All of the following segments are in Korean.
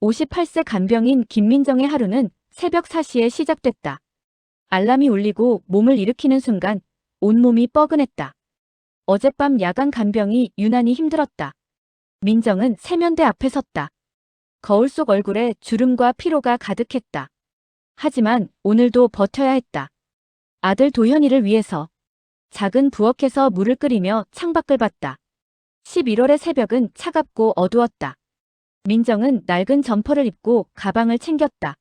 58세 간병인 김민정의 하루는 새벽 4시에 시작됐다. 알람이 울리고 몸을 일으키는 순간 온몸이 뻐근했다. 어젯밤 야간 간병이 유난히 힘들었다. 민정은 세면대 앞에 섰다. 거울 속 얼굴에 주름과 피로가 가득했다. 하지만 오늘도 버텨야 했다. 아들 도현이를 위해서. 작은 부엌에서 물을 끓이며 창밖을 봤다. 11월의 새벽은 차갑고 어두웠다. 민정은 낡은 점퍼를 입고 가방을 챙겼다.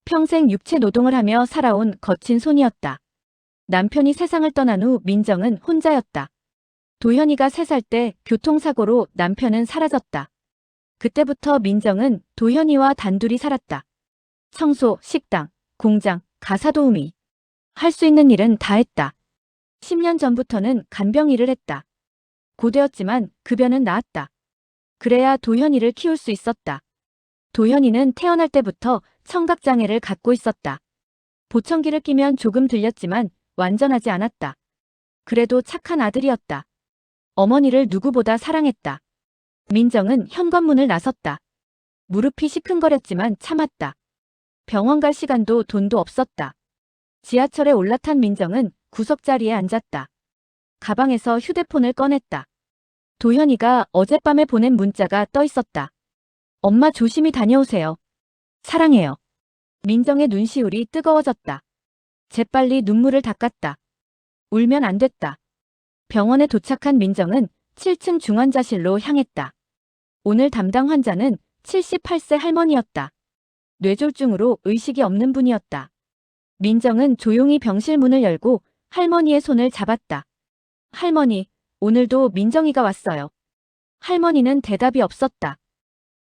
평생 육체 노동을 하며 살아온 거친 손이었다. 남편이 세상을 떠난 후 민정은 혼자였다. 도현이가 3살 때 교통사고로 남편은 사라졌다. 그때부터 민정은 도현이와 단둘이 살았다. 청소, 식당, 공장, 가사 도우미. 할 수 있는 일은 다 했다. 10년 전부터는 간병 일을 했다. 고되었지만 급여는 나았다. 그래야 도현이를 키울 수 있었다. 도현이는 태어날 때부터 청각장애를 갖고 있었다. 보청기를 끼면 조금 들렸지만 완전하지 않았다. 그래도 착한 아들이었다. 어머니를 누구보다 사랑했다. 민정은 현관문을 나섰다. 무릎이 시큰거렸지만 참았다. 병원 갈 시간도 돈도 없었다. 지하철에 올라탄 민정은 구석자리에 앉았다. 가방에서 휴대폰을 꺼냈다. 도현이가 어젯밤에 보낸 문자가 떠 있었다. 엄마 조심히 다녀오세요. 사랑해요. 민정의 눈시울이 뜨거워졌다. 재빨리 눈물을 닦았다. 울면 안 됐다. 병원에 도착한 민정은 7층 중환자실로 향했다. 오늘 담당 환자는 78세 할머니였다. 뇌졸중으로 의식이 없는 분이었다. 민정은 조용히 병실 문을 열고 할머니의 손을 잡았다. 할머니, 오늘도 민정이가 왔어요. 할머니는 대답이 없었다.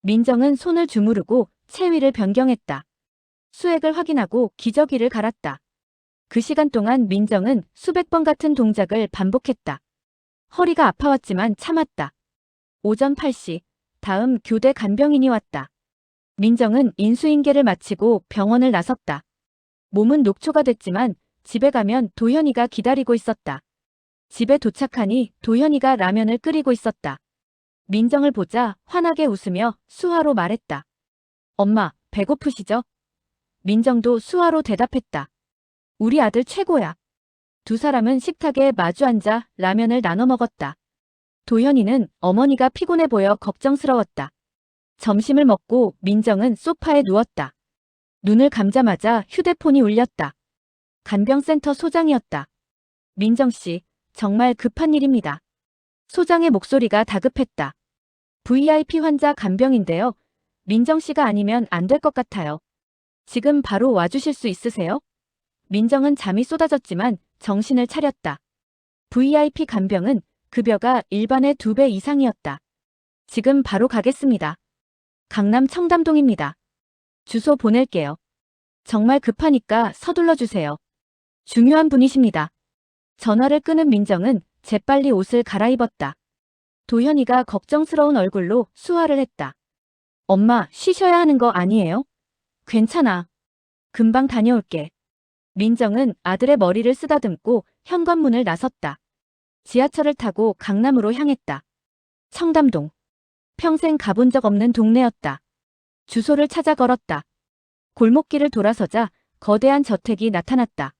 민정은 손을 주무르고 체위를 변경했다. 수액을 확인하고 기저귀를 갈았다. 그 시간 동안 민정은 수백 번 같은 동작을 반복했다. 허리가 아파왔지만 참았다. 오전 8시, 다음 교대 간병인이 왔다. 민정은 인수인계를 마치고 병원을 나섰다. 몸은 녹초가 됐지만 집에 가면 도현이가 기다리고 있었다. 집에 도착하니 도현이가 라면을 끓이고 있었다. 민정을 보자 환하게 웃으며 수화로 말했다. 엄마, 배고프시죠? 민정도 수화로 대답했다. 우리 아들 최고야. 두 사람은 식탁에 마주 앉아 라면을 나눠 먹었다. 도현이는 어머니가 피곤해 보여 걱정스러웠다. 점심을 먹고 민정은 소파에 누웠다. 눈을 감자마자 휴대폰이 울렸다. 간병센터 소장이었다. 민정씨, 정말 급한 일입니다. 소장의 목소리가 다급했다. VIP 환자 간병인데요. 민정씨가 아니면 안 될 것 같아요. 지금 바로 와주실 수 있으세요? 민정은 잠이 쏟아졌지만 정신을 차렸다. VIP 간병은 급여가 일반의 2배 이상이었다. 지금 바로 가겠습니다. 강남 청담동입니다. 주소 보낼게요. 정말 급하니까 서둘러 주세요. 중요한 분이십니다. 전화를 끊은 민정은 재빨리 옷을 갈아입었다. 도현이가 걱정스러운 얼굴로 수화를 했다. 엄마, 쉬셔야 하는 거 아니에요? 괜찮아. 금방 다녀올게. 민정은 아들의 머리를 쓰다듬고 현관문을 나섰다. 지하철을 타고 강남으로 향했다. 청담동. 평생 가본 적 없는 동네였다. 주소를 찾아 걸었다. 골목길을 돌아서자 거대한 저택이 나타났다.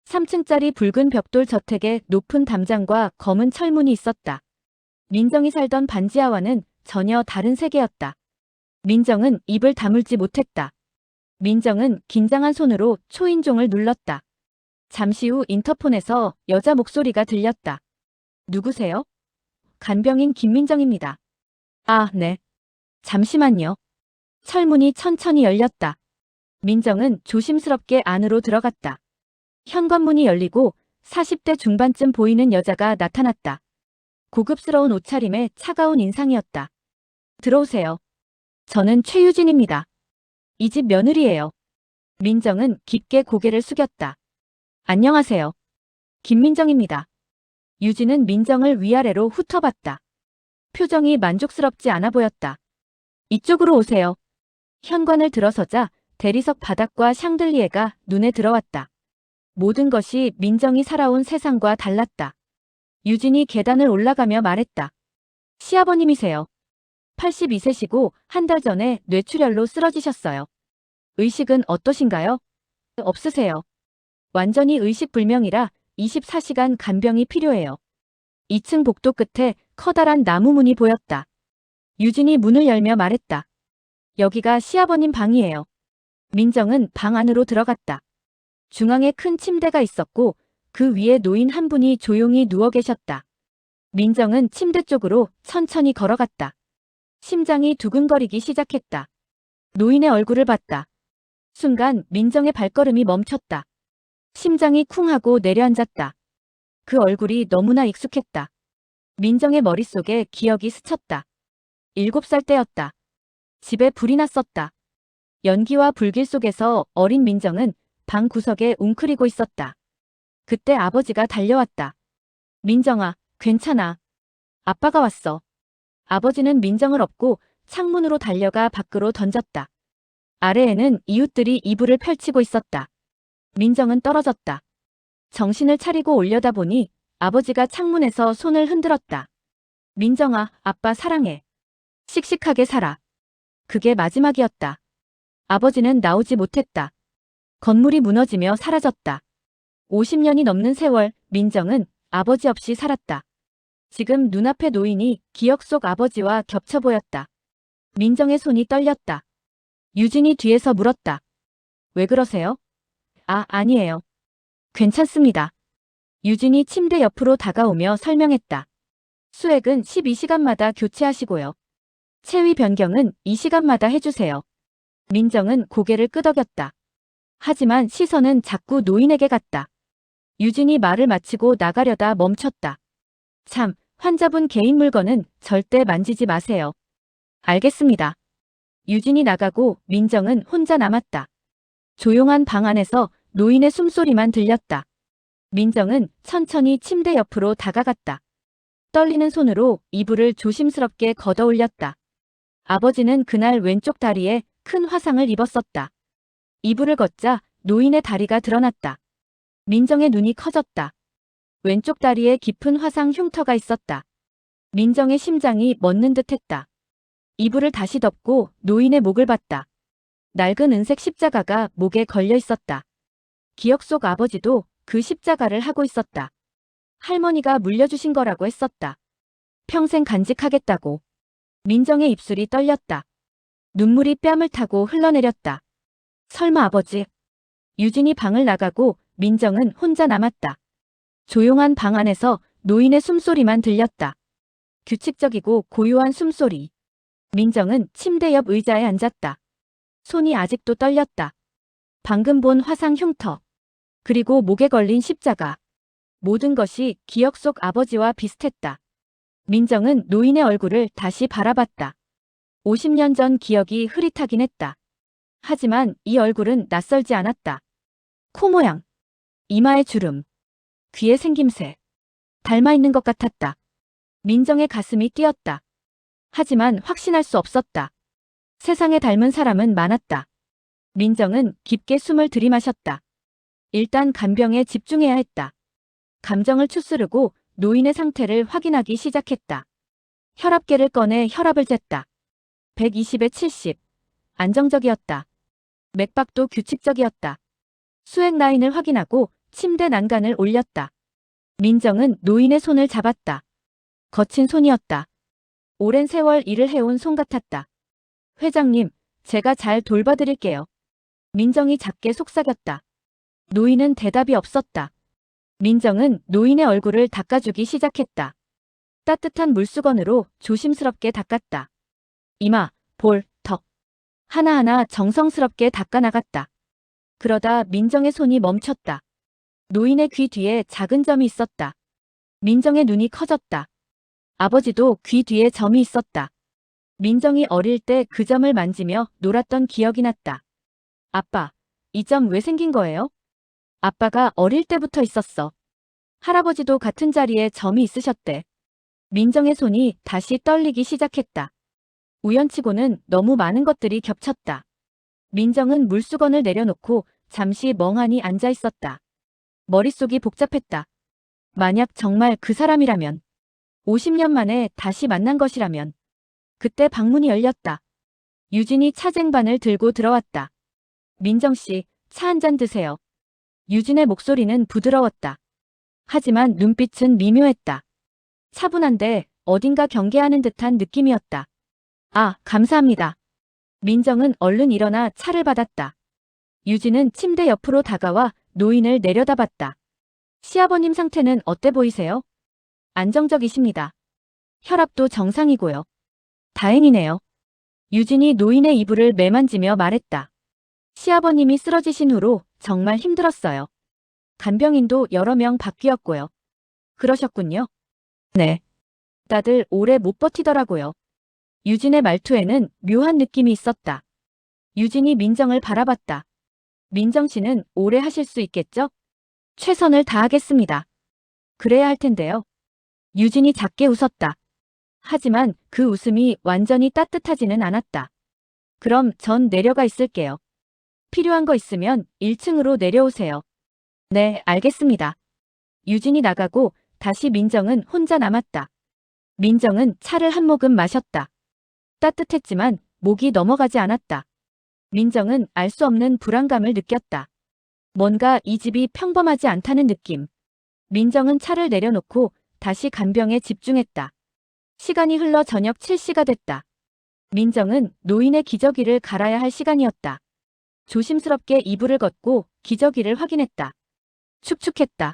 3층짜리 붉은 벽돌 저택에 높은 담장과 검은 철문이 있었다. 민정이 살던 반지하와는 전혀 다른 세계였다. 민정은 입을 다물지 못했다. 민정은 긴장한 손으로 초인종을 눌렀다. 잠시 후 인터폰에서 여자 목소리가 들렸다. 누구세요? 간병인 김민정입니다. 아, 네. 잠시만요. 철문이 천천히 열렸다. 민정은 조심스럽게 안으로 들어갔다. 현관문이 열리고 40대 중반쯤 보이는 여자가 나타났다. 고급스러운 옷차림에 차가운 인상이었다. 들어오세요. 저는 최유진입니다. 이 집 며느리예요. 민정은 깊게 고개를 숙였다. 안녕하세요. 김민정입니다. 유진은 민정을 위아래로 훑어봤다. 표정이 만족스럽지 않아 보였다. 이쪽으로 오세요. 현관을 들어서자 대리석 바닥과 샹들리에가 눈에 들어왔다. 모든 것이 민정이 살아온 세상과 달랐다. 유진이 계단을 올라가며 말했다. 시아버님이세요. 82세시고 한 달 전에 뇌출혈로 쓰러지셨어요. 의식은 어떠신가요? 없으세요. 완전히 의식불명이라 24시간 간병이 필요해요. 2층 복도 끝에 커다란 나무 문이 보였다. 유진이 문을 열며 말했다. 여기가 시아버님 방이에요. 민정은 방 안으로 들어갔다. 중앙에 큰 침대가 있었고 그 위에 노인 한 분이 조용히 누워 계셨다. 민정은 침대 쪽으로 천천히 걸어갔다. 심장이 두근거리기 시작했다. 노인의 얼굴을 봤다. 순간 민정의 발걸음이 멈췄다. 심장이 쿵 하고 내려앉았다. 그 얼굴이 너무나 익숙했다. 민정의 머릿속에 기억이 스쳤다. 7살 때였다. 집에 불이 났었다. 연기와 불길 속에서 어린 민정은 방 구석에 웅크리고 있었다. 그때 아버지가 달려왔다. 민정아, 괜찮아. 아빠가 왔어. 아버지는 민정을 업고 창문으로 달려가 밖으로 던졌다. 아래에는 이웃들이 이불을 펼치고 있었다. 민정은 떨어졌다. 정신을 차리고 올려다보니 아버지가 창문에서 손을 흔들었다. 민정아, 아빠 사랑해. 씩씩하게 살아. 그게 마지막이었다. 아버지는 나오지 못했다. 건물이 무너지며 사라졌다. 50년이 넘는 세월, 민정은 아버지 없이 살았다. 지금 눈앞에 노인이 기억 속 아버지와 겹쳐 보였다. 민정의 손이 떨렸다. 유진이 뒤에서 물었다. 왜 그러세요? 아니에요. 괜찮습니다. 유진이 침대 옆으로 다가오며 설명했다. 수액은 12시간마다 교체하시고요. 체위 변경은 2시간마다 해주세요. 민정은 고개를 끄덕였다. 하지만 시선은 자꾸 노인에게 갔다. 유진이 말을 마치고 나가려다 멈췄다. 참, 환자분 개인 물건은 절대 만지지 마세요. 알겠습니다. 유진이 나가고 민정은 혼자 남았다. 조용한 방 안에서 노인의 숨소리만 들렸다. 민정은 천천히 침대 옆으로 다가갔다. 떨리는 손으로 이불을 조심스럽게 걷어 올렸다. 아버지는 그날 왼쪽 다리에 큰 화상을 입었었다. 이불을 걷자 노인의 다리가 드러났다. 민정의 눈이 커졌다. 왼쪽 다리에 깊은 화상 흉터가 있었다. 민정의 심장이 멎는 듯했다. 이불을 다시 덮고 노인의 목을 봤다. 낡은 은색 십자가가 목에 걸려 있었다. 기억 속 아버지도 그 십자가를 하고 있었다. 할머니가 물려주신 거라고 했었다. 평생 간직하겠다고. 민정의 입술이 떨렸다. 눈물이 뺨을 타고 흘러내렸다. 설마 아버지. 유진이 방을 나가고 민정은 혼자 남았다. 조용한 방 안에서 노인의 숨소리만 들렸다. 규칙적이고 고요한 숨소리. 민정은 침대 옆 의자에 앉았다. 손이 아직도 떨렸다. 방금 본 화상 흉터. 그리고 목에 걸린 십자가. 모든 것이 기억 속 아버지와 비슷했다. 민정은 노인의 얼굴을 다시 바라봤다. 50년 전 기억이 흐릿하긴 했다. 하지만 이 얼굴은 낯설지 않았다. 코 모양, 이마의 주름, 귀의 생김새. 닮아 있는 것 같았다. 민정의 가슴이 뛰었다. 하지만 확신할 수 없었다. 세상에 닮은 사람은 많았다. 민정은 깊게 숨을 들이마셨다. 일단 간병에 집중해야 했다. 감정을 추스르고 노인의 상태를 확인하기 시작했다. 혈압계를 꺼내 혈압을 쟀다. 120에 70. 안정적이었다. 맥박도 규칙적이었다. 수액 라인을 확인하고 침대 난간을 올렸다. 민정은 노인의 손을 잡았다. 거친 손이었다. 오랜 세월 일을 해온 손 같았다. 회장님, 제가 잘 돌봐드릴게요. 민정이 작게 속삭였다. 노인은 대답이 없었다. 민정은 노인의 얼굴을 닦아주기 시작했다. 따뜻한 물수건으로 조심스럽게 닦았다. 이마, 볼, 턱. 하나하나 정성스럽게 닦아나갔다. 그러다 민정의 손이 멈췄다. 노인의 귀 뒤에 작은 점이 있었다. 민정의 눈이 커졌다. 아버지도 귀 뒤에 점이 있었다. 민정이 어릴 때 그 점을 만지며 놀았던 기억이 났다. 아빠, 이 점 왜 생긴 거예요? 아빠가 어릴 때부터 있었어. 할아버지도 같은 자리에 점이 있으셨대. 민정의 손이 다시 떨리기 시작했다. 우연치고는 너무 많은 것들이 겹쳤다. 민정은 물수건을 내려놓고 잠시 멍하니 앉아 있었다. 머릿속이 복잡했다. 만약 정말 그 사람이라면, 50년 만에 다시 만난 것이라면, 그때 방문이 열렸다. 유진이 차쟁반을 들고 들어왔다. 민정씨, 차 한 잔 드세요. 유진의 목소리는 부드러웠다. 하지만 눈빛은 미묘했다. 차분한데 어딘가 경계하는 듯한 느낌이었다. 아, 감사합니다. 민정은 얼른 일어나 차를 받았다. 유진은 침대 옆으로 다가와 노인을 내려다봤다. 시아버님 상태는 어때 보이세요? 안정적이십니다. 혈압도 정상이고요. 다행이네요. 유진이 노인의 이불을 매만지며 말했다. 시아버님이 쓰러지신 후로 정말 힘들었어요. 간병인도 여러 명 바뀌었고요. 그러셨군요. 네. 다들 오래 못 버티더라고요. 유진의 말투에는 묘한 느낌이 있었다. 유진이 민정을 바라봤다. 민정 씨는 오래 하실 수 있겠죠? 최선을 다하겠습니다. 그래야 할 텐데요. 유진이 작게 웃었다. 하지만 그 웃음이 완전히 따뜻하지는 않았다. 그럼 전 내려가 있을게요. 필요한 거 있으면 1층으로 내려오세요. 네, 알겠습니다. 유진이 나가고 다시 민정은 혼자 남았다. 민정은 차를 한 모금 마셨다. 따뜻했지만 목이 넘어가지 않았다. 민정은 알 수 없는 불안감을 느꼈다. 뭔가 이 집이 평범하지 않다는 느낌. 민정은 차를 내려놓고 다시 간병에 집중했다. 시간이 흘러 저녁 7시가 됐다. 민정은 노인의 기저귀를 갈아야 할 시간이었다. 조심스럽게 이불을 걷고 기저귀를 확인했다. 축축했다.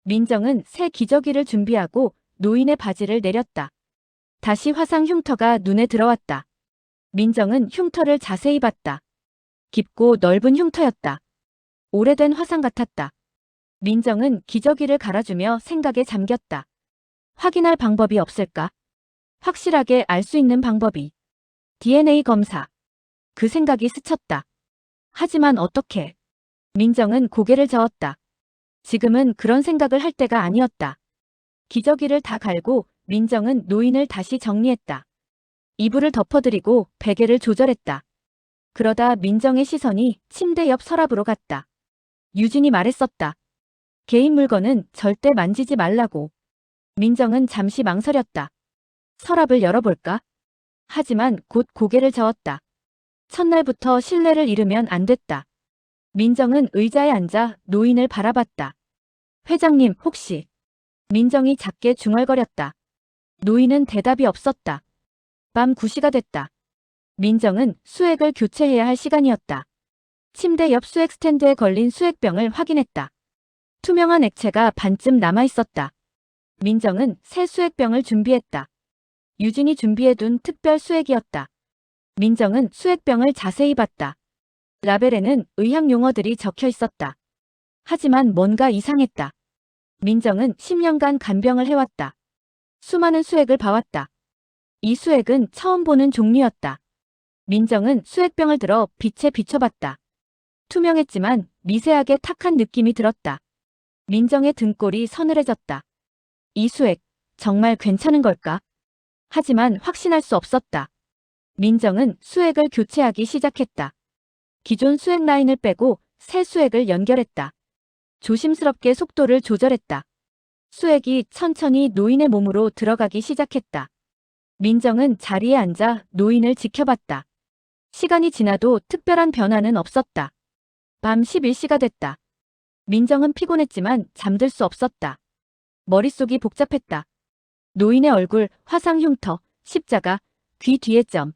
민정은 새 기저귀를 준비하고 노인의 바지를 내렸다. 다시 화상 흉터가 눈에 들어왔다. 민정은 흉터를 자세히 봤다. 깊고 넓은 흉터였다. 오래된 화상 같았다. 민정은 기저귀를 갈아주며 생각에 잠겼다. 확인할 방법이 없을까? 확실하게 알 수 있는 방법이. DNA 검사. 그 생각이 스쳤다. 하지만 어떻게? 민정은 고개를 저었다. 지금은 그런 생각을 할 때가 아니었다. 기저귀를 다 갈고 민정은 노인을 다시 정리했다. 이불을 덮어드리고 베개를 조절했다. 그러다 민정의 시선이 침대 옆 서랍으로 갔다. 유진이 말했었다. 개인 물건은 절대 만지지 말라고. 민정은 잠시 망설였다. 서랍을 열어볼까? 하지만 곧 고개를 저었다. 첫날부터 신뢰를 잃으면 안 됐다. 민정은 의자에 앉아 노인을 바라봤다. 회장님, 혹시? 민정이 작게 중얼거렸다. 노인은 대답이 없었다. 밤 9시가 됐다. 민정은 수액을 교체해야 할 시간이었다. 침대 옆 수액 스탠드에 걸린 수액병을 확인했다. 투명한 액체가 반쯤 남아있었다. 민정은 새 수액병을 준비했다. 유진이 준비해둔 특별 수액이었다. 민정은 수액병을 자세히 봤다. 라벨에는 의학 용어들이 적혀 있었다. 하지만 뭔가 이상했다. 민정은 10년간 간병을 해왔다. 수많은 수액을 봐왔다. 이 수액은 처음 보는 종류였다. 민정은 수액병을 들어 빛에 비춰봤다. 투명했지만 미세하게 탁한 느낌이 들었다. 민정의 등골이 서늘해졌다. 이 수액, 정말 괜찮은 걸까? 하지만 확신할 수 없었다. 민정은 수액을 교체하기 시작했다. 기존 수액 라인을 빼고 새 수액을 연결했다. 조심스럽게 속도를 조절했다. 수액이 천천히 노인의 몸으로 들어가기 시작했다. 민정은 자리에 앉아 노인을 지켜봤다. 시간이 지나도 특별한 변화는 없었다. 밤 11시가 됐다. 민정은 피곤했지만 잠들 수 없었다. 머릿속이 복잡했다. 노인의 얼굴, 화상 흉터, 십자가, 귀 뒤에 점.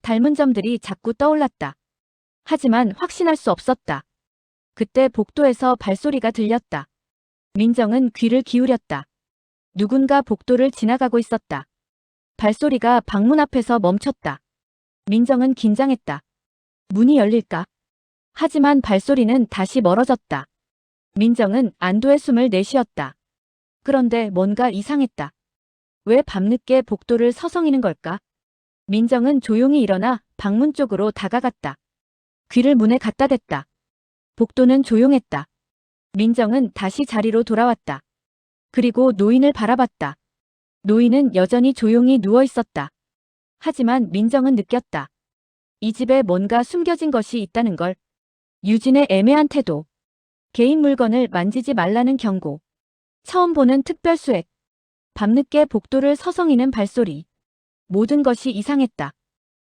닮은 점들이 자꾸 떠올랐다. 하지만 확신할 수 없었다. 그때 복도에서 발소리가 들렸다. 민정은 귀를 기울였다. 누군가 복도를 지나가고 있었다. 발소리가 방문 앞에서 멈췄다. 민정은 긴장했다. 문이 열릴까? 하지만 발소리는 다시 멀어졌다. 민정은 안도의 숨을 내쉬었다. 그런데 뭔가 이상했다. 왜 밤늦게 복도를 서성이는 걸까? 민정은 조용히 일어나 방문 쪽으로 다가갔다. 귀를 문에 갖다 댔다. 복도는 조용했다. 민정은 다시 자리로 돌아왔다. 그리고 노인을 바라봤다. 노인은 여전히 조용히 누워 있었다. 하지만 민정은 느꼈다. 이 집에 뭔가 숨겨진 것이 있다는 걸. 유진의 애매한 태도. 개인 물건을 만지지 말라는 경고. 처음 보는 특별 수액. 밤늦게 복도를 서성이는 발소리. 모든 것이 이상했다.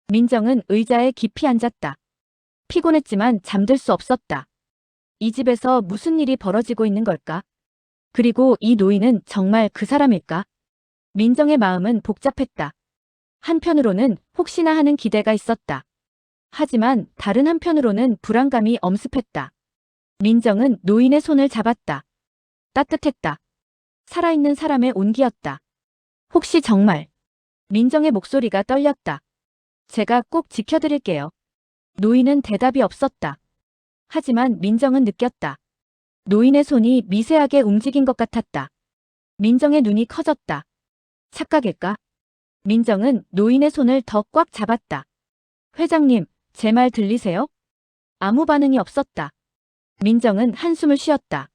민정은 의자에 깊이 앉았다. 피곤했지만 잠들 수 없었다. 이 집에서 무슨 일이 벌어지고 있는 걸까? 그리고 이 노인은 정말 그 사람일까? 민정의 마음은 복잡했다. 한편으로는 혹시나 하는 기대가 있었다. 하지만 다른 한편으로는 불안감이 엄습했다. 민정은 노인의 손을 잡았다. 따뜻했다. 살아있는 사람의 온기였다. 혹시 정말? 민정의 목소리가 떨렸다. 제가 꼭 지켜드릴게요. 노인은 대답이 없었다. 하지만 민정은 느꼈다. 노인의 손이 미세하게 움직인 것 같았다. 민정의 눈이 커졌다. 착각일까? 민정은 노인의 손을 더 꽉 잡았다. 회장님, 제 말 들리세요? 아무 반응이 없었다. 민정은 한숨을 쉬었다.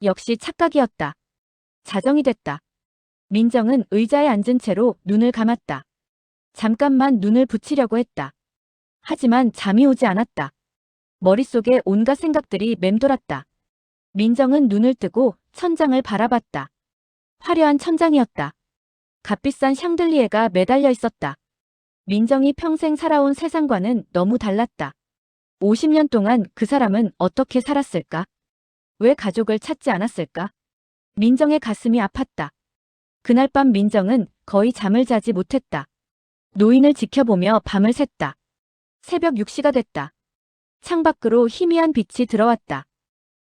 역시 착각이었다. 자정이 됐다. 민정은 의자에 앉은 채로 눈을 감았다. 잠깐만 눈을 붙이려고 했다. 하지만 잠이 오지 않았다. 머릿속에 온갖 생각들이 맴돌았다. 민정은 눈을 뜨고 천장을 바라봤다. 화려한 천장이었다. 값비싼 샹들리에가 매달려 있었다. 민정이 평생 살아온 세상과는 너무 달랐다. 50년 동안 그 사람은 어떻게 살았을까? 왜 가족을 찾지 않았을까? 민정의 가슴이 아팠다. 그날 밤 민정은 거의 잠을 자지 못했다. 노인을 지켜보며 밤을 샜다. 새벽 6시가 됐다. 창밖으로 희미한 빛이 들어왔다.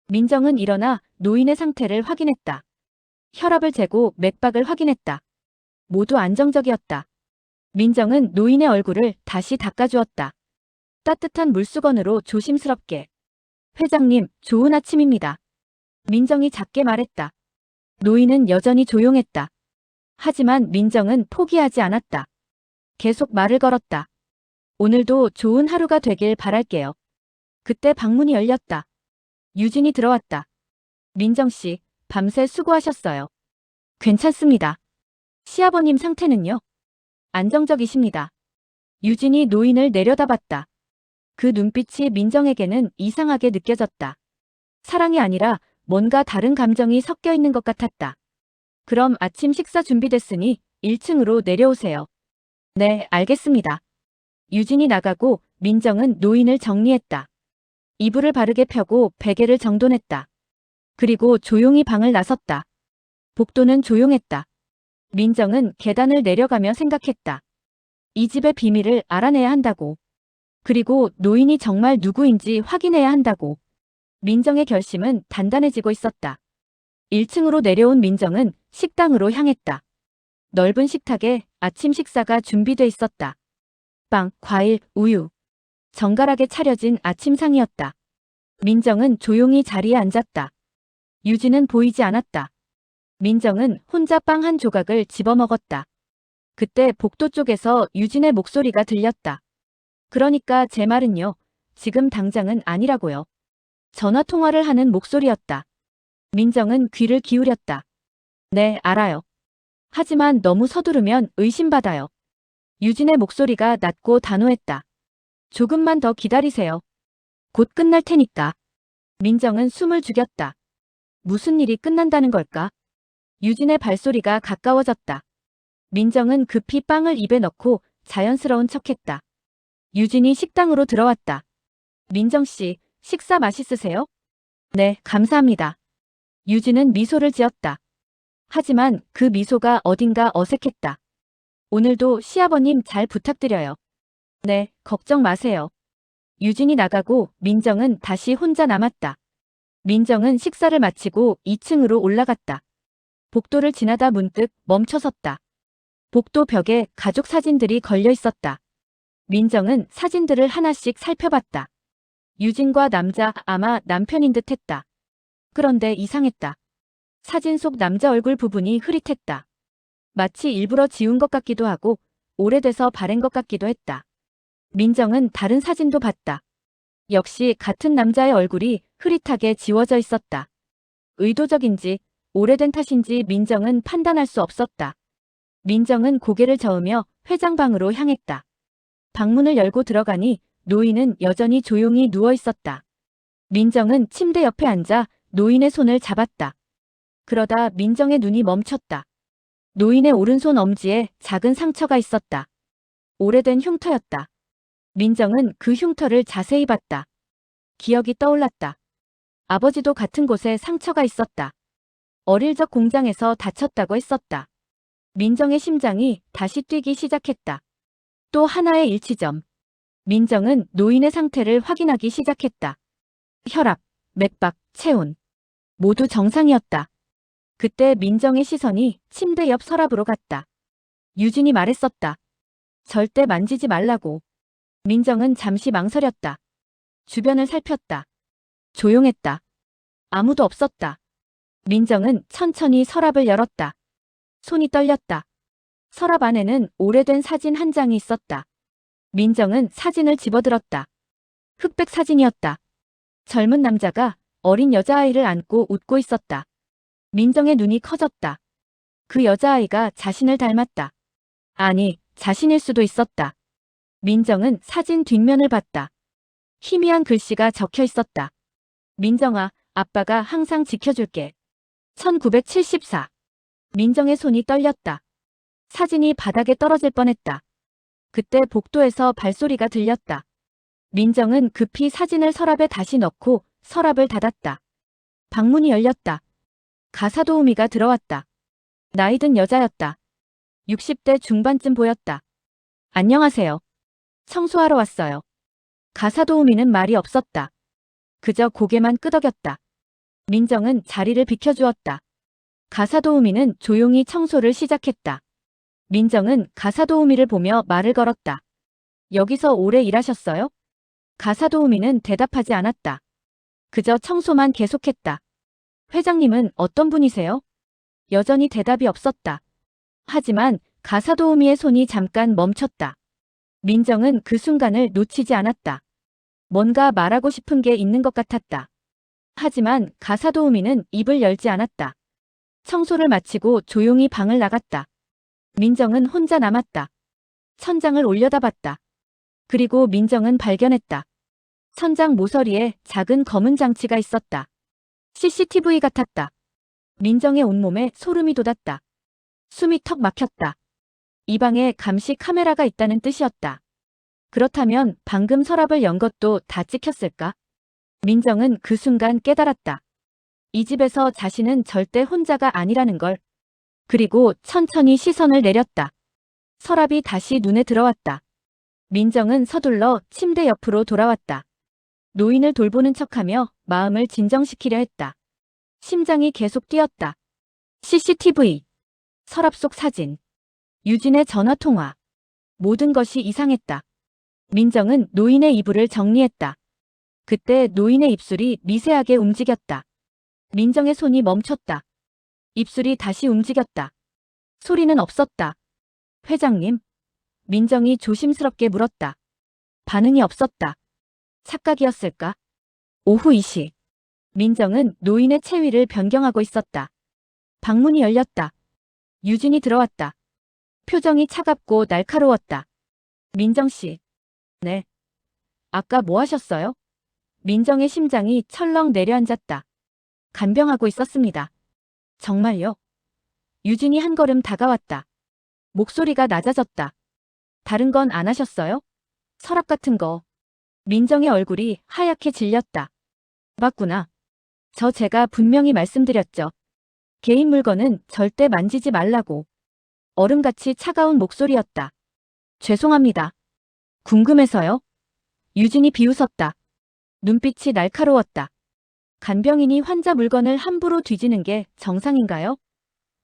민정은 일어나 노인의 상태를 확인했다. 혈압을 재고 맥박을 확인했다. 모두 안정적이었다. 민정은 노인의 얼굴을 다시 닦아주었다. 따뜻한 물수건으로 조심스럽게. 회장님, 좋은 아침입니다. 민정이 작게 말했다. 노인은 여전히 조용했다. 하지만 민정은 포기하지 않았다. 계속 말을 걸었다. 오늘도 좋은 하루가 되길 바랄게요. 그때 방문이 열렸다. 유진이 들어왔다. 민정씨, 밤새 수고하셨어요. 괜찮습니다. 시아버님 상태는요? 안정적이십니다. 유진이 노인을 내려다봤다. 그 눈빛이 민정에게는 이상하게 느껴졌다. 사랑이 아니라 뭔가 다른 감정이 섞여 있는 것 같았다. 그럼 아침 식사 준비됐으니 1층으로 내려오세요. 네, 알겠습니다. 유진이 나가고 민정은 노인을 정리했다. 이불을 바르게 펴고 베개를 정돈했다. 그리고 조용히 방을 나섰다. 복도는 조용했다. 민정은 계단을 내려가며 생각했다. 이 집의 비밀을 알아내야 한다고. 그리고 노인이 정말 누구인지 확인해야 한다고. 민정의 결심은 단단해지고 있었다. 1층으로 내려온 민정은 식당으로 향했다. 넓은 식탁에 아침 식사가 준비돼 있었다. 빵, 과일, 우유. 정갈하게 차려진 아침상이었다. 민정은 조용히 자리에 앉았다. 유진은 보이지 않았다. 민정은 혼자 빵 한 조각을 집어먹었다. 그때 복도 쪽에서 유진의 목소리가 들렸다. 그러니까 제 말은요. 지금 당장은 아니라고요. 전화 통화를 하는 목소리였다. 민정은 귀를 기울였다. 네, 알아요. 하지만 너무 서두르면 의심받아요. 유진의 목소리가 낮고 단호했다. 조금만 더 기다리세요. 곧 끝날 테니까. 민정은 숨을 죽였다. 무슨 일이 끝난다는 걸까? 유진의 발소리가 가까워졌다. 민정은 급히 빵을 입에 넣고 자연스러운 척했다. 유진이 식당으로 들어왔다. 민정씨, 식사 맛있으세요? 네, 감사합니다. 유진은 미소를 지었다. 하지만 그 미소가 어딘가 어색했다. 오늘도 시아버님 잘 부탁드려요. 네, 걱정 마세요. 유진이 나가고 민정은 다시 혼자 남았다. 민정은 식사를 마치고 2층으로 올라갔다. 복도를 지나다 문득 멈춰섰다. 복도 벽에 가족 사진들이 걸려 있었다. 민정은 사진들을 하나씩 살펴봤다. 유진과 남자, 아마 남편인 듯 했다. 그런데 이상했다. 사진 속 남자 얼굴 부분이 흐릿했다. 마치 일부러 지운 것 같기도 하고 오래돼서 바랜 것 같기도 했다. 민정은 다른 사진도 봤다. 역시 같은 남자의 얼굴이 흐릿하게 지워져 있었다. 의도적인지 오래된 탓인지 민정은 판단할 수 없었다. 민정은 고개를 저으며 회장방으로 향했다. 방문을 열고 들어가니 노인은 여전히 조용히 누워 있었다. 민정은 침대 옆에 앉아 노인의 손을 잡았다. 그러다 민정의 눈이 멈췄다. 노인의 오른손 엄지에 작은 상처가 있었다. 오래된 흉터였다. 민정은 그 흉터를 자세히 봤다. 기억이 떠올랐다. 아버지도 같은 곳에 상처가 있었다. 어릴 적 공장에서 다쳤다고 했었다. 민정의 심장이 다시 뛰기 시작했다. 또 하나의 일치점. 민정은 노인의 상태를 확인하기 시작했다. 혈압, 맥박, 체온. 모두 정상이었다. 그때 민정의 시선이 침대 옆 서랍으로 갔다. 유진이 말했었다. 절대 만지지 말라고. 민정은 잠시 망설였다. 주변을 살폈다. 조용했다. 아무도 없었다. 민정은 천천히 서랍을 열었다. 손이 떨렸다. 서랍 안에는 오래된 사진 한 장이 있었다. 민정은 사진을 집어들었다. 흑백 사진이었다. 젊은 남자가 어린 여자아이를 안고 웃고 있었다. 민정의 눈이 커졌다. 그 여자아이가 자신을 닮았다. 아니, 자신일 수도 있었다. 민정은 사진 뒷면을 봤다. 희미한 글씨가 적혀 있었다. 민정아, 아빠가 항상 지켜줄게. 1974. 민정의 손이 떨렸다. 사진이 바닥에 떨어질 뻔했다. 그때 복도에서 발소리가 들렸다. 민정은 급히 사진을 서랍에 다시 넣고 서랍을 닫았다. 방문이 열렸다. 가사도우미가 들어왔다. 나이든 여자였다. 60대 중반쯤 보였다. 안녕하세요. 청소하러 왔어요. 가사도우미는 말이 없었다. 그저 고개만 끄덕였다. 민정은 자리를 비켜주었다. 가사도우미는 조용히 청소를 시작했다. 민정은 가사도우미를 보며 말을 걸었다. 여기서 오래 일하셨어요? 가사도우미는 대답하지 않았다. 그저 청소만 계속했다. 회장님은 어떤 분이세요? 여전히 대답이 없었다. 하지만 가사도우미의 손이 잠깐 멈췄다. 민정은 그 순간을 놓치지 않았다. 뭔가 말하고 싶은 게 있는 것 같았다. 하지만 가사도우미는 입을 열지 않았다. 청소를 마치고 조용히 방을 나갔다. 민정은 혼자 남았다. 천장을 올려다봤다. 그리고 민정은 발견했다. 천장 모서리에 작은 검은 장치가 있었다. CCTV 같았다. 민정의 온몸에 소름이 돋았다. 숨이 턱 막혔다. 이 방에 감시 카메라가 있다는 뜻이었다. 그렇다면 방금 서랍을 연 것도 다 찍혔을까? 민정은 그 순간 깨달았다. 이 집에서 자신은 절대 혼자가 아니라는 걸. 그리고 천천히 시선을 내렸다. 서랍이 다시 눈에 들어왔다. 민정은 서둘러 침대 옆으로 돌아왔다. 노인을 돌보는 척하며 마음을 진정시키려 했다. 심장이 계속 뛰었다. CCTV, 서랍 속 사진, 유진의 전화통화. 모든 것이 이상했다. 민정은 노인의 이불을 정리했다. 그때 노인의 입술이 미세하게 움직였다. 민정의 손이 멈췄다. 입술이 다시 움직였다. 소리는 없었다. 회장님? 민정이 조심스럽게 물었다. 반응이 없었다. 착각이었을까? 오후 2시. 민정은 노인의 체위를 변경하고 있었다. 방문이 열렸다. 유진이 들어왔다. 표정이 차갑고 날카로웠다. 민정씨. 네. 아까 뭐 하셨어요? 민정의 심장이 철렁 내려앉았다. 간병하고 있었습니다. 정말요? 유진이 한 걸음 다가왔다. 목소리가 낮아졌다. 다른 건 안 하셨어요? 서랍 같은 거. 민정의 얼굴이 하얗게 질렸다. 맞구나. 제가 분명히 말씀드렸죠. 개인 물건은 절대 만지지 말라고. 얼음같이 차가운 목소리였다. 죄송합니다. 궁금해서요? 유진이 비웃었다. 눈빛이 날카로웠다. 간병인이 환자 물건을 함부로 뒤지는 게 정상인가요?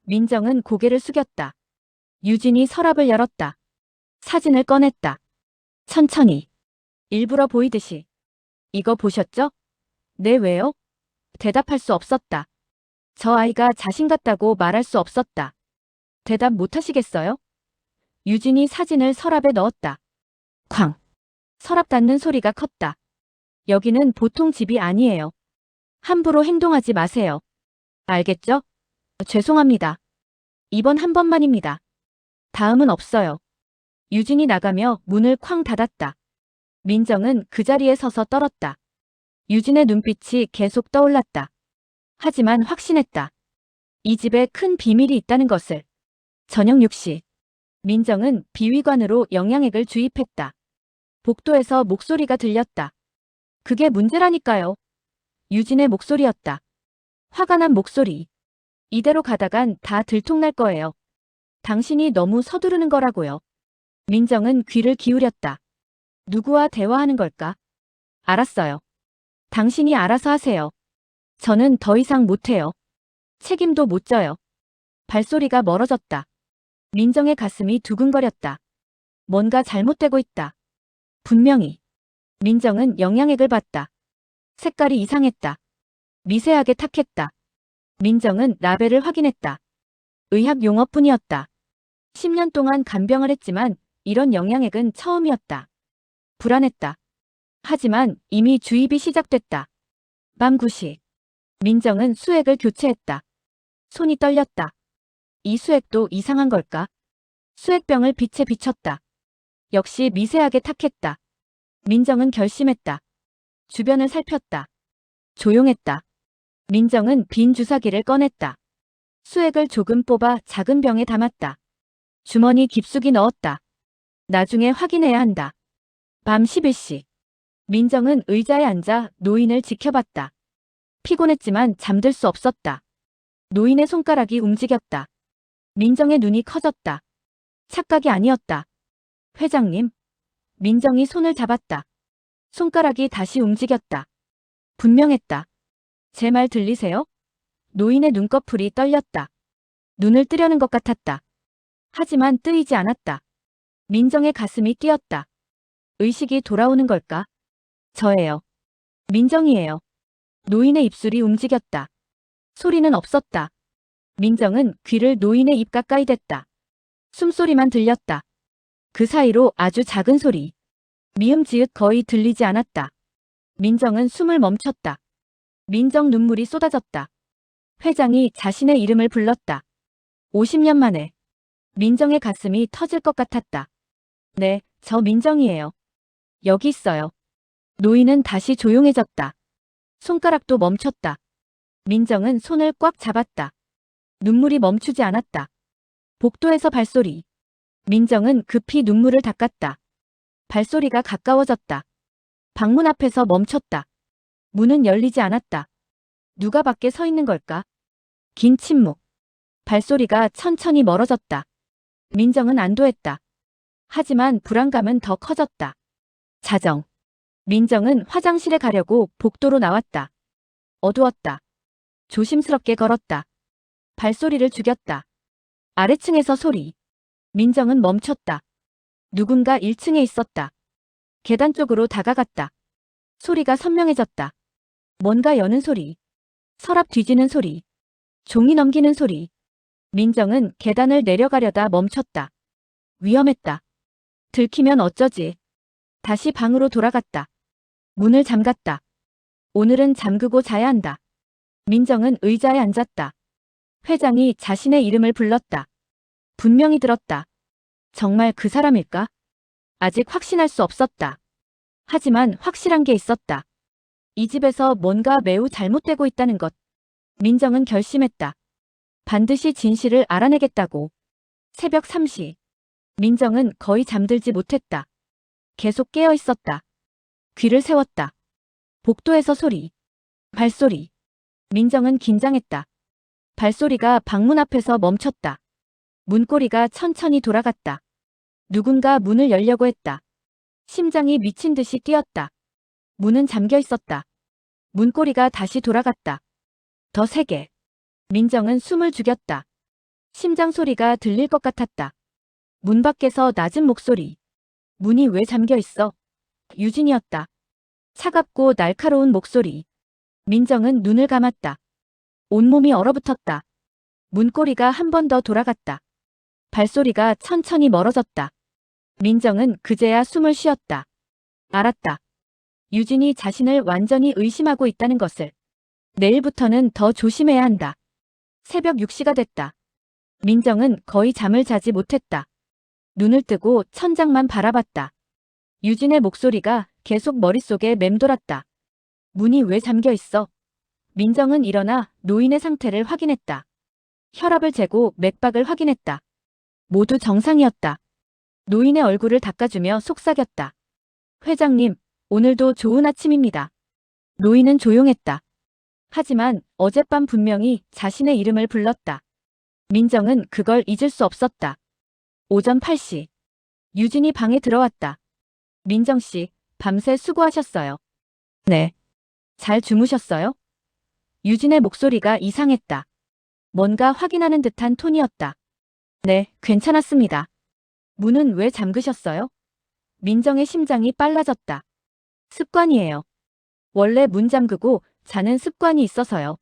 민정은 고개를 숙였다. 유진이 서랍을 열었다. 사진을 꺼냈다. 천천히. 일부러 보이듯이. 이거 보셨죠? 네, 왜요? 대답할 수 없었다. 저 아이가 자신 같다고 말할 수 없었다. 대답 못하시겠어요? 유진이 사진을 서랍에 넣었다. 쾅. 서랍 닫는 소리가 컸다. 여기는 보통 집이 아니에요. 함부로 행동하지 마세요. 알겠죠? 죄송합니다. 이번 한 번만입니다. 다음은 없어요. 유진이 나가며 문을 쾅 닫았다. 민정은 그 자리에 서서 떨었다. 유진의 눈빛이 계속 떠올랐다. 하지만 확신했다. 이 집에 큰 비밀이 있다는 것을. 저녁 6시. 민정은 비위관으로 영양액을 주입했다. 복도에서 목소리가 들렸다. 그게 문제라니까요. 유진의 목소리였다. 화가 난 목소리. 이대로 가다간 다 들통날 거예요. 당신이 너무 서두르는 거라고요. 민정은 귀를 기울였다. 누구와 대화하는 걸까? 알았어요. 당신이 알아서 하세요. 저는 더 이상 못해요. 책임도 못 져요. 발소리가 멀어졌다. 민정의 가슴이 두근거렸다. 뭔가 잘못되고 있다. 분명히. 민정은 영양액을 봤다. 색깔이 이상했다. 미세하게 탁했다. 민정은 라벨을 확인했다. 의학 용어뿐이었다. 10년 동안 간병을 했지만 이런 영양액은 처음이었다. 불안했다. 하지만 이미 주입이 시작됐다. 밤 9시. 민정은 수액을 교체했다. 손이 떨렸다. 이 수액도 이상한 걸까? 수액병을 빛에 비췄다. 역시 미세하게 탁했다. 민정은 결심했다. 주변을 살폈다. 조용했다. 민정은 빈 주사기를 꺼냈다. 수액을 조금 뽑아 작은 병에 담았다. 주머니 깊숙이 넣었다. 나중에 확인해야 한다. 밤 11시. 민정은 의자에 앉아 노인을 지켜봤다. 피곤했지만 잠들 수 없었다. 노인의 손가락이 움직였다. 민정의 눈이 커졌다. 착각이 아니었다. 회장님. 민정이 손을 잡았다. 손가락이 다시 움직였다. 분명했다. 제 말 들리세요? 노인의 눈꺼풀이 떨렸다. 눈을 뜨려는 것 같았다. 하지만 뜨이지 않았다. 민정의 가슴이 뛰었다. 의식이 돌아오는 걸까? 저예요. 민정이에요. 노인의 입술이 움직였다. 소리는 없었다. 민정은 귀를 노인의 입 가까이 댔다. 숨소리만 들렸다. 그 사이로 아주 작은 소리. 미음지읒 거의 들리지 않았다. 민정은 숨을 멈췄다. 민정 눈물이 쏟아졌다. 회장이 자신의 이름을 불렀다. 50년 만에. 민정의 가슴이 터질 것 같았다. 네, 저 민정이에요. 여기 있어요. 노인은 다시 조용해졌다. 손가락도 멈췄다. 민정은 손을 꽉 잡았다. 눈물이 멈추지 않았다. 복도에서 발소리. 민정은 급히 눈물을 닦았다. 발소리가 가까워졌다. 방문 앞에서 멈췄다. 문은 열리지 않았다. 누가 밖에 서 있는 걸까? 긴 침묵. 발소리가 천천히 멀어졌다. 민정은 안도했다. 하지만 불안감은 더 커졌다. 자정. 민정은 화장실에 가려고 복도로 나왔다. 어두웠다. 조심스럽게 걸었다. 발소리를 죽였다. 아래층에서 소리. 민정은 멈췄다. 누군가 1층에 있었다. 계단 쪽으로 다가갔다. 소리가 선명해졌다. 뭔가 여는 소리. 서랍 뒤지는 소리. 종이 넘기는 소리. 민정은 계단을 내려가려다 멈췄다. 위험했다. 들키면 어쩌지. 다시 방으로 돌아갔다. 문을 잠갔다. 오늘은 잠그고 자야 한다. 민정은 의자에 앉았다. 회장이 자신의 이름을 불렀다. 분명히 들었다. 정말 그 사람일까? 아직 확신할 수 없었다. 하지만 확실한 게 있었다. 이 집에서 뭔가 매우 잘못되고 있다는 것. 민정은 결심했다. 반드시 진실을 알아내겠다고. 새벽 3시. 민정은 거의 잠들지 못했다. 계속 깨어 있었다. 귀를 세웠다. 복도에서 소리. 발소리. 민정은 긴장했다. 발소리가 방문 앞에서 멈췄다. 문고리가 천천히 돌아갔다. 누군가 문을 열려고 했다. 심장이 미친 듯이 뛰었다. 문은 잠겨 있었다. 문고리가 다시 돌아갔다. 더 세게. 민정은 숨을 죽였다. 심장 소리가 들릴 것 같았다. 문 밖에서 낮은 목소리. 문이 왜 잠겨 있어? 유진이었다. 차갑고 날카로운 목소리. 민정은 눈을 감았다. 온몸이 얼어붙었다. 문고리가 한 번 더 돌아갔다. 발소리가 천천히 멀어졌다. 민정은 그제야 숨을 쉬었다. 알았다. 유진이 자신을 완전히 의심하고 있다는 것을. 내일부터는 더 조심해야 한다. 새벽 6시가 됐다. 민정은 거의 잠을 자지 못했다. 눈을 뜨고 천장만 바라봤다. 유진의 목소리가 계속 머릿속에 맴돌았다. 문이 왜 잠겨 있어? 민정은 일어나 노인의 상태를 확인했다. 혈압을 재고 맥박을 확인했다. 모두 정상이었다. 노인의 얼굴을 닦아주며 속삭였다. 회장님, 오늘도 좋은 아침입니다. 노인은 조용했다. 하지만 어젯밤 분명히 자신의 이름을 불렀다. 민정은 그걸 잊을 수 없었다. 오전 8시. 유진이 방에 들어왔다. 민정 씨, 밤새 수고하셨어요. 네. 잘 주무셨어요? 유진의 목소리가 이상했다. 뭔가 확인하는 듯한 톤이었다. 네, 괜찮았습니다. 문은 왜 잠그셨어요? 민정의 심장이 빨라졌다. 습관이에요. 원래 문 잠그고 자는 습관이 있어서요.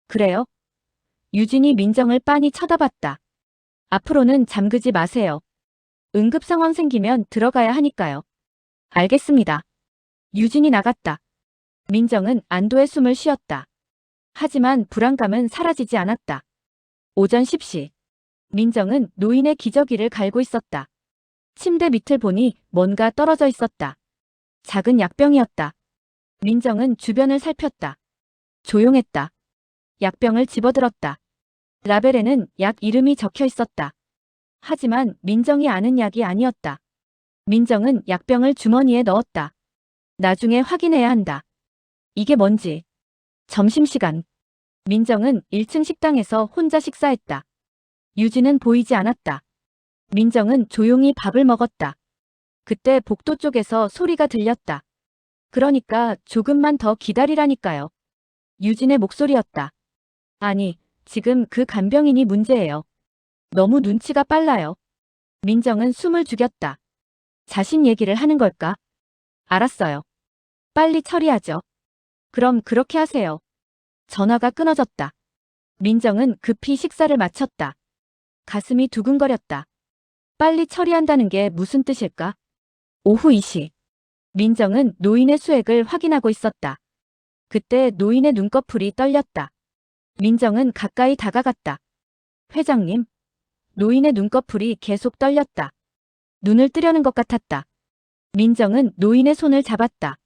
그래요? 유진이 민정을 빤히 쳐다봤다. 앞으로는 잠그지 마세요. 응급 상황 생기면 들어가야 하니까요. 알겠습니다. 유진이 나갔다. 민정은 안도의 숨을 쉬었다. 하지만 불안감은 사라지지 않았다. 오전 10시. 민정은 노인의 기저귀를 갈고 있었다. 침대 밑을 보니 뭔가 떨어져 있었다. 작은 약병이었다. 민정은 주변을 살폈다. 조용했다. 약병을 집어들었다. 라벨에는 약 이름이 적혀 있었다. 하지만 민정이 아는 약이 아니었다. 민정은 약병을 주머니에 넣었다. 나중에 확인해야 한다. 이게 뭔지. 점심시간. 민정은 1층 식당에서 혼자 식사했다. 유진은 보이지 않았다. 민정은 조용히 밥을 먹었다. 그때 복도 쪽에서 소리가 들렸다. 그러니까 조금만 더 기다리라니까요. 유진의 목소리였다. 아니, 지금 그 간병인이 문제예요. 너무 눈치가 빨라요. 민정은 숨을 죽였다. 자신 얘기를 하는 걸까? 알았어요. 빨리 처리하죠. 그럼 그렇게 하세요. 전화가 끊어졌다. 민정은 급히 식사를 마쳤다. 가슴이 두근거렸다. 빨리 처리한다는 게 무슨 뜻일까? 오후 2시. 민정은 노인의 수액을 확인하고 있었다. 그때 노인의 눈꺼풀이 떨렸다. 민정은 가까이 다가갔다. 회장님. 노인의 눈꺼풀이 계속 떨렸다. 눈을 뜨려는 것 같았다. 민정은 노인의 손을 잡았다.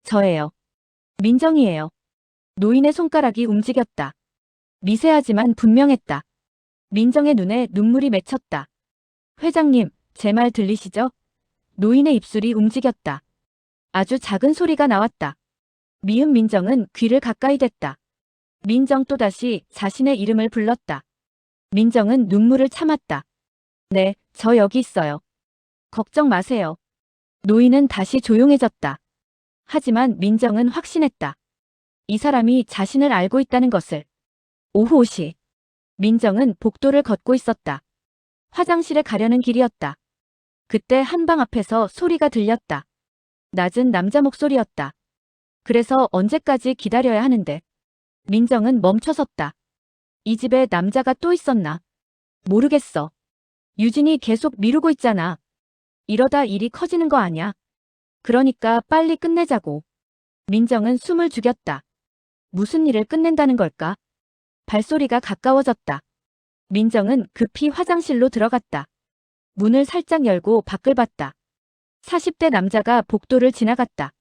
저예요. 민정이에요. 노인의 손가락이 움직였다. 미세하지만 분명했다. 민정의 눈에 눈물이 맺혔다. 회장님, 제 말 들리시죠? 노인의 입술이 움직였다. 아주 작은 소리가 나왔다. 미운 민정은 귀를 가까이 댔다. 민정 또다시 자신의 이름을 불렀다. 민정은 눈물을 참았다. 네, 저 여기 있어요. 걱정 마세요. 노인은 다시 조용해졌다. 하지만 민정은 확신했다. 이 사람이 자신을 알고 있다는 것을. 오후 5시. 민정은 복도를 걷고 있었다. 화장실에 가려는 길이었다. 그때 한방 앞에서 소리가 들렸다. 낮은 남자 목소리였다. 그래서 언제까지 기다려야 하는데. 민정은 멈춰섰다. 이 집에 남자가 또 있었나? 모르겠어. 유진이 계속 미루고 있잖아. 이러다 일이 커지는 거 아냐? 그러니까 빨리 끝내자고. 민정은 숨을 죽였다. 무슨 일을 끝낸다는 걸까? 발소리가 가까워졌다. 민정은 급히 화장실로 들어갔다. 문을 살짝 열고 밖을 봤다. 40대 남자가 복도를 지나갔다.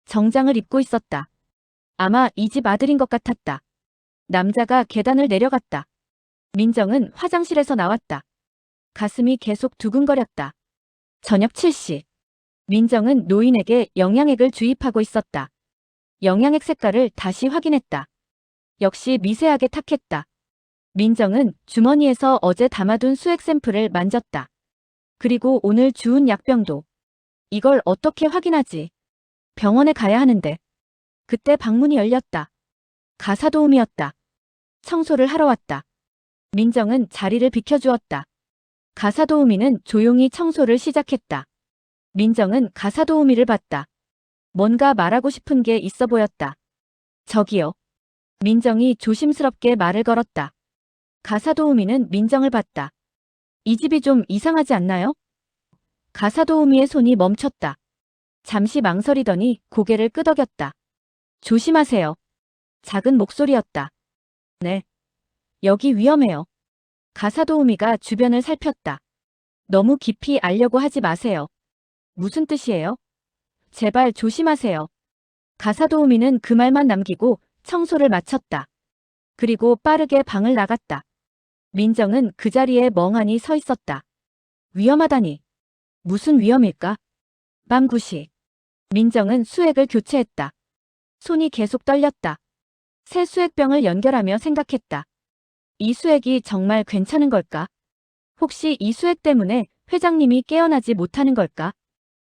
정장을 입고 있었다. 아마 이 집 아들인 것 같았다. 남자가 계단을 내려갔다. 민정은 화장실에서 나왔다. 가슴이 계속 두근거렸다. 저녁 7시. 민정은 노인에게 영양액을 주입하고 있었다. 영양액 색깔을 다시 확인했다. 역시 미세하게 탁했다. 민정은 주머니에서 어제 담아둔 수액 샘플을 만졌다. 그리고 오늘 주운 약병도. 이걸 어떻게 확인하지? 병원에 가야 하는데. 그때 방문이 열렸다. 가사도우미였다. 청소를 하러 왔다. 민정은 자리를 비켜주었다. 가사도우미는 조용히 청소를 시작했다. 민정은 가사도우미를 봤다. 뭔가 말하고 싶은 게 있어 보였다. 저기요. 민정이 조심스럽게 말을 걸었다. 가사도우미는 민정을 봤다. 이 집이 좀 이상하지 않나요? 가사도우미의 손이 멈췄다. 잠시 망설이더니 고개를 끄덕였다. 조심하세요. 작은 목소리였다. 네. 여기 위험해요. 가사도우미가 주변을 살폈다. 너무 깊이 알려고 하지 마세요. 무슨 뜻이에요? 제발 조심하세요. 가사도우미는 그 말만 남기고 청소를 마쳤다. 그리고 빠르게 방을 나갔다. 민정은 그 자리에 멍하니 서 있었다. 위험하다니. 무슨 위험일까? 밤 9시. 민정은 수액을 교체했다. 손이 계속 떨렸다. 새 수액병을 연결하며 생각했다. 이 수액이 정말 괜찮은 걸까? 혹시 이 수액 때문에 회장님이 깨어나지 못하는 걸까?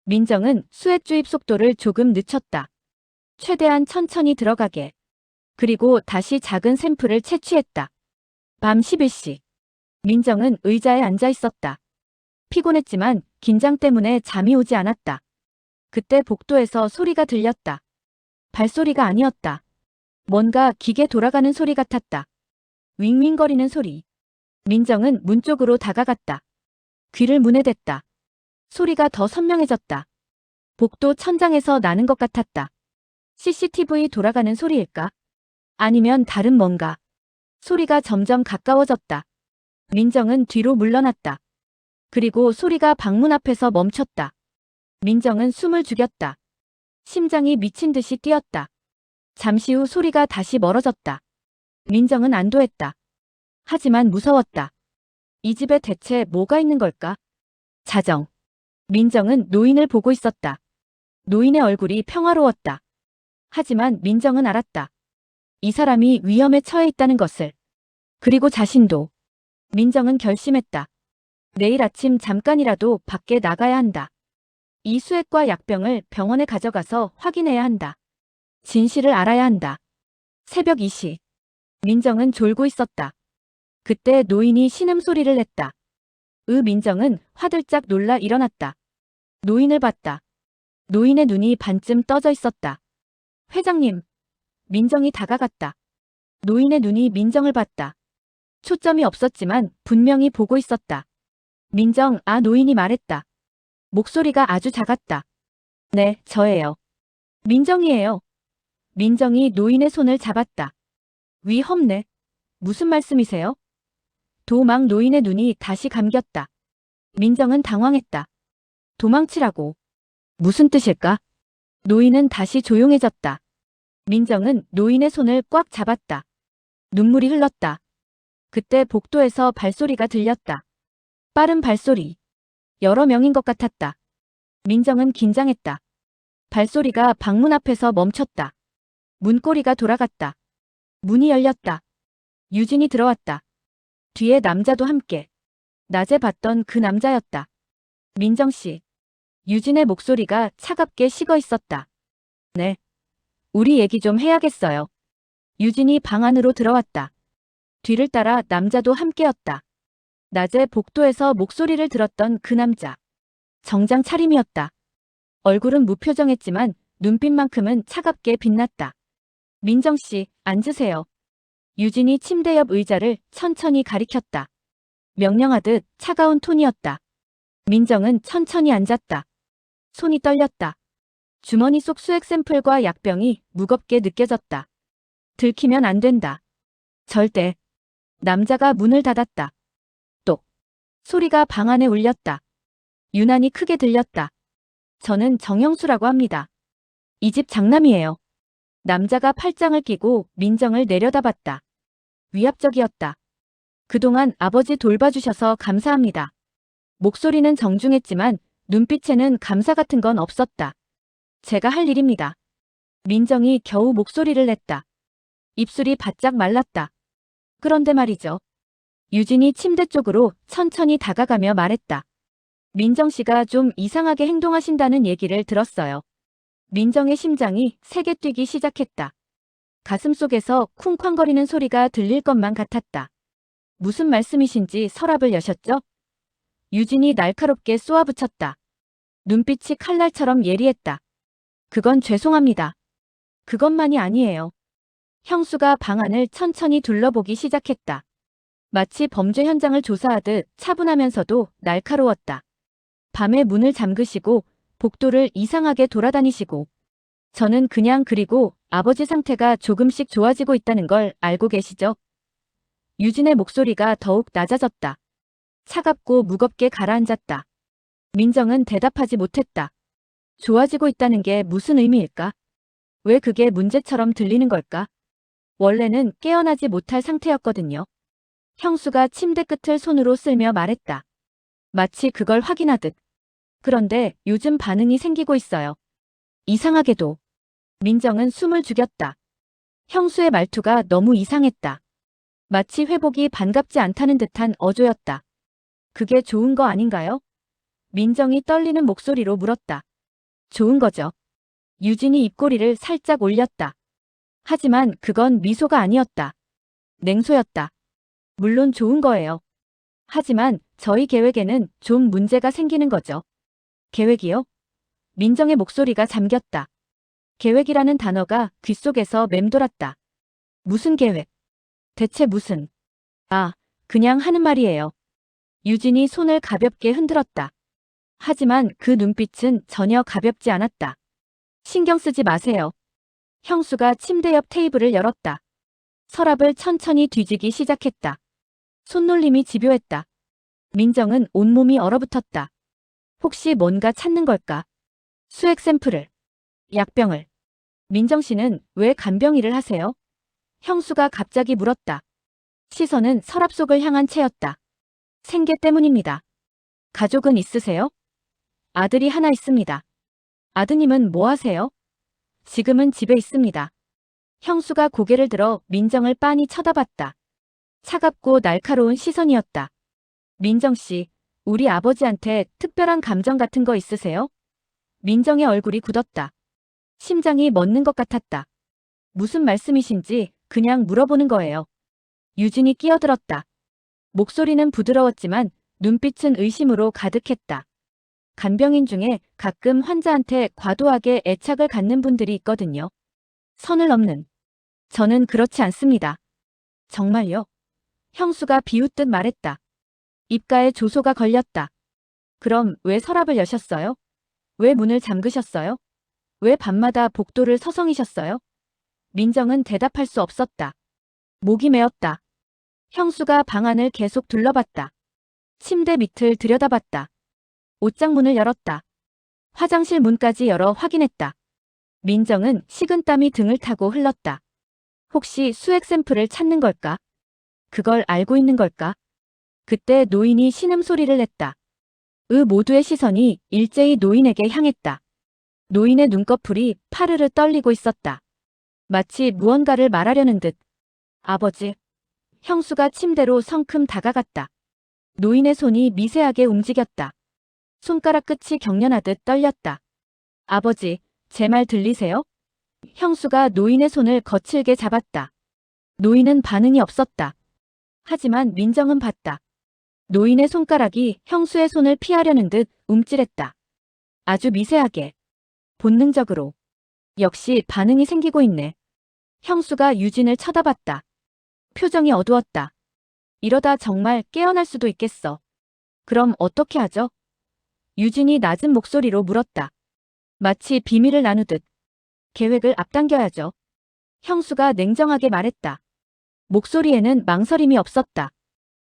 민정은 수액 주입 속도를 조금 늦췄다. 최대한 천천히 들어가게. 그리고 다시 작은 샘플을 채취했다. 밤 11시. 민정은 의자에 앉아 있었다. 피곤했지만 긴장 때문에 잠이 오지 않았다. 그때 복도에서 소리가 들렸다. 발소리가 아니었다. 뭔가 기계 돌아가는 소리 같았다. 윙윙거리는 소리. 민정은 문 쪽으로 다가갔다. 귀를 문에 댔다. 소리가 더 선명해졌다. 복도 천장에서 나는 것 같았다. CCTV 돌아가는 소리일까? 아니면 다른 뭔가. 소리가 점점 가까워졌다. 민정은 뒤로 물러났다. 그리고 소리가 방문 앞에서 멈췄다. 민정은 숨을 죽였다. 심장이 미친 듯이 뛰었다. 잠시 후 소리가 다시 멀어졌다. 민정은 안도했다. 하지만 무서웠다. 이 집에 대체 뭐가 있는 걸까? 자정. 민정은 노인을 보고 있었다. 노인의 얼굴이 평화로웠다. 하지만 민정은 알았다. 이 사람이 위험에 처해 있다는 것을. 그리고 자신도. 민정은 결심했다. 내일 아침 잠깐이라도 밖에 나가야 한다. 이 수액과 약병을 병원에 가져가서 확인해야 한다. 진실을 알아야 한다. 새벽 2시. 민정은 졸고 있었다. 그때 노인이 신음소리를 냈다. 민정은 화들짝 놀라 일어났다. 노인을 봤다. 노인의 눈이 반쯤 떠져 있었다. 회장님. 민정이 다가갔다. 노인의 눈이 민정을 봤다. 초점이 없었지만 분명히 보고 있었다. 민정, 노인이 말했다. 목소리가 아주 작았다. 네, 저예요. 민정이에요. 민정이 노인의 손을 잡았다. 위험네. 무슨 말씀이세요? 도망 노인의 눈이 다시 감겼다. 민정은 당황했다. 도망치라고. 무슨 뜻일까? 노인은 다시 조용해졌다. 민정은 노인의 손을 꽉 잡았다. 눈물이 흘렀다. 그때 복도에서 발소리가 들렸다. 빠른 발소리. 여러 명인 것 같았다. 민정은 긴장했다. 발소리가 방문 앞에서 멈췄다. 문고리가 돌아갔다. 문이 열렸다. 유진이 들어왔다. 뒤에 남자도 함께. 낮에 봤던 그 남자였다. 민정씨. 유진의 목소리가 차갑게 식어 있었다. 네. 우리 얘기 좀 해야겠어요. 유진이 방 안으로 들어왔다. 뒤를 따라 남자도 함께였다. 낮에 복도에서 목소리를 들었던 그 남자. 정장 차림이었다. 얼굴은 무표정했지만 눈빛만큼은 차갑게 빛났다. 민정씨, 앉으세요. 유진이 침대 옆 의자를 천천히 가리켰다. 명령하듯 차가운 톤이었다. 민정은 천천히 앉았다. 손이 떨렸다. 주머니 속 수액 샘플과 약병이 무겁게 느껴졌다. 들키면 안 된다. 절대. 남자가 문을 닫았다. 똑. 소리가 방 안에 울렸다. 유난히 크게 들렸다. 저는 정영수라고 합니다. 이 집 장남이에요. 남자가 팔짱을 끼고 민정을 내려다봤다. 위압적이었다. 그동안 아버지 돌봐주셔서 감사합니다. 목소리는 정중했지만 눈빛에는 감사 같은 건 없었다. 제가 할 일입니다. 민정이 겨우 목소리를 냈다. 입술이 바짝 말랐다. 그런데 말이죠. 유진이 침대 쪽으로 천천히 다가가며 말했다. 민정 씨가 좀 이상하게 행동하신다는 얘기를 들었어요. 민정의 심장이 세게 뛰기 시작했다. 가슴속에서 쿵쾅거리는 소리가 들릴 것만 같았다. 무슨 말씀이신지 서랍을 여셨죠? 유진이 날카롭게 쏘아붙였다. 눈빛이 칼날처럼 예리했다. 그건 죄송합니다. 그것만이 아니에요. 형수가 방 안을 천천히 둘러보기 시작했다. 마치 범죄 현장을 조사하듯 차분하면서도 날카로웠다. 밤에 문을 잠그시고 복도를 이상하게 돌아다니시고 저는 그리고 아버지 상태가 조금씩 좋아지고 있다는 걸 알고 계시죠? 유진의 목소리가 더욱 낮아졌다. 차갑고 무겁게 가라앉았다. 민정은 대답하지 못했다. 좋아지고 있다는 게 무슨 의미일까? 왜 그게 문제처럼 들리는 걸까? 원래는 깨어나지 못할 상태였거든요. 형수가 침대 끝을 손으로 쓸며 말했다. 마치 그걸 확인하듯. 그런데 요즘 반응이 생기고 있어요. 이상하게도. 민정은 숨을 죽였다. 형수의 말투가 너무 이상했다. 마치 회복이 반갑지 않다는 듯한 어조였다. 그게 좋은 거 아닌가요? 민정이 떨리는 목소리로 물었다. 좋은 거죠. 유진이 입꼬리를 살짝 올렸다. 하지만 그건 미소가 아니었다. 냉소였다. 물론 좋은 거예요. 하지만 저희 계획에는 좀 문제가 생기는 거죠. 계획이요? 민정의 목소리가 잠겼다. 계획이라는 단어가 귓속에서 맴돌았다. 무슨 계획? 대체 무슨? 아, 그냥 하는 말이에요. 유진이 손을 가볍게 흔들었다. 하지만 그 눈빛은 전혀 가볍지 않았다. 신경 쓰지 마세요. 형수가 침대 옆 테이블을 열었다. 서랍을 천천히 뒤지기 시작했다. 손놀림이 집요했다. 민정은 온몸이 얼어붙었다. 혹시 뭔가 찾는 걸까? 수액 샘플을, 약병을. 민정 씨는 왜 간병일을 하세요? 형수가 갑자기 물었다. 시선은 서랍 속을 향한 채였다. 생계 때문입니다. 가족은 있으세요? 아들이 하나 있습니다. 아드님은 뭐 하세요? 지금은 집에 있습니다. 형수가 고개를 들어 민정을 빤히 쳐다봤다. 차갑고 날카로운 시선이었다. 민정 씨, 우리 아버지한테 특별한 감정 같은 거 있으세요? 민정의 얼굴이 굳었다. 심장이 멎는 것 같았다. 무슨 말씀이신지 그냥 물어보는 거예요. 유진이 끼어들었다. 목소리는 부드러웠지만 눈빛은 의심으로 가득했다. 간병인 중에 가끔 환자한테 과도하게 애착을 갖는 분들이 있거든요. 선을 넘는. 저는 그렇지 않습니다. 정말요? 형수가 비웃듯 말했다. 입가에 조소가 걸렸다. 그럼 왜 서랍을 여셨어요? 왜 문을 잠그셨어요? 왜 밤마다 복도를 서성이셨어요? 민정은 대답할 수 없었다. 목이 메었다. 형수가 방 안을 계속 둘러봤다. 침대 밑을 들여다봤다. 옷장문을 열었다. 화장실 문까지 열어 확인했다. 민정은 식은땀이 등을 타고 흘렀다. 혹시 수액 샘플을 찾는 걸까? 그걸 알고 있는 걸까? 그때 노인이 신음소리를 냈다. 모두의 시선이 일제히 노인에게 향했다. 노인의 눈꺼풀이 파르르 떨리고 있었다. 마치 무언가를 말하려는 듯. 아버지. 형수가 침대로 성큼 다가갔다. 노인의 손이 미세하게 움직였다. 손가락 끝이 경련하듯 떨렸다. 아버지, 제 말 들리세요? 형수가 노인의 손을 거칠게 잡았다. 노인은 반응이 없었다. 하지만 민정은 봤다. 노인의 손가락이 형수의 손을 피하려는 듯 움찔했다. 아주 미세하게. 본능적으로. 역시 반응이 생기고 있네. 형수가 유진을 쳐다봤다. 표정이 어두웠다. 이러다 정말 깨어날 수도 있겠어. 그럼 어떻게 하죠? 유진이 낮은 목소리로 물었다. 마치 비밀을 나누듯. 계획을 앞당겨야죠. 형수가 냉정하게 말했다. 목소리에는 망설임이 없었다.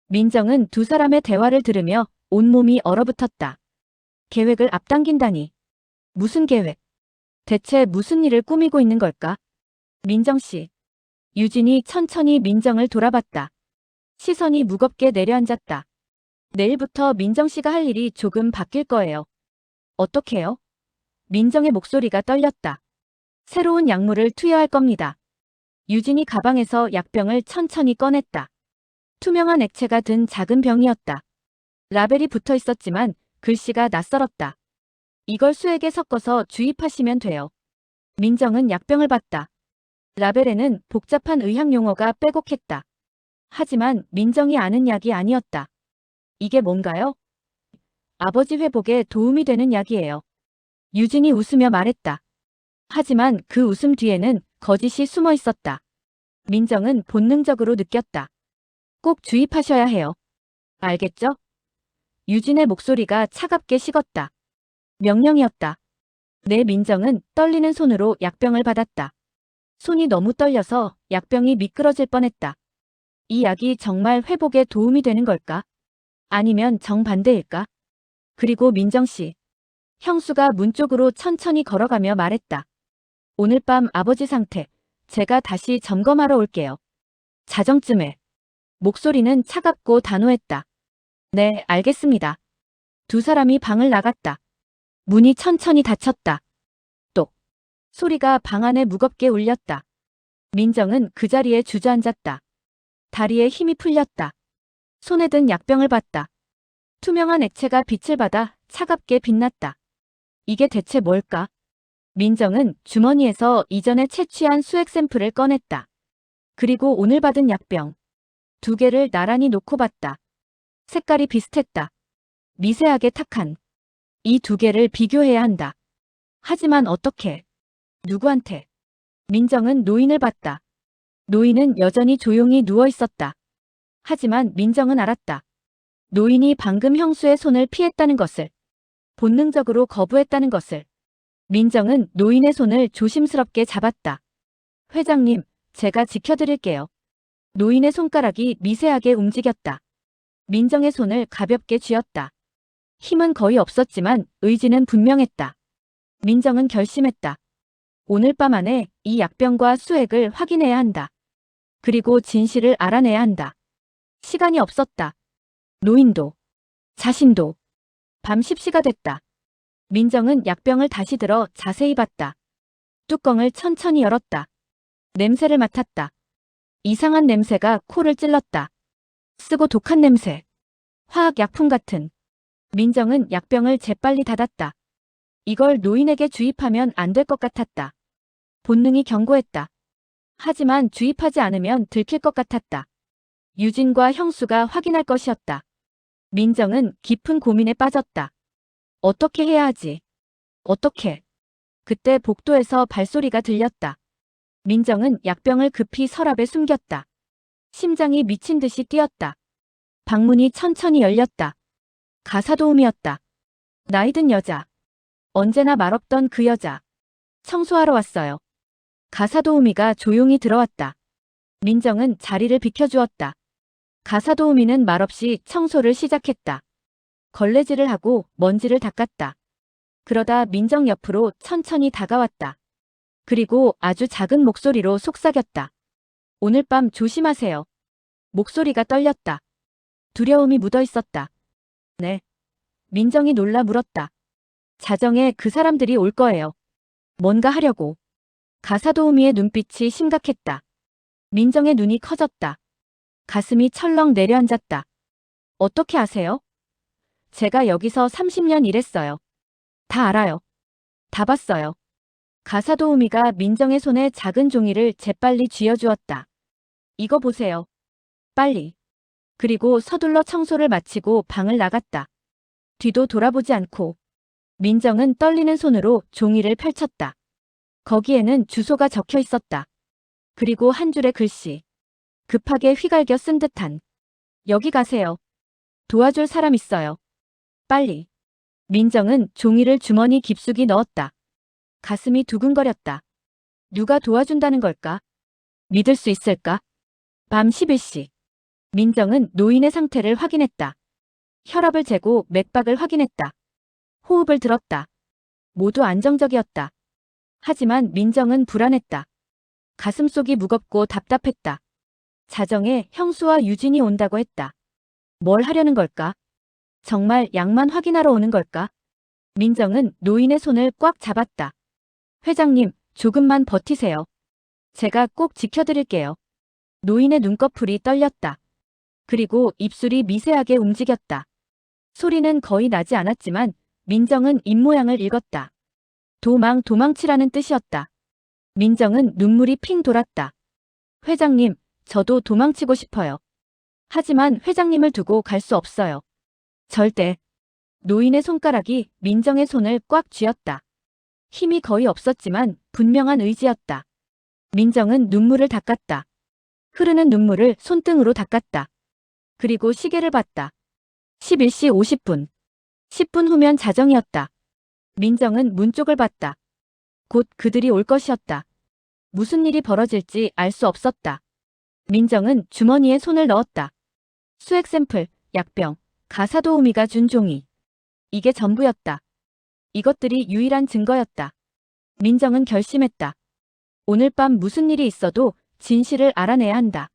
민정은 두 사람의 대화를 들으며 온몸이 얼어붙었다. 계획을 앞당긴다니. 무슨 계획? 대체 무슨 일을 꾸미고 있는 걸까? 민정 씨. 유진이 천천히 민정을 돌아봤다. 시선이 무겁게 내려앉았다. 내일부터 민정 씨가 할 일이 조금 바뀔 거예요. 어떻게요? 민정의 목소리가 떨렸다. 새로운 약물을 투여할 겁니다. 유진이 가방에서 약병을 천천히 꺼냈다. 투명한 액체가 든 작은 병이었다. 라벨이 붙어 있었지만 글씨가 낯설었다. 이걸 수액에 섞어서 주입하시면 돼요. 민정은 약병을 봤다. 라벨에는 복잡한 의학 용어가 빼곡했다. 하지만 민정이 아는 약이 아니었다. 이게 뭔가요? 아버지 회복에 도움이 되는 약이에요. 유진이 웃으며 말했다. 하지만 그 웃음 뒤에는 거짓이 숨어 있었다. 민정은 본능적으로 느꼈다. 꼭 주입하셔야 해요. 알겠죠? 유진의 목소리가 차갑게 식었다. 명령이었다. 내 민정은 떨리는 손으로 약병을 받았다. 손이 너무 떨려서 약병이 미끄러질 뻔했다. 이 약이 정말 회복에 도움이 되는 걸까? 아니면 정반대일까? 그리고 민정 씨. 형수가 문 쪽으로 천천히 걸어가며 말했다. 오늘 밤 아버지 상태, 제가 다시 점검하러 올게요. 자정쯤에. 목소리는 차갑고 단호했다. 네, 알겠습니다. 두 사람이 방을 나갔다. 문이 천천히 닫혔다. 똑. 소리가 방 안에 무겁게 울렸다. 민정은 그 자리에 주저앉았다. 다리에 힘이 풀렸다. 손에 든 약병을 봤다. 투명한 액체가 빛을 받아 차갑게 빛났다. 이게 대체 뭘까? 민정은 주머니에서 이전에 채취한 수액 샘플을 꺼냈다. 그리고 오늘 받은 약병. 두 개를 나란히 놓고 봤다. 색깔이 비슷했다. 미세하게 탁한. 이 두 개를 비교해야 한다. 하지만 어떻게? 누구한테? 민정은 노인을 봤다. 노인은 여전히 조용히 누워 있었다. 하지만 민정은 알았다. 노인이 방금 형수의 손을 피했다는 것을. 본능적으로 거부했다는 것을. 민정은 노인의 손을 조심스럽게 잡았다. 회장님, 제가 지켜드릴게요. 노인의 손가락이 미세하게 움직였다. 민정의 손을 가볍게 쥐었다. 힘은 거의 없었지만 의지는 분명했다. 민정은 결심했다. 오늘 밤 안에 이 약병과 수액을 확인해야 한다. 그리고 진실을 알아내야 한다. 시간이 없었다. 노인도, 자신도. 밤 10시가 됐다. 민정은 약병을 다시 들어 자세히 봤다. 뚜껑을 천천히 열었다. 냄새를 맡았다. 이상한 냄새가 코를 찔렀다. 쓰고 독한 냄새. 화학약품 같은. 민정은 약병을 재빨리 닫았다. 이걸 노인에게 주입하면 안 될 것 같았다. 본능이 경고했다. 하지만 주입하지 않으면 들킬 것 같았다. 유진과 형수가 확인할 것이었다. 민정은 깊은 고민에 빠졌다. 어떻게 해야 하지? 어떻게? 그때 복도에서 발소리가 들렸다. 민정은 약병을 급히 서랍에 숨겼다. 심장이 미친 듯이 뛰었다. 방문이 천천히 열렸다. 가사도우미였다. 나이든 여자. 언제나 말없던 그 여자. 청소하러 왔어요. 가사도우미가 조용히 들어왔다. 민정은 자리를 비켜주었다. 가사도우미는 말없이 청소를 시작했다. 걸레질을 하고 먼지를 닦았다. 그러다 민정 옆으로 천천히 다가왔다. 그리고 아주 작은 목소리로 속삭였다. 오늘 밤 조심하세요. 목소리가 떨렸다. 두려움이 묻어 있었다. 네. 민정이 놀라 물었다. 자정에 그 사람들이 올 거예요. 뭔가 하려고. 가사도우미의 눈빛이 심각했다. 민정의 눈이 커졌다. 가슴이 철렁 내려앉았다. 어떻게 아세요? 제가 여기서 30년 일했어요. 다 알아요. 다 봤어요. 가사도우미가 민정의 손에 작은 종이를 재빨리 쥐어주었다. 이거 보세요. 빨리. 그리고 서둘러 청소를 마치고 방을 나갔다. 뒤도 돌아보지 않고. 민정은 떨리는 손으로 종이를 펼쳤다. 거기에는 주소가 적혀 있었다. 그리고 한 줄의 글씨. 급하게 휘갈겨 쓴 듯한. 여기 가세요. 도와줄 사람 있어요. 빨리. 민정은 종이를 주머니 깊숙이 넣었다. 가슴이 두근거렸다. 누가 도와준다는 걸까? 믿을 수 있을까? 밤 11시. 민정은 노인의 상태를 확인했다. 혈압을 재고 맥박을 확인했다. 호흡을 들었다. 모두 안정적이었다. 하지만 민정은 불안했다. 가슴속이 무겁고 답답했다. 자정에 형수와 유진이 온다고 했다. 뭘 하려는 걸까? 정말 약만 확인하러 오는 걸까? 민정은 노인의 손을 꽉 잡았다. 회장님, 조금만 버티세요. 제가 꼭 지켜드릴게요. 노인의 눈꺼풀이 떨렸다. 그리고 입술이 미세하게 움직였다. 소리는 거의 나지 않았지만 민정은 입모양을 읽었다. 도망치라는 뜻이었다. 민정은 눈물이 핑 돌았다. 회장님, 저도 도망치고 싶어요. 하지만 회장님을 두고 갈 수 없어요. 절대. 노인의 손가락이 민정의 손을 꽉 쥐었다. 힘이 거의 없었지만 분명한 의지였다. 민정은 눈물을 닦았다. 흐르는 눈물을 손등으로 닦았다. 그리고 시계를 봤다. 11시 50분. 10분 후면 자정이었다. 민정은 문 쪽을 봤다. 곧 그들이 올 것이었다. 무슨 일이 벌어질지 알 수 없었다. 민정은 주머니에 손을 넣었다. 수액 샘플, 약병, 가사도우미가 준 종이. 이게 전부였다. 이것들이 유일한 증거였다. 민정은 결심했다. 오늘 밤 무슨 일이 있어도 진실을 알아내야 한다.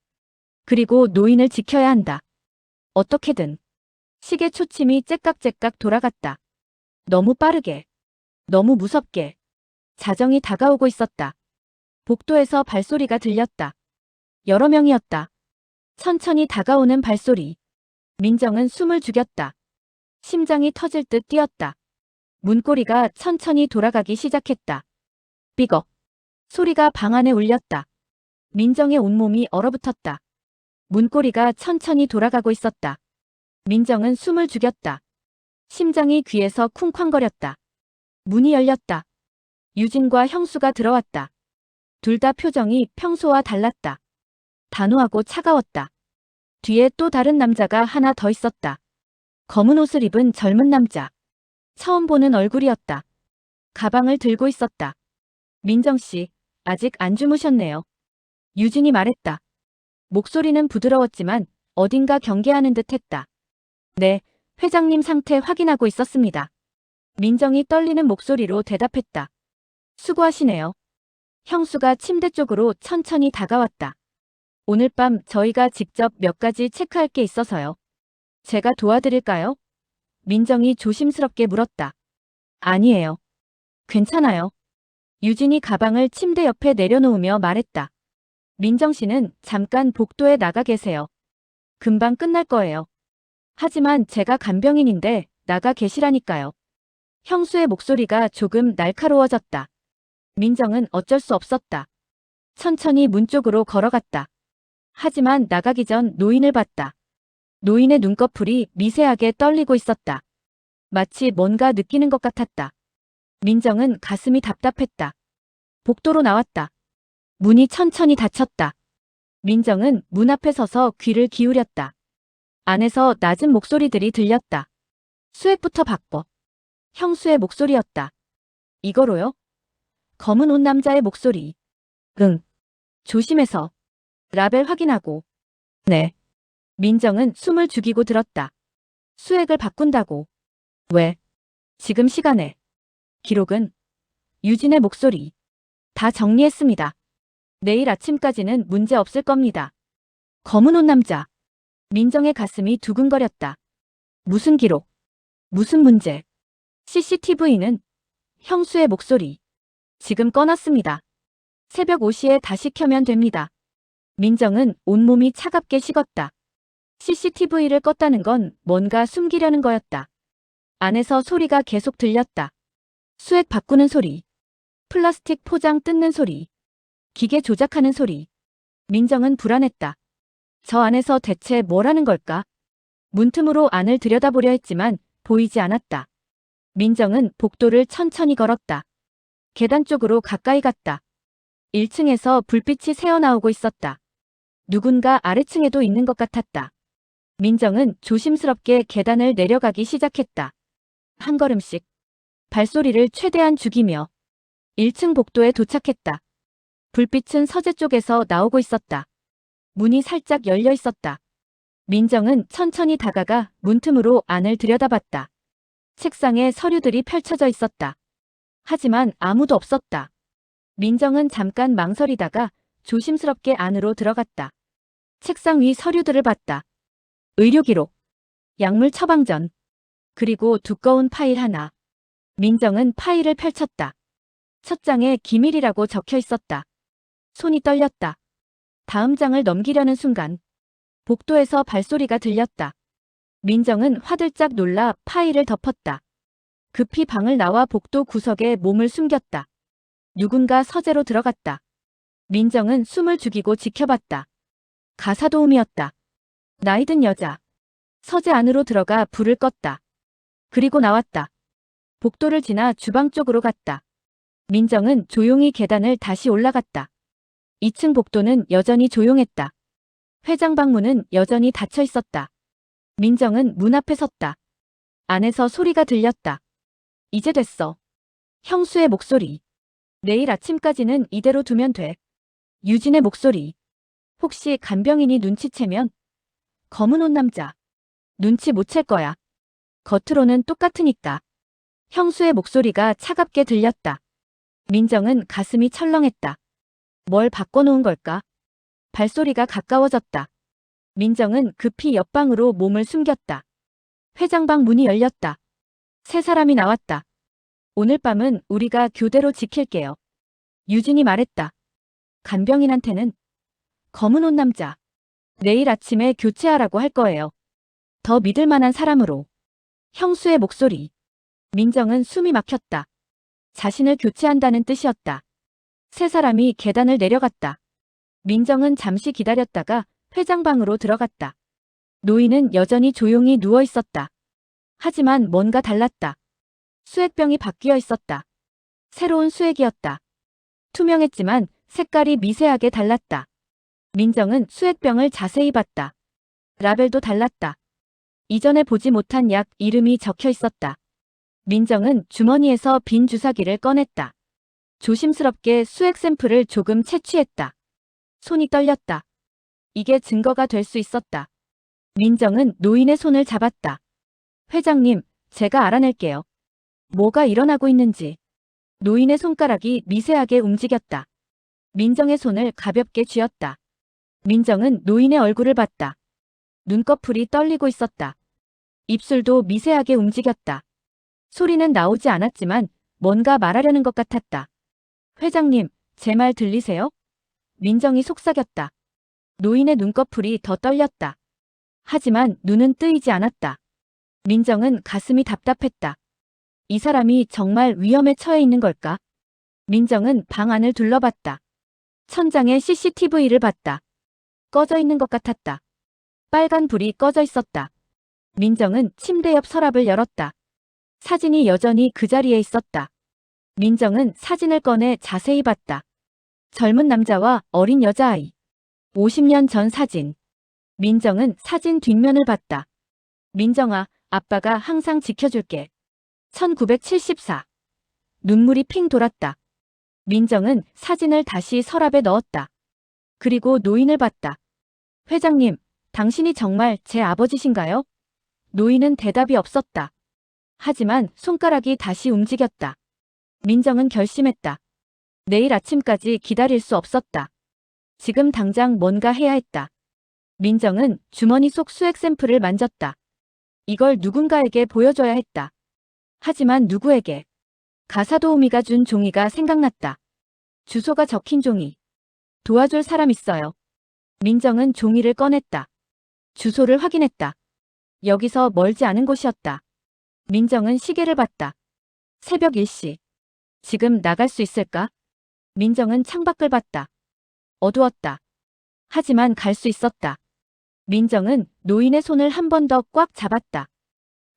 그리고 노인을 지켜야 한다. 어떻게든. 시계 초침이 째깍째깍 돌아갔다. 너무 빠르게. 너무 무섭게. 자정이 다가오고 있었다. 복도에서 발소리가 들렸다. 여러 명이었다. 천천히 다가오는 발소리. 민정은 숨을 죽였다. 심장이 터질 듯 뛰었다. 문고리가 천천히 돌아가기 시작했다. 삐걱. 소리가 방 안에 울렸다. 민정의 온몸이 얼어붙었다. 문고리가 천천히 돌아가고 있었다. 민정은 숨을 죽였다. 심장이 귀에서 쿵쾅거렸다. 문이 열렸다. 유진과 형수가 들어왔다. 둘 다 표정이 평소와 달랐다. 단호하고 차가웠다. 뒤에 또 다른 남자가 하나 더 있었다. 검은 옷을 입은 젊은 남자. 처음 보는 얼굴이었다. 가방을 들고 있었다. 민정씨, 아직 안 주무셨네요. 유진이 말했다. 목소리는 부드러웠지만 어딘가 경계하는 듯 했다. 네, 회장님 상태 확인하고 있었습니다. 민정이 떨리는 목소리로 대답했다. 수고하시네요. 형수가 침대 쪽으로 천천히 다가왔다. 오늘 밤 저희가 직접 몇 가지 체크할 게 있어서요. 제가 도와드릴까요? 민정이 조심스럽게 물었다. 아니에요. 괜찮아요. 유진이 가방을 침대 옆에 내려놓으며 말했다. 민정 씨는 잠깐 복도에 나가 계세요. 금방 끝날 거예요. 하지만 제가 간병인인데 나가 계시라니까요. 형수의 목소리가 조금 날카로워졌다. 민정은 어쩔 수 없었다. 천천히 문 쪽으로 걸어갔다. 하지만 나가기 전 노인을 봤다. 노인의 눈꺼풀이 미세하게 떨리고 있었다. 마치 뭔가 느끼는 것 같았다. 민정은 가슴이 답답했다. 복도로 나왔다. 문이 천천히 닫혔다. 민정은 문 앞에 서서 귀를 기울였다. 안에서 낮은 목소리들이 들렸다. 수액부터 바꿔. 형수의 목소리였다. 이거로요? 검은 옷 남자의 목소리. 응. 조심해서. 라벨 확인하고. 네. 민정은 숨을 죽이고 들었다. 수액을 바꾼다고. 왜? 지금 시간에. 기록은? 유진의 목소리. 다 정리했습니다. 내일 아침까지는 문제 없을 겁니다. 검은 옷 남자. 민정의 가슴이 두근거렸다. 무슨 기록? 무슨 문제? CCTV는? 형수의 목소리. 지금 꺼놨습니다. 새벽 5시에 다시 켜면 됩니다. 민정은 온몸이 차갑게 식었다. CCTV를 껐다는 건 뭔가 숨기려는 거였다. 안에서 소리가 계속 들렸다. 수액 바꾸는 소리. 플라스틱 포장 뜯는 소리. 기계 조작하는 소리. 민정은 불안했다. 저 안에서 대체 뭘 하는 걸까? 문틈으로 안을 들여다보려 했지만 보이지 않았다. 민정은 복도를 천천히 걸었다. 계단 쪽으로 가까이 갔다. 1층에서 불빛이 새어나오고 있었다. 누군가 아래층에도 있는 것 같았다. 민정은 조심스럽게 계단을 내려가기 시작했다. 한 걸음씩. 발소리를 최대한 죽이며 1층 복도에 도착했다. 불빛은 서재 쪽에서 나오고 있었다. 문이 살짝 열려 있었다. 민정은 천천히 다가가 문틈으로 안을 들여다봤다. 책상에 서류들이 펼쳐져 있었다. 하지만 아무도 없었다. 민정은 잠깐 망설이다가 조심스럽게 안으로 들어갔다. 책상 위 서류들을 봤다. 의료기록, 약물 처방전, 그리고 두꺼운 파일 하나. 민정은 파일을 펼쳤다. 첫 장에 기밀이라고 적혀 있었다. 손이 떨렸다. 다음 장을 넘기려는 순간 복도에서 발소리가 들렸다. 민정은 화들짝 놀라 파일을 덮었다. 급히 방을 나와 복도 구석에 몸을 숨겼다. 누군가 서재로 들어갔다. 민정은 숨을 죽이고 지켜봤다. 가사도우미였다. 나이든 여자. 서재 안으로 들어가 불을 껐다. 그리고 나왔다. 복도를 지나 주방 쪽으로 갔다. 민정은 조용히 계단을 다시 올라갔다. 2층 복도는 여전히 조용했다. 회장 방문은 여전히 닫혀 있었다. 민정은 문 앞에 섰다. 안에서 소리가 들렸다. 이제 됐어. 형수의 목소리. 내일 아침까지는 이대로 두면 돼. 유진의 목소리. 혹시 간병인이 눈치채면? 검은 옷 남자. 눈치 못 챌 거야. 겉으로는 똑같으니까. 형수의 목소리가 차갑게 들렸다. 민정은 가슴이 철렁했다. 뭘 바꿔놓은 걸까? 발소리가 가까워졌다. 민정은 급히 옆방으로 몸을 숨겼다. 회장방 문이 열렸다. 세 사람이 나왔다. 오늘 밤은 우리가 교대로 지킬게요. 유진이 말했다. 간병인한테는 검은 옷 남자. 내일 아침에 교체하라고 할 거예요. 더 믿을 만한 사람으로. 형수의 목소리. 민정은 숨이 막혔다. 자신을 교체한다는 뜻이었다. 세 사람이 계단을 내려갔다. 민정은 잠시 기다렸다가 회장방으로 들어갔다. 노인은 여전히 조용히 누워 있었다. 하지만 뭔가 달랐다. 수액병이 바뀌어 있었다. 새로운 수액이었다. 투명했지만 색깔이 미세하게 달랐다. 민정은 수액병을 자세히 봤다. 라벨도 달랐다. 이전에 보지 못한 약 이름이 적혀 있었다. 민정은 주머니에서 빈 주사기를 꺼냈다. 조심스럽게 수액 샘플을 조금 채취했다. 손이 떨렸다. 이게 증거가 될 수 있었다. 민정은 노인의 손을 잡았다. 회장님, 제가 알아낼게요. 뭐가 일어나고 있는지. 노인의 손가락이 미세하게 움직였다. 민정의 손을 가볍게 쥐었다. 민정은 노인의 얼굴을 봤다. 눈꺼풀이 떨리고 있었다. 입술도 미세하게 움직였다. 소리는 나오지 않았지만 뭔가 말하려는 것 같았다. 회장님, 제 말 들리세요? 민정이 속삭였다. 노인의 눈꺼풀이 더 떨렸다. 하지만 눈은 뜨이지 않았다. 민정은 가슴이 답답했다. 이 사람이 정말 위험에 처해 있는 걸까? 민정은 방 안을 둘러봤다. 천장에 CCTV를 봤다. 꺼져 있는 것 같았다. 빨간 불이 꺼져 있었다. 민정은 침대 옆 서랍을 열었다. 사진이 여전히 그 자리에 있었다. 민정은 사진을 꺼내 자세히 봤다. 젊은 남자와 어린 여자아이. 50년 전 사진. 민정은 사진 뒷면을 봤다. 민정아, 아빠가 항상 지켜줄게. 1974. 눈물이 핑 돌았다. 민정은 사진을 다시 서랍에 넣었다. 그리고 노인을 봤다. 회장님, 당신이 정말 제 아버지신가요? 노인은 대답이 없었다. 하지만 손가락이 다시 움직였다. 민정은 결심했다. 내일 아침까지 기다릴 수 없었다. 지금 당장 뭔가 해야 했다. 민정은 주머니 속 수액 샘플을 만졌다. 이걸 누군가에게 보여줘야 했다. 하지만 누구에게? 가사도우미가 준 종이가 생각났다. 주소가 적힌 종이. 도와줄 사람 있어요. 민정은 종이를 꺼냈다. 주소를 확인했다. 여기서 멀지 않은 곳이었다. 민정은 시계를 봤다. 새벽 1시. 지금 나갈 수 있을까? 민정은 창밖을 봤다. 어두웠다. 하지만 갈 수 있었다. 민정은 노인의 손을 한 번 더 꽉 잡았다.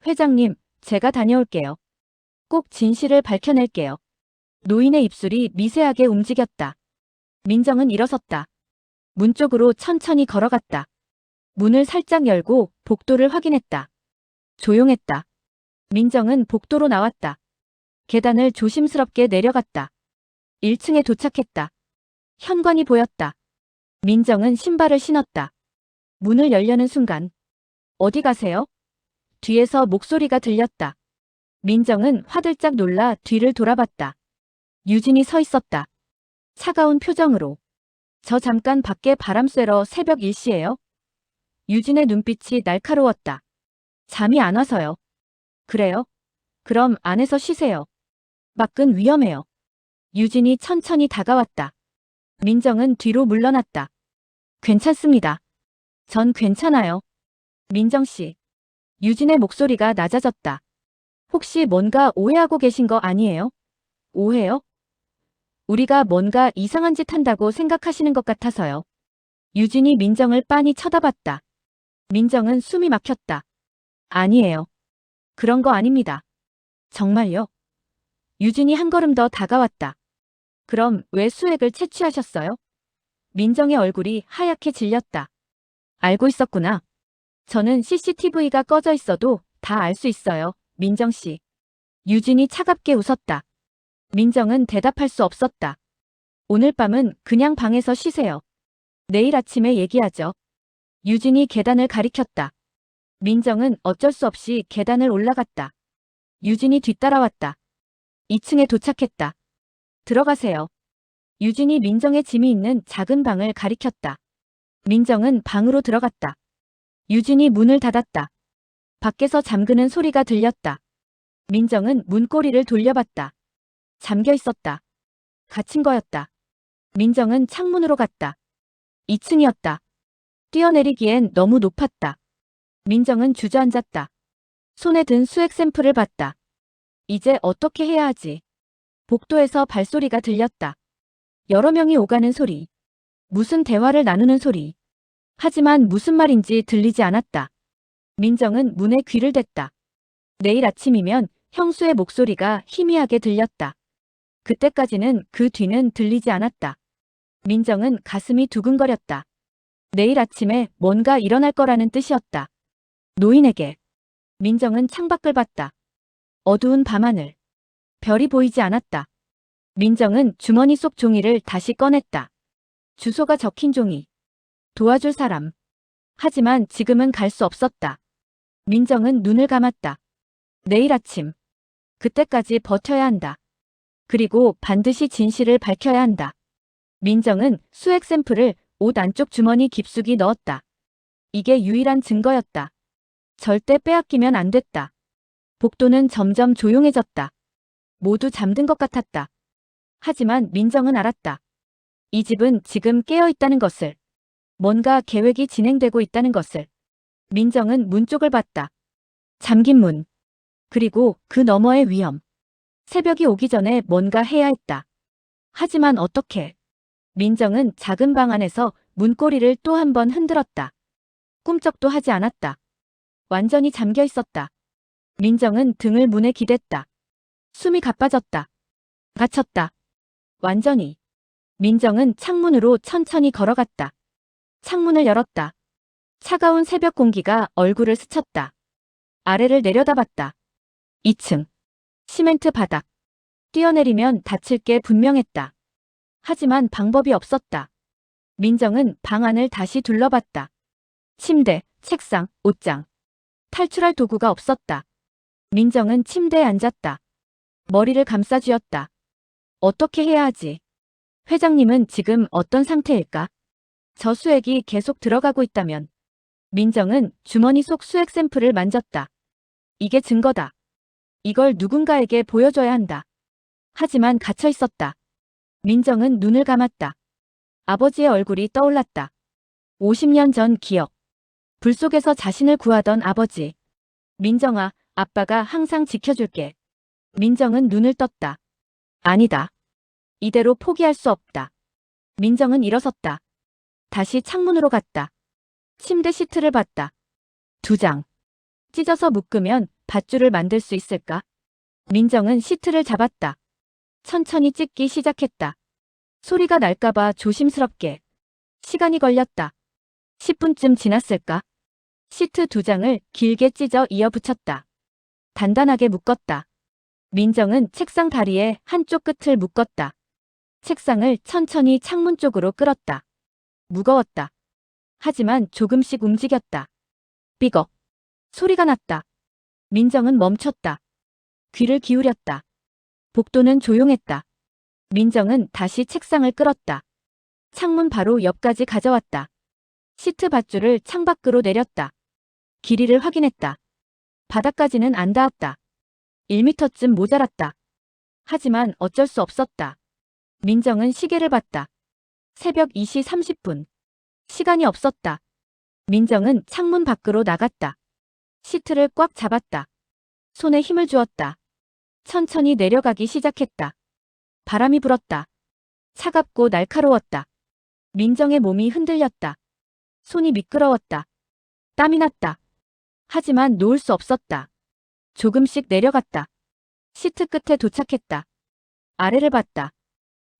회장님, 제가 다녀올게요. 꼭 진실을 밝혀낼게요. 노인의 입술이 미세하게 움직였다. 민정은 일어섰다. 문 쪽으로 천천히 걸어갔다. 문을 살짝 열고 복도를 확인했다. 조용했다. 민정은 복도로 나왔다. 계단을 조심스럽게 내려갔다. 1층에 도착했다. 현관이 보였다. 민정은 신발을 신었다. 문을 열려는 순간. 어디 가세요? 뒤에서 목소리가 들렸다. 민정은 화들짝 놀라 뒤를 돌아봤다. 유진이 서 있었다. 차가운 표정으로. 저 잠깐 밖에 바람 쐬러 새벽 1시예요. 유진의 눈빛이 날카로웠다. 잠이 안 와서요. 그래요? 그럼 안에서 쉬세요. 밖은 위험해요. 유진이 천천히 다가왔다. 민정은 뒤로 물러났다. 괜찮습니다. 전 괜찮아요. 민정씨. 유진의 목소리가 낮아졌다. 혹시 뭔가 오해하고 계신 거 아니에요? 오해요? 우리가 뭔가 이상한 짓 한다고 생각하시는 것 같아서요. 유진이 민정을 빤히 쳐다봤다. 민정은 숨이 막혔다. 아니에요. 그런 거 아닙니다. 정말요? 유진이 한 걸음 더 다가왔다. 그럼 왜 수액을 채취하셨어요? 민정의 얼굴이 하얗게 질렸다. 알고 있었구나. 저는 CCTV가 꺼져 있어도 다 알 수 있어요, 민정씨. 유진이 차갑게 웃었다. 민정은 대답할 수 없었다. 오늘 밤은 그냥 방에서 쉬세요. 내일 아침에 얘기하죠. 유진이 계단을 가리켰다. 민정은 어쩔 수 없이 계단을 올라갔다. 유진이 뒤따라왔다. 2층에 도착했다. 들어가세요. 유진이 민정의 짐이 있는 작은 방을 가리켰다. 민정은 방으로 들어갔다. 유진이 문을 닫았다. 밖에서 잠그는 소리가 들렸다. 민정은 문고리를 돌려봤다. 잠겨 있었다. 갇힌 거였다. 민정은 창문으로 갔다. 2층이었다. 뛰어내리기엔 너무 높았다. 민정은 주저앉았다. 손에 든 수액 샘플을 봤다. 이제 어떻게 해야 하지? 복도에서 발소리가 들렸다. 여러 명이 오가는 소리. 무슨 대화를 나누는 소리. 하지만 무슨 말인지 들리지 않았다. 민정은 문에 귀를 댔다. 내일 아침이면 형수의 목소리가 희미하게 들렸다. 그때까지는 그 뒤는 들리지 않았다. 민정은 가슴이 두근거렸다. 내일 아침에 뭔가 일어날 거라는 뜻이었다. 노인에게. 민정은 창밖을 봤다. 어두운 밤하늘. 별이 보이지 않았다. 민정은 주머니 속 종이를 다시 꺼냈다. 주소가 적힌 종이. 도와줄 사람. 하지만 지금은 갈 수 없었다. 민정은 눈을 감았다. 내일 아침. 그때까지 버텨야 한다. 그리고 반드시 진실을 밝혀야 한다. 민정은 수액 샘플을 옷 안쪽 주머니 깊숙이 넣었다. 이게 유일한 증거였다. 절대 빼앗기면 안 됐다. 복도는 점점 조용해졌다. 모두 잠든 것 같았다. 하지만 민정은 알았다. 이 집은 지금 깨어 있다는 것을. 뭔가 계획이 진행되고 있다는 것을. 민정은 문 쪽을 봤다. 잠긴 문. 그리고 그 너머의 위험. 새벽이 오기 전에 뭔가 해야 했다. 하지만 어떻게? 민정은 작은 방 안에서 문고리를 또 한 번 흔들었다. 꿈쩍도 하지 않았다. 완전히 잠겨 있었다. 민정은 등을 문에 기댔다. 숨이 가빠졌다. 갇혔다. 완전히. 민정은 창문으로 천천히 걸어갔다. 창문을 열었다. 차가운 새벽 공기가 얼굴을 스쳤다. 아래를 내려다봤다. 2층. 시멘트 바닥. 뛰어내리면 다칠 게 분명했다. 하지만 방법이 없었다. 민정은 방 안을 다시 둘러봤다. 침대, 책상, 옷장. 탈출할 도구가 없었다. 민정은 침대에 앉았다. 머리를 감싸쥐었다. 어떻게 해야 하지? 회장님은 지금 어떤 상태일까? 저 수액이 계속 들어가고 있다면. 민정은 주머니 속 수액 샘플을 만졌다. 이게 증거다. 이걸 누군가에게 보여줘야 한다. 하지만 갇혀 있었다. 민정은 눈을 감았다. 아버지의 얼굴이 떠올랐다. 50년 전 기억. 불 속에서 자신을 구하던 아버지. 민정아, 아빠가 항상 지켜줄게. 민정은 눈을 떴다. 아니다. 이대로 포기할 수 없다. 민정은 일어섰다. 다시 창문으로 갔다. 침대 시트를 봤다. 2장. 찢어서 묶으면 밧줄을 만들 수 있을까? 민정은 시트를 잡았다. 천천히 찢기 시작했다. 소리가 날까봐 조심스럽게. 시간이 걸렸다. 10분쯤 지났을까? 시트 2장을 길게 찢어 이어붙였다. 단단하게 묶었다. 민정은 책상 다리에 한쪽 끝을 묶었다. 책상을 천천히 창문 쪽으로 끌었다. 무거웠다. 하지만 조금씩 움직였다. 삐걱. 소리가 났다. 민정은 멈췄다. 귀를 기울였다. 복도는 조용했다. 민정은 다시 책상을 끌었다. 창문 바로 옆까지 가져왔다. 시트 밧줄을 창밖으로 내렸다. 길이를 확인했다. 바닥까지는 안 닿았다. 1미터쯤 모자랐다. 하지만 어쩔 수 없었다. 민정은 시계를 봤다. 새벽 2시 30분. 시간이 없었다. 민정은 창문 밖으로 나갔다. 시트를 꽉 잡았다. 손에 힘을 주었다. 천천히 내려가기 시작했다. 바람이 불었다. 차갑고 날카로웠다. 민정의 몸이 흔들렸다. 손이 미끄러웠다. 땀이 났다. 하지만 놓을 수 없었다. 조금씩 내려갔다. 시트 끝에 도착했다. 아래를 봤다.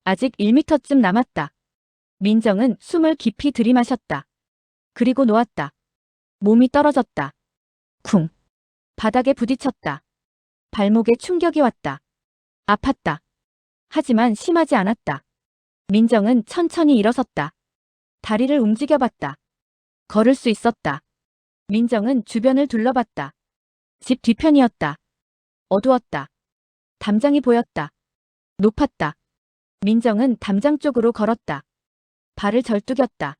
아직 1미터쯤 남았다. 민정은 숨을 깊이 들이마셨다. 그리고 놓았다. 몸이 떨어졌다. 쿵. 바닥에 부딪혔다. 발목에 충격이 왔다. 아팠다. 하지만 심하지 않았다. 민정은 천천히 일어섰다. 다리를 움직여봤다. 걸을 수 있었다. 민정은 주변을 둘러봤다. 집 뒤편이었다. 어두웠다. 담장이 보였다. 높았다. 민정은 담장 쪽으로 걸었다. 발을 절뚝였다.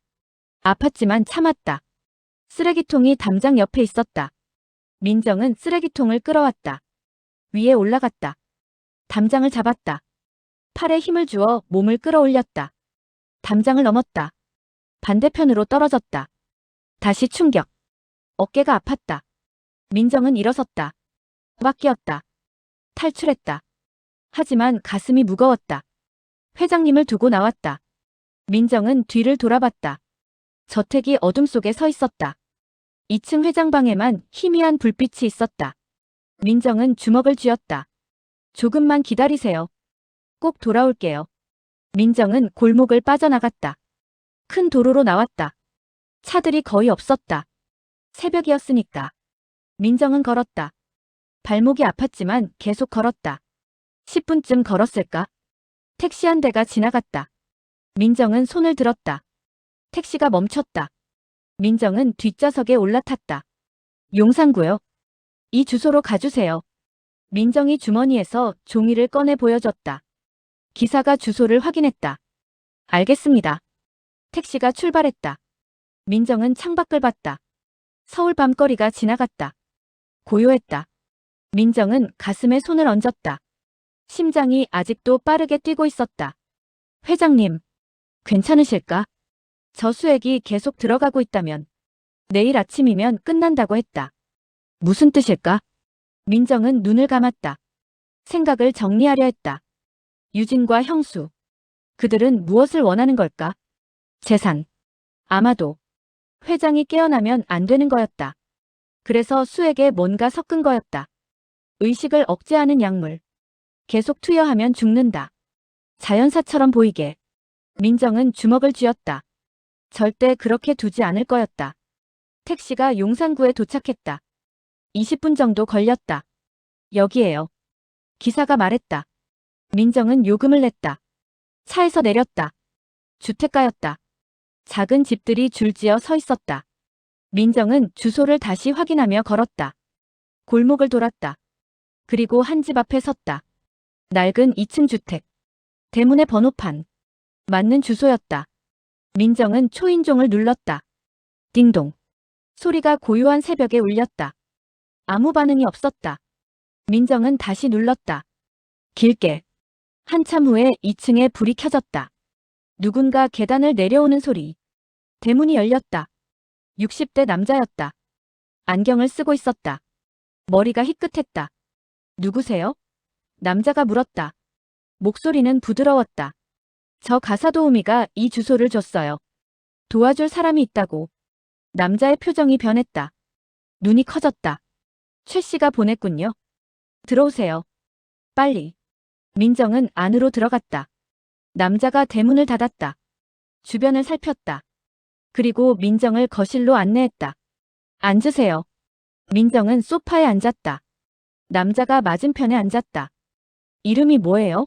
아팠지만 참았다. 쓰레기통이 담장 옆에 있었다. 민정은 쓰레기통을 끌어왔다. 위에 올라갔다. 담장을 잡았다. 팔에 힘을 주어 몸을 끌어올렸다. 담장을 넘었다. 반대편으로 떨어졌다. 다시 충격. 어깨가 아팠다. 민정은 일어섰다. 바뀌었다. 탈출했다. 하지만 가슴이 무거웠다. 회장님을 두고 나왔다. 민정은 뒤를 돌아봤다. 저택이 어둠 속에 서 있었다. 2층 회장방에만 희미한 불빛이 있었다. 민정은 주먹을 쥐었다. 조금만 기다리세요. 꼭 돌아올게요. 민정은 골목을 빠져나갔다. 큰 도로로 나왔다. 차들이 거의 없었다. 새벽이었으니까. 민정은 걸었다. 발목이 아팠지만 계속 걸었다. 10분쯤 걸었을까? 택시 한 대가 지나갔다. 민정은 손을 들었다. 택시가 멈췄다. 민정은 뒷좌석에 올라탔다. 용산구요. 이 주소로 가주세요. 민정이 주머니에서 종이를 꺼내 보여줬다. 기사가 주소를 확인했다. 알겠습니다. 택시가 출발했다. 민정은 창밖을 봤다. 서울 밤거리가 지나갔다. 고요했다. 민정은 가슴에 손을 얹었다. 심장이 아직도 빠르게 뛰고 있었다. 회장님, 괜찮으실까? 저 수액이 계속 들어가고 있다면 내일 아침이면 끝난다고 했다. 무슨 뜻일까? 민정은 눈을 감았다. 생각을 정리하려 했다. 유진과 형수. 그들은 무엇을 원하는 걸까? 재산. 아마도 회장이 깨어나면 안 되는 거였다. 그래서 수액에 뭔가 섞은 거였다. 의식을 억제하는 약물. 계속 투여하면 죽는다. 자연사처럼 보이게. 민정은 주먹을 쥐었다. 절대 그렇게 두지 않을 거였다. 택시가 용산구에 도착했다. 20분 정도 걸렸다. 여기에요. 기사가 말했다. 민정은 요금을 냈다. 차에서 내렸다. 주택가였다. 작은 집들이 줄지어 서 있었다. 민정은 주소를 다시 확인하며 걸었다. 골목을 돌았다. 그리고 한 집 앞에 섰다. 낡은 2층 주택. 대문의 번호판. 맞는 주소였다. 민정은 초인종을 눌렀다. 띵동. 소리가 고요한 새벽에 울렸다. 아무 반응이 없었다. 민정은 다시 눌렀다. 길게. 한참 후에 2층에 불이 켜졌다. 누군가 계단을 내려오는 소리. 대문이 열렸다. 60대 남자였다. 안경을 쓰고 있었다. 머리가 희끗했다. 누구세요? 남자가 물었다. 목소리는 부드러웠다. 저 가사도우미가 이 주소를 줬어요. 도와줄 사람이 있다고. 남자의 표정이 변했다. 눈이 커졌다. 최 씨가 보냈군요. 들어오세요. 빨리. 민정은 안으로 들어갔다. 남자가 대문을 닫았다. 주변을 살폈다. 그리고 민정을 거실로 안내했다. 앉으세요. 민정은 소파에 앉았다. 남자가 맞은편에 앉았다. 이름이 뭐예요?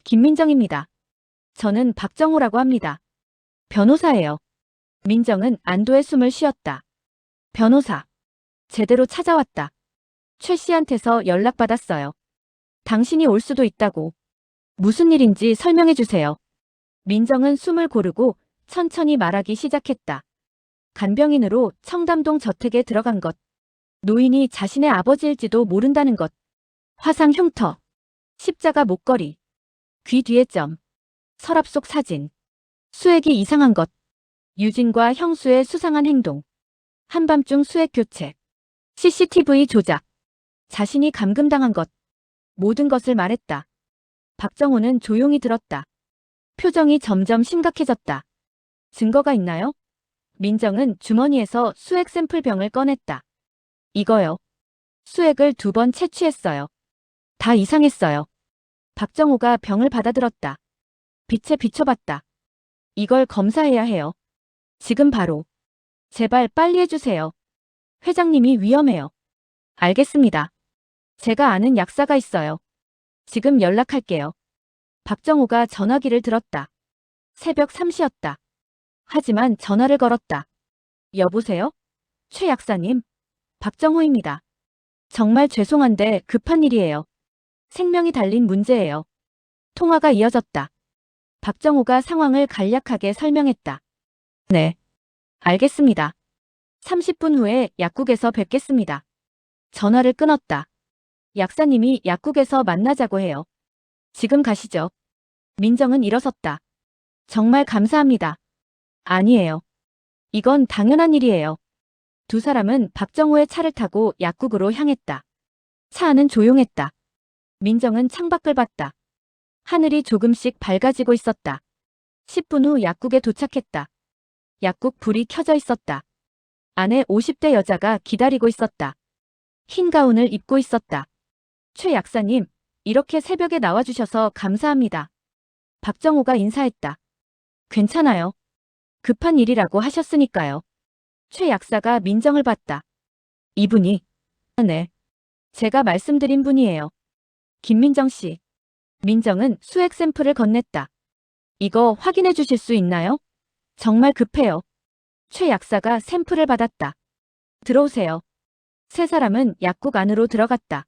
김민정입니다. 저는 박정호라고 합니다. 변호사예요. 민정은 안도의 숨을 쉬었다. 변호사. 제대로 찾아왔다. 최 씨한테서 연락받았어요. 당신이 올 수도 있다고. 무슨 일인지 설명해 주세요. 민정은 숨을 고르고 천천히 말하기 시작했다. 간병인으로 청담동 저택에 들어간 것. 노인이 자신의 아버지일지도 모른다는 것. 화상 흉터. 십자가 목걸이. 귀 뒤에 점. 서랍 속 사진. 수액이 이상한 것. 유진과 형수의 수상한 행동. 한밤중 수액 교체. CCTV 조작. 자신이 감금당한 것. 모든 것을 말했다. 박정호는 조용히 들었다. 표정이 점점 심각해졌다. 증거가 있나요? 민정은 주머니에서 수액 샘플병을 꺼냈다. 이거요. 수액을 2번 채취했어요. 다 이상했어요. 박정호가 병을 받아들었다. 빛에 비춰봤다. 이걸 검사해야 해요. 지금 바로. 제발 빨리 해주세요. 회장님이 위험해요. 알겠습니다. 제가 아는 약사가 있어요. 지금 연락할게요. 박정호가 전화기를 들었다. 새벽 3시였다. 하지만 전화를 걸었다. 여보세요? 최 약사님? 박정호입니다. 정말 죄송한데 급한 일이에요. 생명이 달린 문제예요. 통화가 이어졌다. 박정호가 상황을 간략하게 설명했다. 네. 알겠습니다. 30분 후에 약국에서 뵙겠습니다. 전화를 끊었다. 약사님이 약국에서 만나자고 해요. 지금 가시죠. 민정은 일어섰다. 정말 감사합니다. 아니에요. 이건 당연한 일이에요. 두 사람은 박정호의 차를 타고 약국으로 향했다. 차 안은 조용했다. 민정은 창밖을 봤다. 하늘이 조금씩 밝아지고 있었다. 10분 후 약국에 도착했다. 약국 불이 켜져 있었다. 안에 50대 여자가 기다리고 있었다. 흰 가운을 입고 있었다. 최 약사님, 이렇게 새벽에 나와주셔서 감사합니다. 박정호가 인사했다. 괜찮아요. 급한 일이라고 하셨으니까요. 최 약사가 민정을 봤다. 이분이? 네. 제가 말씀드린 분이에요. 김민정 씨. 민정은 수액 샘플을 건넸다. 이거 확인해 주실 수 있나요? 정말 급해요. 최 약사가 샘플을 받았다. 들어오세요. 세 사람은 약국 안으로 들어갔다.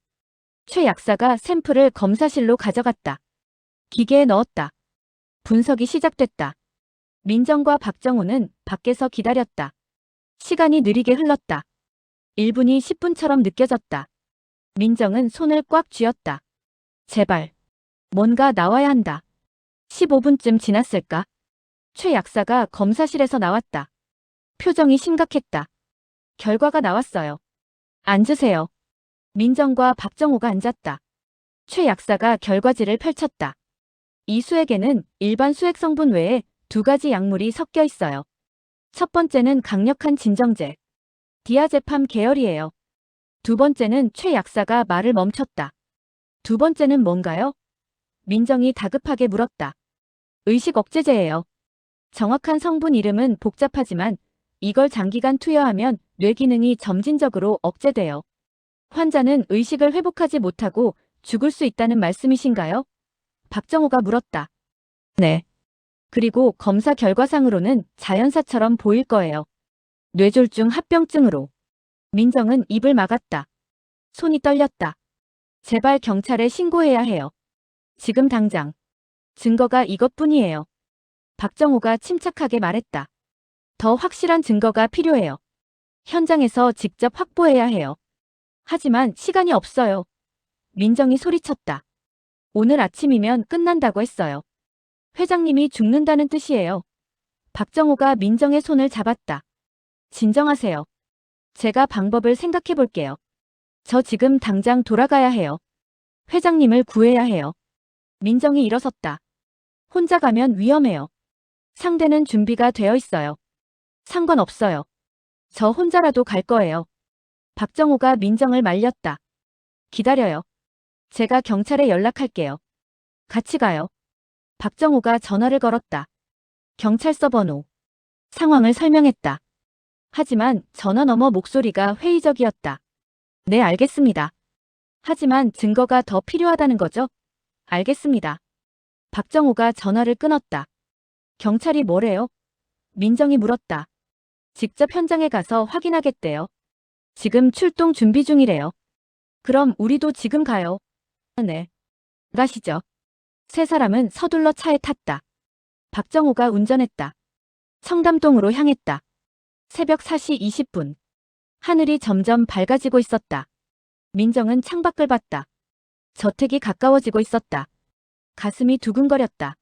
최 약사가 샘플을 검사실로 가져갔다. 기계에 넣었다. 분석이 시작됐다. 민정과 박정호는 밖에서 기다렸다. 시간이 느리게 흘렀다. 1분이 10분처럼 느껴졌다. 민정은 손을 꽉 쥐었다. 제발. 뭔가 나와야 한다. 15분쯤 지났을까? 최 약사가 검사실에서 나왔다. 표정이 심각했다. 결과가 나왔어요. 앉으세요. 민정과 박정호가 앉았다. 최 약사가 결과지를 펼쳤다. 이 수액에는 일반 수액 성분 외에 두 가지 약물이 섞여 있어요. 첫 번째는 강력한 진정제, 디아제팜 계열이에요. 두 번째는 최 약사가 말을 멈췄다. 두 번째는 뭔가요? 민정이 다급하게 물었다. 의식 억제제예요. 정확한 성분 이름은 복잡하지만 이걸 장기간 투여하면 뇌 기능이 점진적으로 억제돼요. 환자는 의식을 회복하지 못하고 죽을 수 있다는 말씀이신가요? 박정호가 물었다. 네. 그리고 검사 결과상으로는 자연사처럼 보일 거예요. 뇌졸중 합병증으로. 민정은 입을 막았다. 손이 떨렸다. 제발 경찰에 신고해야 해요. 지금 당장. 증거가 이것뿐이에요. 박정호가 침착하게 말했다. 더 확실한 증거가 필요해요. 현장에서 직접 확보해야 해요. 하지만 시간이 없어요. 민정이 소리쳤다. 오늘 아침이면 끝난다고 했어요. 회장님이 죽는다는 뜻이에요. 박정호가 민정의 손을 잡았다. 진정하세요. 제가 방법을 생각해 볼게요. 저 지금 당장 돌아가야 해요. 회장님을 구해야 해요. 민정이 일어섰다. 혼자 가면 위험해요. 상대는 준비가 되어 있어요. 상관없어요. 저 혼자라도 갈 거예요. 박정호가 민정을 말렸다. 기다려요. 제가 경찰에 연락할게요. 같이 가요. 박정호가 전화를 걸었다. 경찰서 번호. 상황을 설명했다. 하지만 전화 너머 목소리가 회의적이었다. 네, 알겠습니다. 하지만 증거가 더 필요하다는 거죠? 알겠습니다. 박정호가 전화를 끊었다. 경찰이 뭐래요? 민정이 물었다. 직접 현장에 가서 확인하겠대요. 지금 출동 준비 중이래요. 그럼 우리도 지금 가요. 네. 가시죠. 세 사람은 서둘러 차에 탔다. 박정호가 운전했다. 청담동으로 향했다. 새벽 4시 20분. 하늘이 점점 밝아지고 있었다. 민정은 창밖을 봤다. 저택이 가까워지고 있었다. 가슴이 두근거렸다.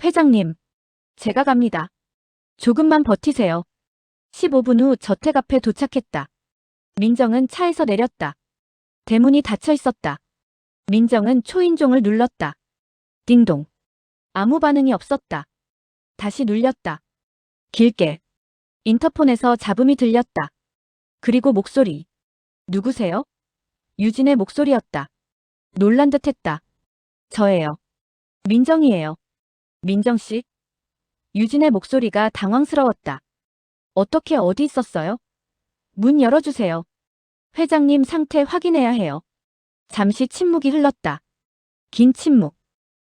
회장님, 제가 갑니다. 조금만 버티세요. 15분 후 저택 앞에 도착했다. 민정은 차에서 내렸다. 대문이 닫혀 있었다. 민정은 초인종을 눌렀다. 띵동. 아무 반응이 없었다. 다시 눌렸다. 길게. 인터폰에서 잡음이 들렸다. 그리고 목소리. 누구세요? 유진의 목소리였다. 놀란 듯했다. 저예요. 민정이에요. 민정씨? 유진의 목소리가 당황스러웠다. 어떻게 어디 있었어요? 문 열어주세요. 회장님 상태 확인해야 해요. 잠시 침묵이 흘렀다. 긴 침묵.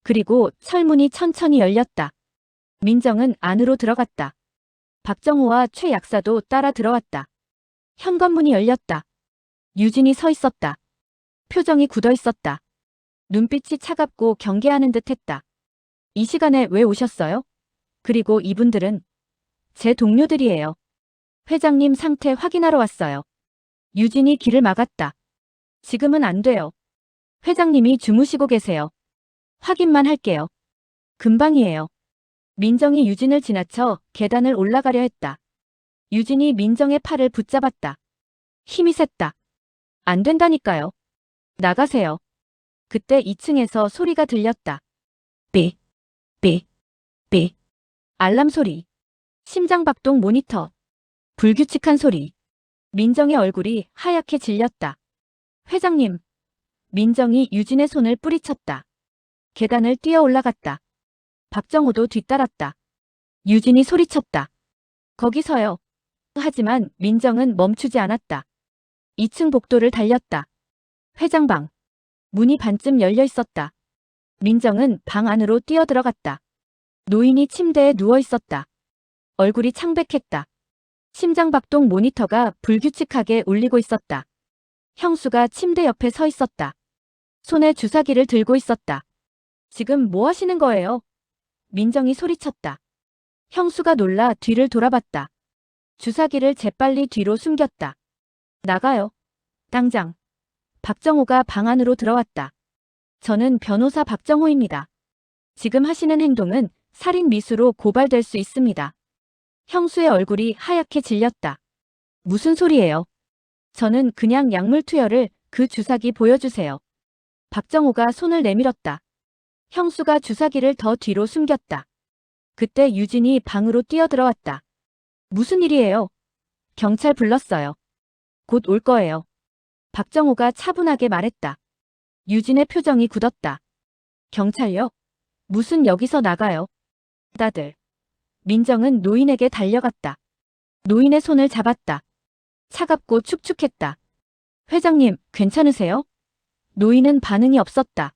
그리고 철문이 천천히 열렸다. 민정은 안으로 들어갔다. 박정호와 최 약사도 따라 들어왔다. 현관문이 열렸다. 유진이 서 있었다. 표정이 굳어 있었다. 눈빛이 차갑고 경계하는 듯했다. 이 시간에 왜 오셨어요? 그리고 이분들은 제 동료들이에요. 회장님 상태 확인하러 왔어요. 유진이 길을 막았다. 지금은 안 돼요. 회장님이 주무시고 계세요. 확인만 할게요. 금방이에요. 민정이 유진을 지나쳐 계단을 올라가려 했다. 유진이 민정의 팔을 붙잡았다. 힘이 셌다. 안 된다니까요. 나가세요. 그때 2층에서 소리가 들렸다. 삐, 삐, 삐. 알람 소리. 심장박동 모니터. 불규칙한 소리. 민정의 얼굴이 하얗게 질렸다. 회장님. 민정이 유진의 손을 뿌리쳤다. 계단을 뛰어 올라갔다. 박정호도 뒤따랐다. 유진이 소리쳤다. 거기서요. 하지만 민정은 멈추지 않았다. 2층 복도를 달렸다. 회장방. 문이 반쯤 열려 있었다. 민정은 방 안으로 뛰어들어갔다. 노인이 침대에 누워 있었다. 얼굴이 창백했다. 심장박동 모니터가 불규칙하게 울리고 있었다. 형수가 침대 옆에 서 있었다. 손에 주사기를 들고 있었다. 지금 뭐 하시는 거예요? 민정이 소리쳤다. 형수가 놀라 뒤를 돌아봤다. 주사기를 재빨리 뒤로 숨겼다. 나가요. 당장. 박정호가 방 안으로 들어왔다. 저는 변호사 박정호입니다. 지금 하시는 행동은 살인 미수로 고발될 수 있습니다. 형수의 얼굴이 하얗게 질렸다. 무슨 소리예요? 저는 그냥 약물 투여를 그 주사기 보여주세요. 박정호가 손을 내밀었다. 형수가 주사기를 더 뒤로 숨겼다. 그때 유진이 방으로 뛰어들어왔다. 무슨 일이에요? 경찰 불렀어요. 곧 올 거예요. 박정호가 차분하게 말했다. 유진의 표정이 굳었다. 경찰요? 무슨 여기서 나가요? 다들. 민정은 노인에게 달려갔다. 노인의 손을 잡았다. 차갑고 축축했다. 회장님, 괜찮으세요? 노인은 반응이 없었다.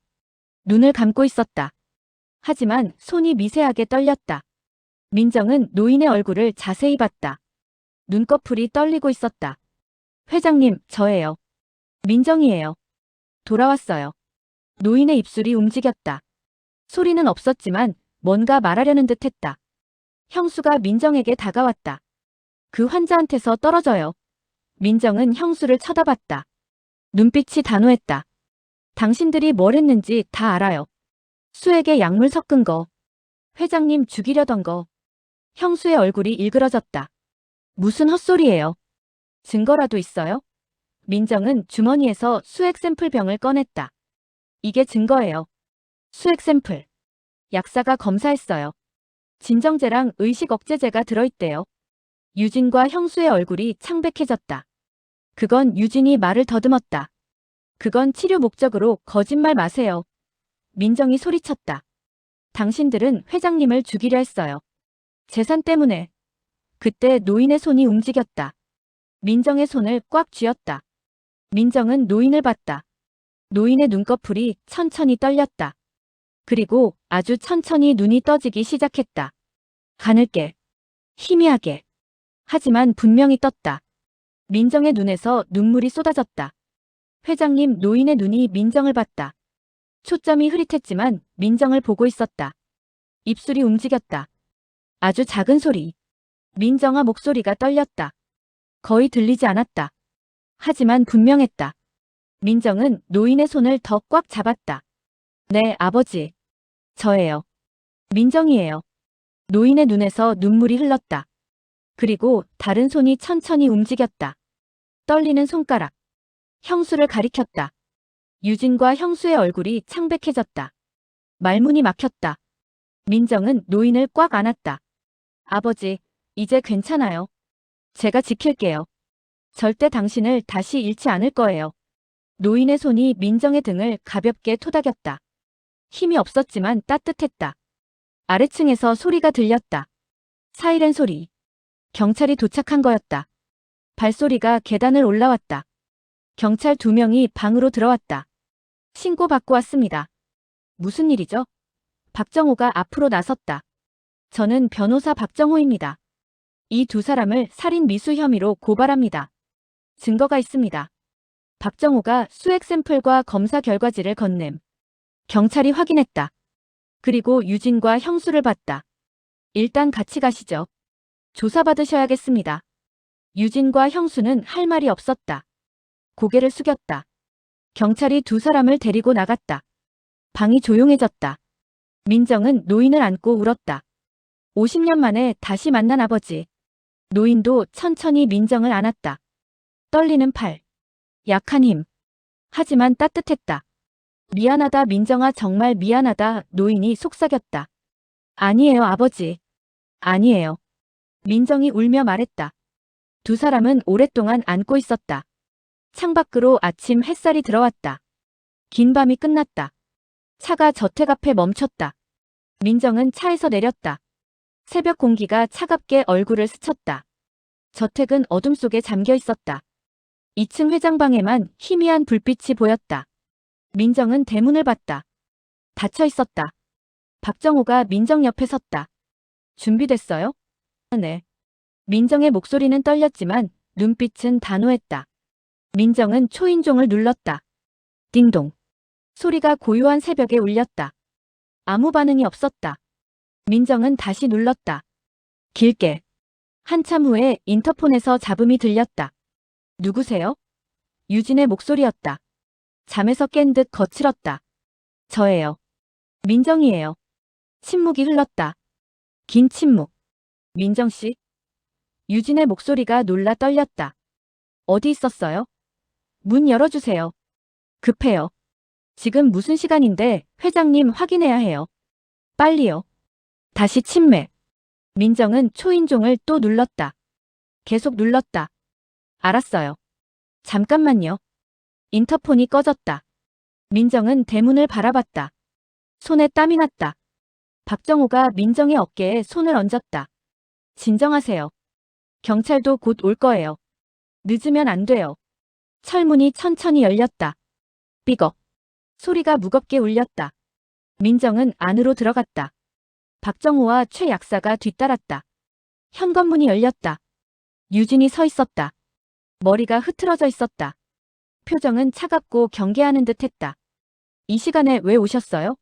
눈을 감고 있었다. 하지만 손이 미세하게 떨렸다. 민정은 노인의 얼굴을 자세히 봤다. 눈꺼풀이 떨리고 있었다. 회장님, 저예요. 민정이에요. 돌아왔어요. 노인의 입술이 움직였다. 소리는 없었지만 뭔가 말하려는 듯 했다. 형수가 민정에게 다가왔다. 그 환자한테서 떨어져요. 민정은 형수를 쳐다봤다. 눈빛이 단호했다. 당신들이 뭘 했는지 다 알아요. 수액에 약물 섞은 거. 회장님 죽이려던 거. 형수의 얼굴이 일그러졌다. 무슨 헛소리예요. 증거라도 있어요? 민정은 주머니에서 수액 샘플 병을 꺼냈다. 이게 증거예요. 수액 샘플. 약사가 검사했어요. 진정제랑 의식 억제제가 들어있대요. 유진과 형수의 얼굴이 창백해졌다. 그건 유진이 말을 더듬었다. 그건 치료 목적으로 거짓말 마세요. 민정이 소리쳤다. 당신들은 회장님을 죽이려 했어요. 재산 때문에. 그때 노인의 손이 움직였다. 민정의 손을 꽉 쥐었다. 민정은 노인을 봤다. 노인의 눈꺼풀이 천천히 떨렸다. 그리고 아주 천천히 눈이 떠지기 시작했다. 가늘게. 희미하게. 하지만 분명히 떴다. 민정의 눈에서 눈물이 쏟아졌다. 회장님 노인의 눈이 민정을 봤다. 초점이 흐릿했지만 민정을 보고 있었다. 입술이 움직였다. 아주 작은 소리. 민정아 목소리가 떨렸다. 거의 들리지 않았다. 하지만 분명했다. 민정은 노인의 손을 더 꽉 잡았다. 네, 아버지. 저예요. 민정이에요. 노인의 눈에서 눈물이 흘렀다. 그리고 다른 손이 천천히 움직였다. 떨리는 손가락. 형수를 가리켰다. 유진과 형수의 얼굴이 창백해졌다. 말문이 막혔다. 민정은 노인을 꽉 안았다. 아버지, 이제 괜찮아요. 제가 지킬게요. 절대 당신을 다시 잃지 않을 거예요. 노인의 손이 민정의 등을 가볍게 토닥였다. 힘이 없었지만 따뜻했다. 아래층에서 소리가 들렸다. 사이렌 소리. 경찰이 도착한 거였다. 발소리가 계단을 올라왔다. 경찰 2명이 방으로 들어왔다. 신고받고 왔습니다. 무슨 일이죠? 박정호가 앞으로 나섰다. 저는 변호사 박정호입니다. 이 2사람을 살인 미수 혐의로 고발합니다. 증거가 있습니다. 박정호가 수액 샘플과 검사 결과지를 건냄. 경찰이 확인했다. 그리고 유진과 형수를 봤다. 일단 같이 가시죠. 조사받으셔야겠습니다. 유진과 형수는 할 말이 없었다. 고개를 숙였다. 경찰이 두 사람을 데리고 나갔다. 방이 조용해졌다. 민정은 노인을 안고 울었다. 50년 만에 다시 만난 아버지. 노인도 천천히 민정을 안았다. 떨리는 팔, 약한 힘. 하지만 따뜻했다. 미안하다 민정아 정말 미안하다 노인이 속삭였다. 아니에요 아버지. 아니에요. 민정이 울며 말했다. 두 사람은 오랫동안 안고 있었다. 창밖으로 아침 햇살이 들어왔다. 긴 밤이 끝났다. 차가 저택 앞에 멈췄다. 민정은 차에서 내렸다. 새벽 공기가 차갑게 얼굴을 스쳤다. 저택은 어둠 속에 잠겨 있었다. 2층 회장방에만 희미한 불빛이 보였다. 민정은 대문을 봤다. 닫혀 있었다. 박정호가 민정 옆에 섰다. 준비됐어요? 네. 민정의 목소리는 떨렸지만 눈빛은 단호했다. 민정은 초인종을 눌렀다. 띵동. 소리가 고요한 새벽에 울렸다. 아무 반응이 없었다. 민정은 다시 눌렀다. 길게. 한참 후에 인터폰에서 잡음이 들렸다. 누구세요? 유진의 목소리였다. 잠에서 깬 듯 거칠었다. 저예요. 민정이에요. 침묵이 흘렀다. 긴 침묵. 민정씨? 유진의 목소리가 놀라 떨렸다. 어디 있었어요? 문 열어주세요. 급해요. 지금 무슨 시간인데 회장님 확인해야 해요. 빨리요. 다시 침매. 민정은 초인종을 또 눌렀다. 계속 눌렀다. 알았어요. 잠깐만요. 인터폰이 꺼졌다. 민정은 대문을 바라봤다. 손에 땀이 났다. 박정호가 민정의 어깨에 손을 얹었다. 진정하세요. 경찰도 곧 올 거예요. 늦으면 안 돼요. 철문이 천천히 열렸다. 삐걱. 소리가 무겁게 울렸다. 민정은 안으로 들어갔다. 박정호와 최 약사가 뒤따랐다. 현관문이 열렸다. 유진이 서 있었다. 머리가 흐트러져 있었다. 표정은 차갑고 경계하는 듯 했다. 이 시간에 왜 오셨어요?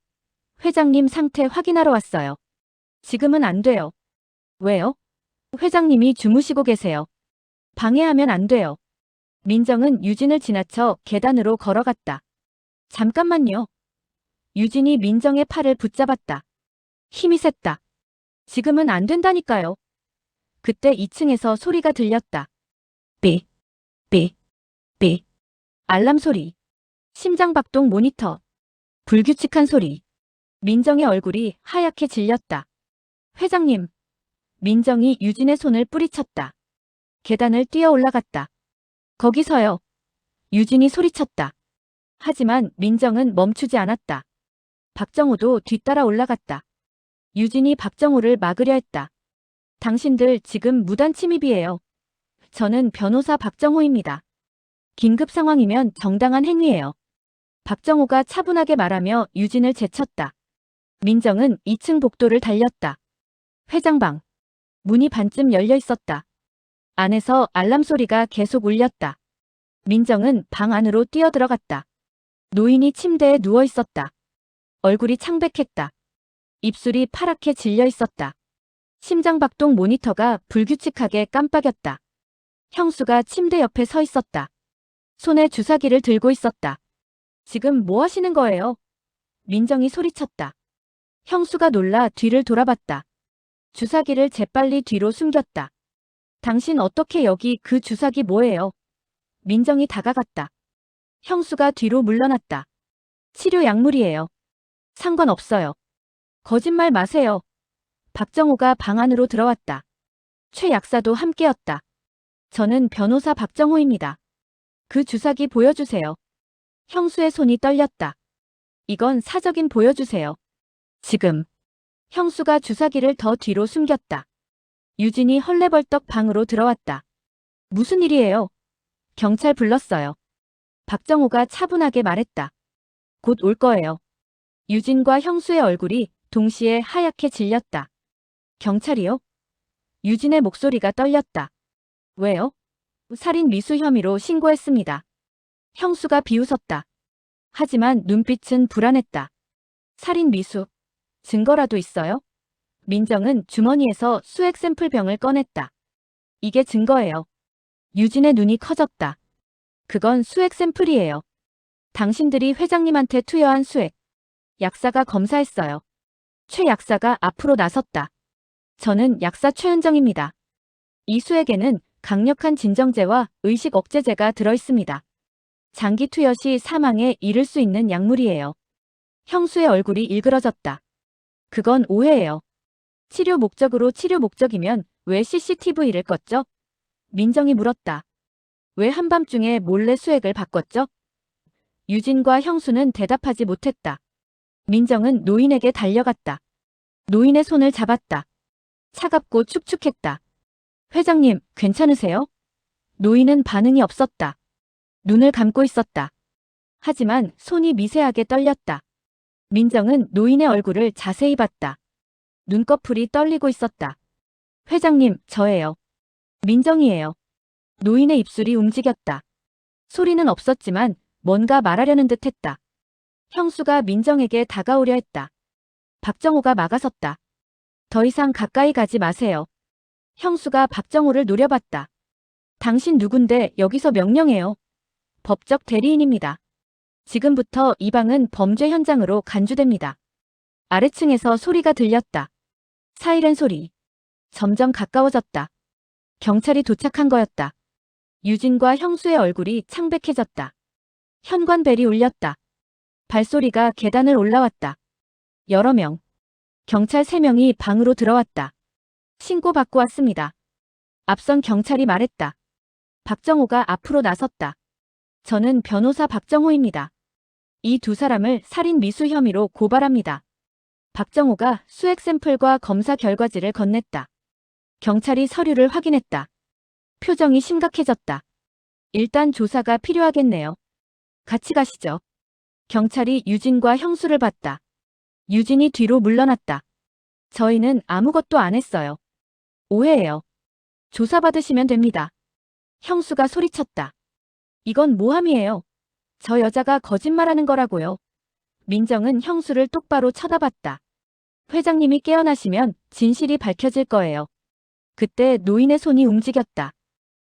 회장님 상태 확인하러 왔어요. 지금은 안 돼요. 왜요? 회장님이 주무시고 계세요. 방해하면 안 돼요. 민정은 유진을 지나쳐 계단으로 걸어갔다. 잠깐만요. 유진이 민정의 팔을 붙잡았다. 힘이 셌다. 지금은 안 된다니까요. 그때 2층에서 소리가 들렸다. 삐, 삐, 삐. 알람 소리. 심장박동 모니터. 불규칙한 소리. 민정의 얼굴이 하얗게 질렸다. 회장님. 민정이 유진의 손을 뿌리쳤다. 계단을 뛰어 올라갔다. 거기서요. 유진이 소리쳤다. 하지만 민정은 멈추지 않았다. 박정호도 뒤따라 올라갔다. 유진이 박정호를 막으려 했다. 당신들 지금 무단 침입이에요. 저는 변호사 박정호입니다. 긴급 상황이면 정당한 행위예요. 박정호가 차분하게 말하며 유진을 제쳤다. 민정은 2층 복도를 달렸다. 회장방. 문이 반쯤 열려 있었다. 안에서 알람 소리가 계속 울렸다. 민정은 방 안으로 뛰어들어갔다. 노인이 침대에 누워 있었다. 얼굴이 창백했다. 입술이 파랗게 질려 있었다. 심장박동 모니터가 불규칙하게 깜빡였다. 형수가 침대 옆에 서 있었다. 손에 주사기를 들고 있었다. 지금 뭐 하시는 거예요? 민정이 소리쳤다. 형수가 놀라 뒤를 돌아봤다. 주사기를 재빨리 뒤로 숨겼다. 당신 어떻게 여기 그 주사기 뭐예요? 민정이 다가갔다. 형수가 뒤로 물러났다. 치료 약물이에요. 상관없어요. 거짓말 마세요. 박정호가 방 안으로 들어왔다. 최 약사도 함께였다. 저는 변호사 박정호입니다. 그 주사기 보여주세요. 형수의 손이 떨렸다. 이건 사적인 보여주세요. 지금. 형수가 주사기를 더 뒤로 숨겼다. 유진이 헐레벌떡 방으로 들어왔다. 무슨 일이에요? 경찰 불렀어요. 박정호가 차분하게 말했다. 곧 올 거예요. 유진과 형수의 얼굴이 동시에 하얗게 질렸다. 경찰이요? 유진의 목소리가 떨렸다. 왜요? 살인 미수 혐의로 신고했습니다. 형수가 비웃었다. 하지만 눈빛은 불안했다. 살인 미수. 증거라도 있어요? 민정은 주머니에서 수액 샘플병을 꺼냈다. 이게 증거예요. 유진의 눈이 커졌다. 그건 수액 샘플이에요. 당신들이 회장님한테 투여한 수액. 약사가 검사했어요. 최 약사가 앞으로 나섰다. 저는 약사 최은정입니다. 이 수액에는 강력한 진정제와 의식 억제제가 들어있습니다. 장기 투여 시 사망에 이를 수 있는 약물이에요. 형수의 얼굴이 일그러졌다. 그건 오해예요. 치료 목적이면 왜 CCTV를 껐죠? 민정이 물었다. 왜 한밤중에 몰래 수액을 바꿨죠? 유진과 형수는 대답하지 못했다. 민정은 노인에게 달려갔다. 노인의 손을 잡았다. 차갑고 축축했다. 회장님, 괜찮으세요? 노인은 반응이 없었다. 눈을 감고 있었다. 하지만 손이 미세하게 떨렸다. 민정은 노인의 얼굴을 자세히 봤다. 눈꺼풀이 떨리고 있었다. 회장님, 저예요. 민정이에요. 노인의 입술이 움직였다. 소리는 없었지만 뭔가 말하려는 듯 했다. 형수가 민정에게 다가오려 했다. 박정호가 막아섰다. 더 이상 가까이 가지 마세요. 형수가 박정호를 노려봤다. 당신 누군데 여기서 명령해요. 법적 대리인입니다. 지금부터 이 방은 범죄 현장으로 간주됩니다. 아래층에서 소리가 들렸다. 사이렌 소리. 점점 가까워졌다. 경찰이 도착한 거였다. 유진과 형수의 얼굴이 창백해졌다. 현관벨이 울렸다. 발소리가 계단을 올라왔다. 여러 명. 경찰 3명이 방으로 들어왔다. 신고받고 왔습니다. 앞선 경찰이 말했다. 박정호가 앞으로 나섰다. 저는 변호사 박정호입니다. 이 두 사람을 살인 미수 혐의로 고발합니다. 박정호가 수액 샘플과 검사 결과지를 건넸다. 경찰이 서류를 확인했다. 표정이 심각해졌다. 일단 조사가 필요하겠네요. 같이 가시죠. 경찰이 유진과 형수를 봤다. 유진이 뒤로 물러났다. 저희는 아무것도 안 했어요. 오해예요. 조사받으시면 됩니다. 형수가 소리쳤다. 이건 모함이에요. 저 여자가 거짓말하는 거라고요. 민정은 형수를 똑바로 쳐다봤다. 회장님이 깨어나시면 진실이 밝혀질 거예요. 그때 노인의 손이 움직였다.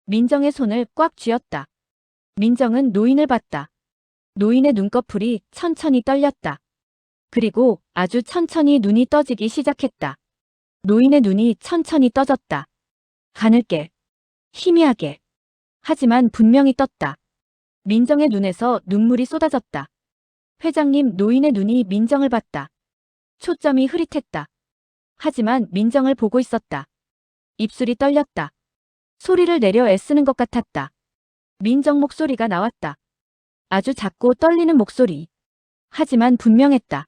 민정의 손을 꽉 쥐었다. 민정은 노인을 봤다. 노인의 눈꺼풀이 천천히 떨렸다. 그리고 아주 천천히 눈이 떠지기 시작했다. 노인의 눈이 천천히 떠졌다. 가늘게, 희미하게. 하지만 분명히 떴다. 민정의 눈에서 눈물이 쏟아졌다. 회장님, 노인의 눈이 민정을 봤다. 초점이 흐릿했다. 하지만 민정을 보고 있었다. 입술이 떨렸다. 소리를 내려 애쓰는 것 같았다. 민정 목소리가 나왔다. 아주 작고 떨리는 목소리. 하지만 분명했다.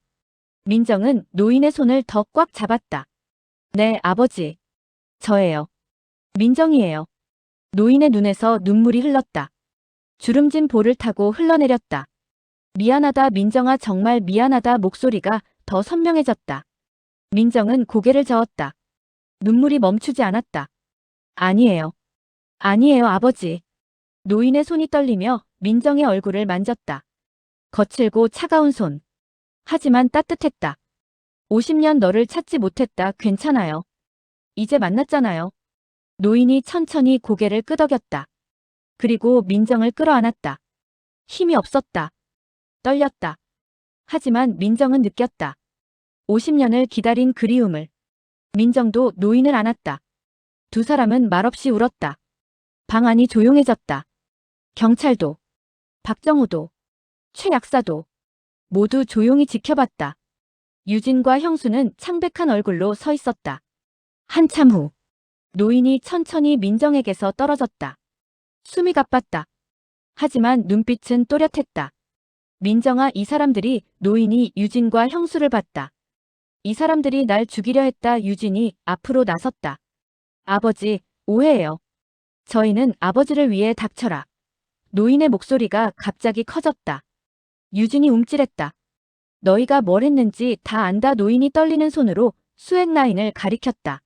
민정은 노인의 손을 더 꽉 잡았다. 네, 아버지. 저예요. 민정이에요. 노인의 눈에서 눈물이 흘렀다. 주름진 볼을 타고 흘러내렸다. 미안하다, 민정아, 정말 미안하다. 목소리가 더 선명해졌다. 민정은 고개를 저었다. 눈물이 멈추지 않았다. 아니에요. 아니에요, 아버지. 노인의 손이 떨리며 민정의 얼굴을 만졌다. 거칠고 차가운 손. 하지만 따뜻했다. 50년 너를 찾지 못했다. 괜찮아요. 이제 만났잖아요. 노인이 천천히 고개를 끄덕였다. 그리고 민정을 끌어안았다. 힘이 없었다. 떨렸다. 하지만 민정은 느꼈다. 50년을 기다린 그리움을. 민정도 노인을 안았다. 두 사람은 말없이 울었다. 방 안이 조용해졌다. 경찰도, 박정호도, 최 약사도 모두 조용히 지켜봤다. 유진과 형수는 창백한 얼굴로 서 있었다. 한참 후 노인이 천천히 민정에게서 떨어졌다. 숨이 가빴다. 하지만 눈빛은 또렷했다. 민정아, 이 사람들이 노인이 유진과 형수를 봤다. 이 사람들이 날 죽이려 했다. 유진이 앞으로 나섰다. 아버지, 오해예요. 저희는 아버지를 위해 닥쳐라. 노인의 목소리가 갑자기 커졌다. 유진이 움찔했다. 너희가 뭘 했는지 다 안다. 노인이 떨리는 손으로 수액 라인을 가리켰다.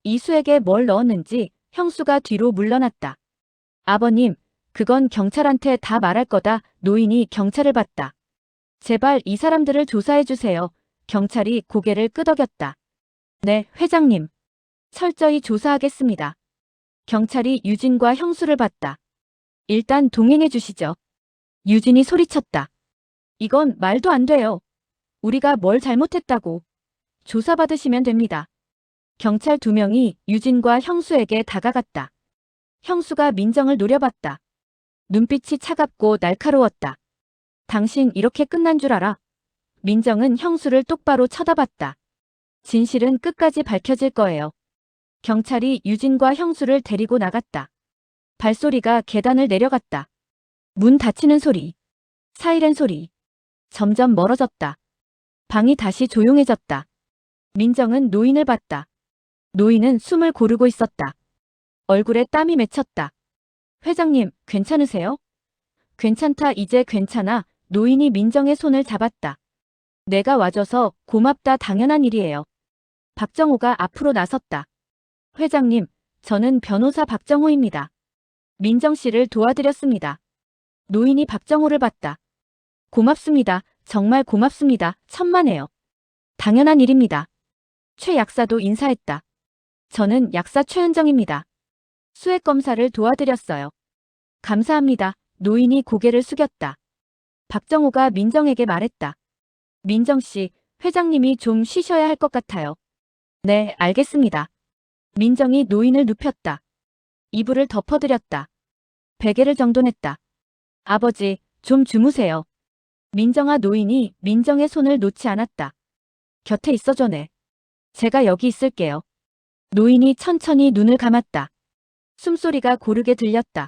이 수액에 뭘 넣었는지 형수가 뒤로 물러났다. 아버님, 그건 경찰한테 다 말할 거다. 노인이 경찰을 봤다. 제발 이 사람들을 조사해주세요. 경찰이 고개를 끄덕였다. 네, 회장님. 철저히 조사하겠습니다. 경찰이 유진과 형수를 봤다. 일단 동행해 주시죠. 유진이 소리쳤다. 이건 말도 안 돼요. 우리가 뭘 잘못했다고. 조사받으시면 됩니다. 경찰 2명이 유진과 형수에게 다가갔다. 형수가 민정을 노려봤다. 눈빛이 차갑고 날카로웠다. 당신 이렇게 끝난 줄 알아? 민정은 형수를 똑바로 쳐다봤다. 진실은 끝까지 밝혀질 거예요. 경찰이 유진과 형수를 데리고 나갔다. 발소리가 계단을 내려갔다. 문 닫히는 소리. 사이렌 소리. 점점 멀어졌다. 방이 다시 조용해졌다. 민정은 노인을 봤다. 노인은 숨을 고르고 있었다. 얼굴에 땀이 맺혔다. 회장님, 괜찮으세요? 괜찮다, 이제 괜찮아. 노인이 민정의 손을 잡았다. 내가 와줘서 고맙다, 당연한 일이에요. 박정호가 앞으로 나섰다. 회장님, 저는 변호사 박정호입니다. 민정 씨를 도와드렸습니다. 노인이 박정호를 봤다. 고맙습니다. 정말 고맙습니다. 천만에요. 당연한 일입니다. 최 약사도 인사했다. 저는 약사 최은정입니다. 수액 검사를 도와드렸어요. 감사합니다. 노인이 고개를 숙였다. 박정호가 민정에게 말했다. 민정 씨, 회장님이 좀 쉬셔야 할 것 같아요. 네, 알겠습니다. 민정이 노인을 눕혔다. 이불을 덮어드렸다. 베개를 정돈했다. 아버지, 좀 주무세요. 민정아, 노인이 민정의 손을 놓지 않았다. 곁에 있어줘, 네. 제가 여기 있을게요. 노인이 천천히 눈을 감았다. 숨소리가 고르게 들렸다.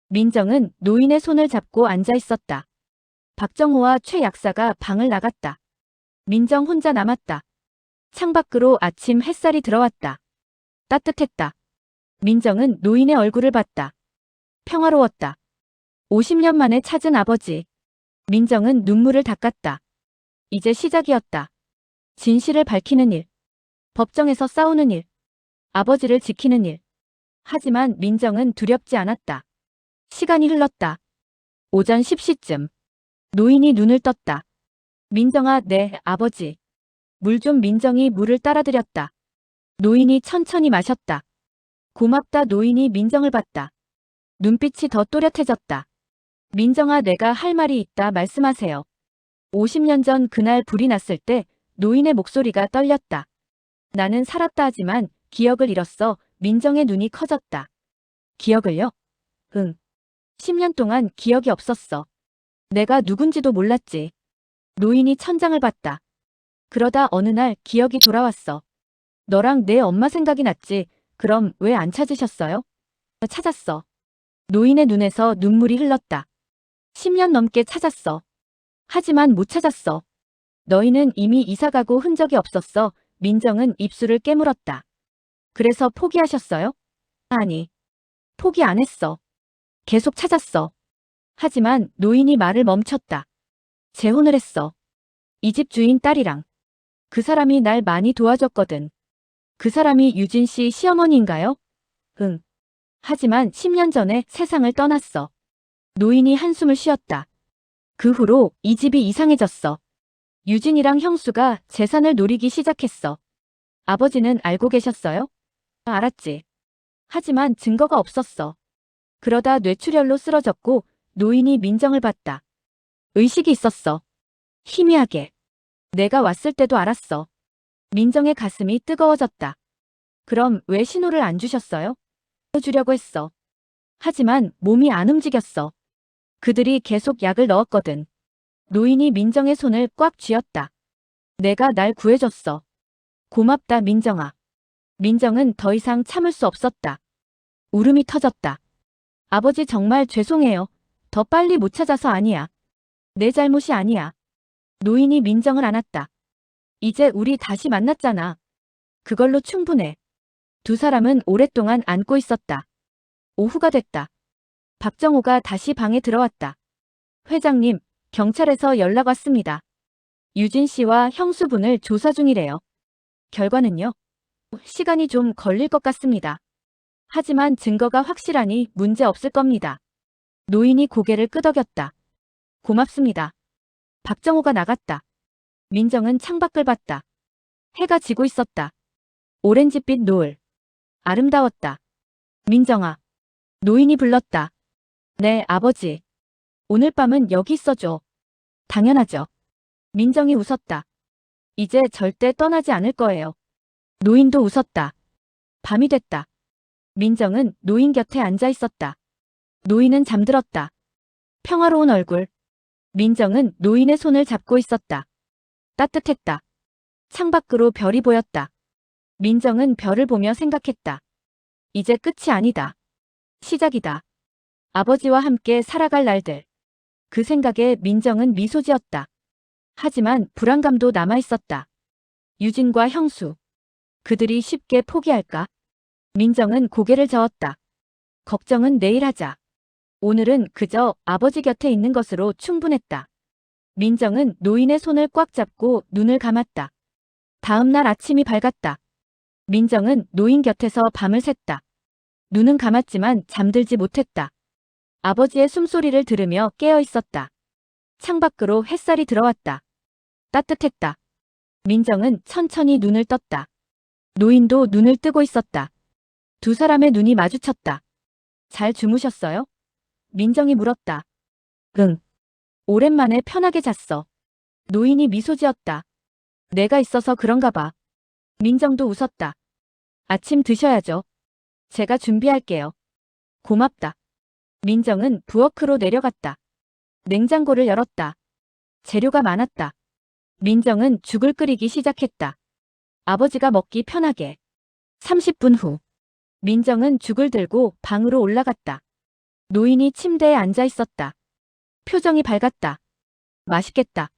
민정은 노인의 손을 잡고 앉아 있었다. 박정호와 최 약사가 방을 나갔다. 민정 혼자 남았다. 창밖으로 아침 햇살이 들어왔다. 따뜻했다. 민정은 노인의 얼굴을 봤다. 평화로웠다. 50년 만에 찾은 아버지. 민정은 눈물을 닦았다. 이제 시작이었다. 진실을 밝히는 일. 법정에서 싸우는 일. 아버지를 지키는 일. 하지만 민정은 두렵지 않았다. 시간이 흘렀다. 오전 10시쯤. 노인이 눈을 떴다. 민정아, 네, 아버지. 물 좀. 민정이 물을 따라드렸다. 노인이 천천히 마셨다. 고맙다. 노인이 민정을 봤다. 눈빛이 더 또렷해졌다. 민정아, 내가 할 말이 있다. 말씀하세요. 50년 전 그날 불이 났을 때 노인의 목소리가 떨렸다. 나는 살았다 하지만 기억을 잃었어. 민정의 눈이 커졌다. 기억을요? 응. 10년 동안 기억이 없었어. 내가 누군지도 몰랐지. 노인이 천장을 봤다. 그러다 어느 날 기억이 돌아왔어. 너랑 내 엄마 생각이 났지. 그럼 왜 안 찾으셨어요? 찾았어. 노인의 눈에서 눈물이 흘렀다. 10년 넘게 찾았어. 하지만 못 찾았어. 너희는 이미 이사가고 흔적이 없었어. 민정은 입술을 깨물었다. 그래서 포기하셨어요? 아니. 포기 안 했어. 계속 찾았어. 하지만 노인이 말을 멈췄다. 재혼을 했어. 이 집 주인 딸이랑. 그 사람이 날 많이 도와줬거든. 그 사람이 유진 씨 시어머니인가요? 응. 하지만 10년 전에 세상을 떠났어. 노인이 한숨을 쉬었다. 그 후로 이 집이 이상해졌어. 유진이랑 형수가 재산을 노리기 시작했어. 아버지는 알고 계셨어요? 알았지. 하지만 증거가 없었어. 그러다 뇌출혈로 쓰러졌고 노인이 민정을 봤다. 의식이 있었어. 희미하게. 내가 왔을 때도 알았어. 민정의 가슴이 뜨거워졌다. 그럼 왜 신호를 안 주셨어요? 주려고 했어. 하지만 몸이 안 움직였어. 그들이 계속 약을 넣었거든. 노인이 민정의 손을 꽉 쥐었다. 내가 날 구해줬어. 고맙다, 민정아. 민정은 더 이상 참을 수 없었다. 울음이 터졌다. 아버지, 정말 죄송해요. 더 빨리 못 찾아서 아니야. 내 잘못이 아니야. 노인이 민정을 안았다. 이제 우리 다시 만났잖아. 그걸로 충분해. 두 사람은 오랫동안 안고 있었다. 오후가 됐다. 박정호가 다시 방에 들어왔다. 회장님, 경찰에서 연락 왔습니다. 유진 씨와 형수분을 조사 중이래요. 결과는요? 시간이 좀 걸릴 것 같습니다. 하지만 증거가 확실하니 문제 없을 겁니다. 노인이 고개를 끄덕였다. 고맙습니다. 박정호가 나갔다. 민정은 창밖을 봤다. 해가 지고 있었다. 오렌지빛 노을. 아름다웠다. 민정아. 노인이 불렀다. 네, 아버지. 오늘 밤은 여기 있어줘. 당연하죠. 민정이 웃었다. 이제 절대 떠나지 않을 거예요. 노인도 웃었다. 밤이 됐다. 민정은 노인 곁에 앉아 있었다. 노인은 잠들었다. 평화로운 얼굴. 민정은 노인의 손을 잡고 있었다. 따뜻했다. 창밖으로 별이 보였다. 민정은 별을 보며 생각했다. 이제 끝이 아니다. 시작이다. 아버지와 함께 살아갈 날들. 그 생각에 민정은 미소 지었다. 하지만 불안감도 남아있었다. 유진과 형수. 그들이 쉽게 포기할까? 민정은 고개를 저었다. 걱정은 내일 하자. 오늘은 그저 아버지 곁에 있는 것으로 충분했다. 민정은 노인의 손을 꽉 잡고 눈을 감았다. 다음 날 아침이 밝았다. 민정은 노인 곁에서 밤을 샜다. 눈은 감았지만 잠들지 못했다. 아버지의 숨소리를 들으며 깨어 있었다. 창밖으로 햇살이 들어왔다. 따뜻했다. 민정은 천천히 눈을 떴다. 노인도 눈을 뜨고 있었다. 두 사람의 눈이 마주쳤다. 잘 주무셨어요? 민정이 물었다. 응. 오랜만에 편하게 잤어. 노인이 미소 지었다. 내가 있어서 그런가 봐. 민정도 웃었다. 아침 드셔야죠. 제가 준비할게요. 고맙다. 민정은 부엌으로 내려갔다. 냉장고를 열었다. 재료가 많았다. 민정은 죽을 끓이기 시작했다. 아버지가 먹기 편하게. 30분 후. 민정은 죽을 들고 방으로 올라갔다. 노인이 침대에 앉아 있었다. 표정이 밝았다. 맛있겠다.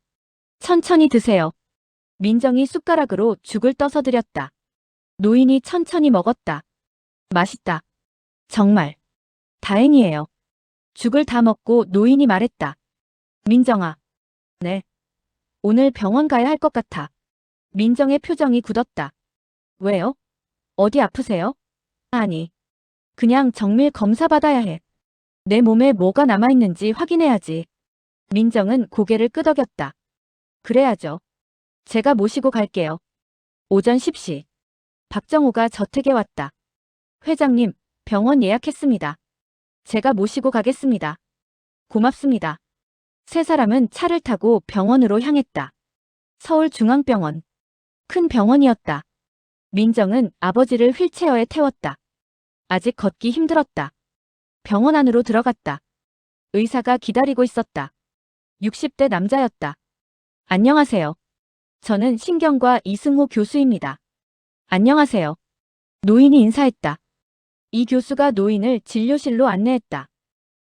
천천히 드세요. 민정이 숟가락으로 죽을 떠서 드렸다. 노인이 천천히 먹었다. 맛있다. 정말. 다행이에요. 죽을 다 먹고 노인이 말했다. 민정아. 네. 오늘 병원 가야 할 것 같아. 민정의 표정이 굳었다. 왜요? 어디 아프세요? 아니. 그냥 정밀 검사 받아야 해. 내 몸에 뭐가 남아있는지 확인해야지. 민정은 고개를 끄덕였다. 그래야죠. 제가 모시고 갈게요. 오전 10시. 박정호가 저택에 왔다. 회장님, 병원 예약했습니다. 제가 모시고 가겠습니다. 고맙습니다. 세 사람은 차를 타고 병원으로 향했다. 서울중앙병원. 큰 병원이었다. 민정은 아버지를 휠체어에 태웠다. 아직 걷기 힘들었다. 병원 안으로 들어갔다. 의사가 기다리고 있었다. 60대 남자였다. 안녕하세요. 저는 신경과 이승호 교수입니다. 안녕하세요. 노인이 인사했다. 이 교수가 노인을 진료실로 안내했다.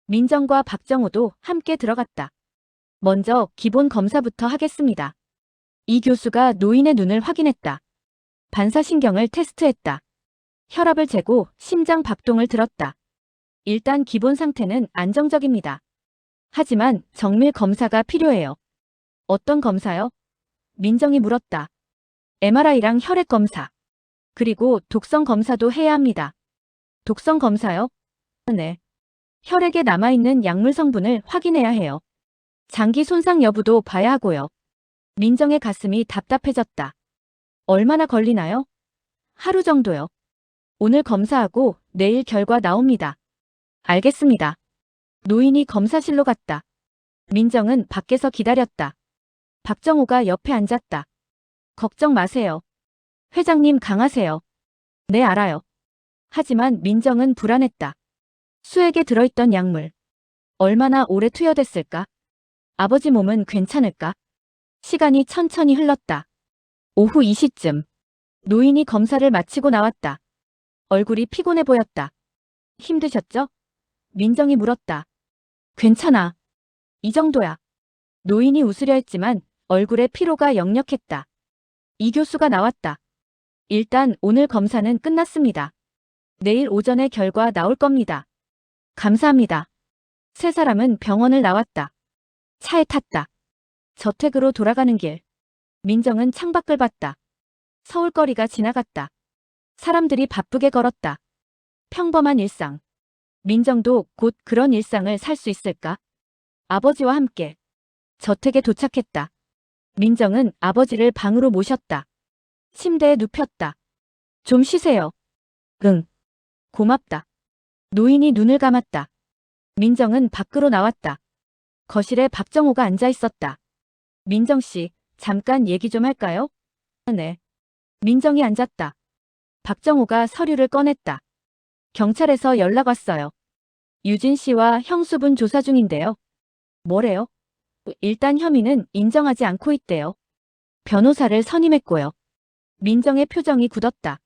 민정과 박정호도 함께 들어갔다. 먼저 기본 검사부터 하겠습니다. 이 교수가 노인의 눈을 확인했다. 반사신경을 테스트했다. 혈압을 재고 심장 박동을 들었다. 일단 기본 상태는 안정적입니다. 하지만 정밀 검사가 필요해요. 어떤 검사요? 민정이 물었다. MRI랑 혈액 검사. 그리고 독성 검사도 해야 합니다. 독성 검사요? 네. 혈액에 남아있는 약물 성분을 확인해야 해요. 장기 손상 여부도 봐야 하고요. 민정의 가슴이 답답해졌다. 얼마나 걸리나요? 하루 정도요. 오늘 검사하고 내일 결과 나옵니다. 알겠습니다. 노인이 검사실로 갔다. 민정은 밖에서 기다렸다. 박정호가 옆에 앉았다. 걱정 마세요. 회장님 강하세요. 네, 알아요. 하지만 민정은 불안했다. 수액에 들어있던 약물. 얼마나 오래 투여됐을까? 아버지 몸은 괜찮을까? 시간이 천천히 흘렀다. 오후 2시쯤. 노인이 검사를 마치고 나왔다. 얼굴이 피곤해 보였다. 힘드셨죠? 민정이 물었다. 괜찮아. 이 정도야. 노인이 웃으려 했지만 얼굴에 피로가 역력했다. 이 교수가 나왔다. 일단 오늘 검사는 끝났습니다. 내일 오전에 결과 나올 겁니다. 감사합니다. 세 사람은 병원을 나왔다. 차에 탔다. 저택으로 돌아가는 길. 민정은 창밖을 봤다. 서울거리가 지나갔다. 사람들이 바쁘게 걸었다. 평범한 일상. 민정도 곧 그런 일상을 살 수 있을까? 아버지와 함께. 저택에 도착했다. 민정은 아버지를 방으로 모셨다. 침대에 눕혔다. 좀 쉬세요. 응. 고맙다. 노인이 눈을 감았다. 민정은 밖으로 나왔다. 거실에 박정호가 앉아 있었다. 민정 씨, 잠깐 얘기 좀 할까요? 네. 민정이 앉았다. 박정호가 서류를 꺼냈다. 경찰에서 연락 왔어요. 유진 씨와 형수분 조사 중인데요. 뭐래요? 일단 혐의는 인정하지 않고 있대요. 변호사를 선임했고요. 민정의 표정이 굳었다.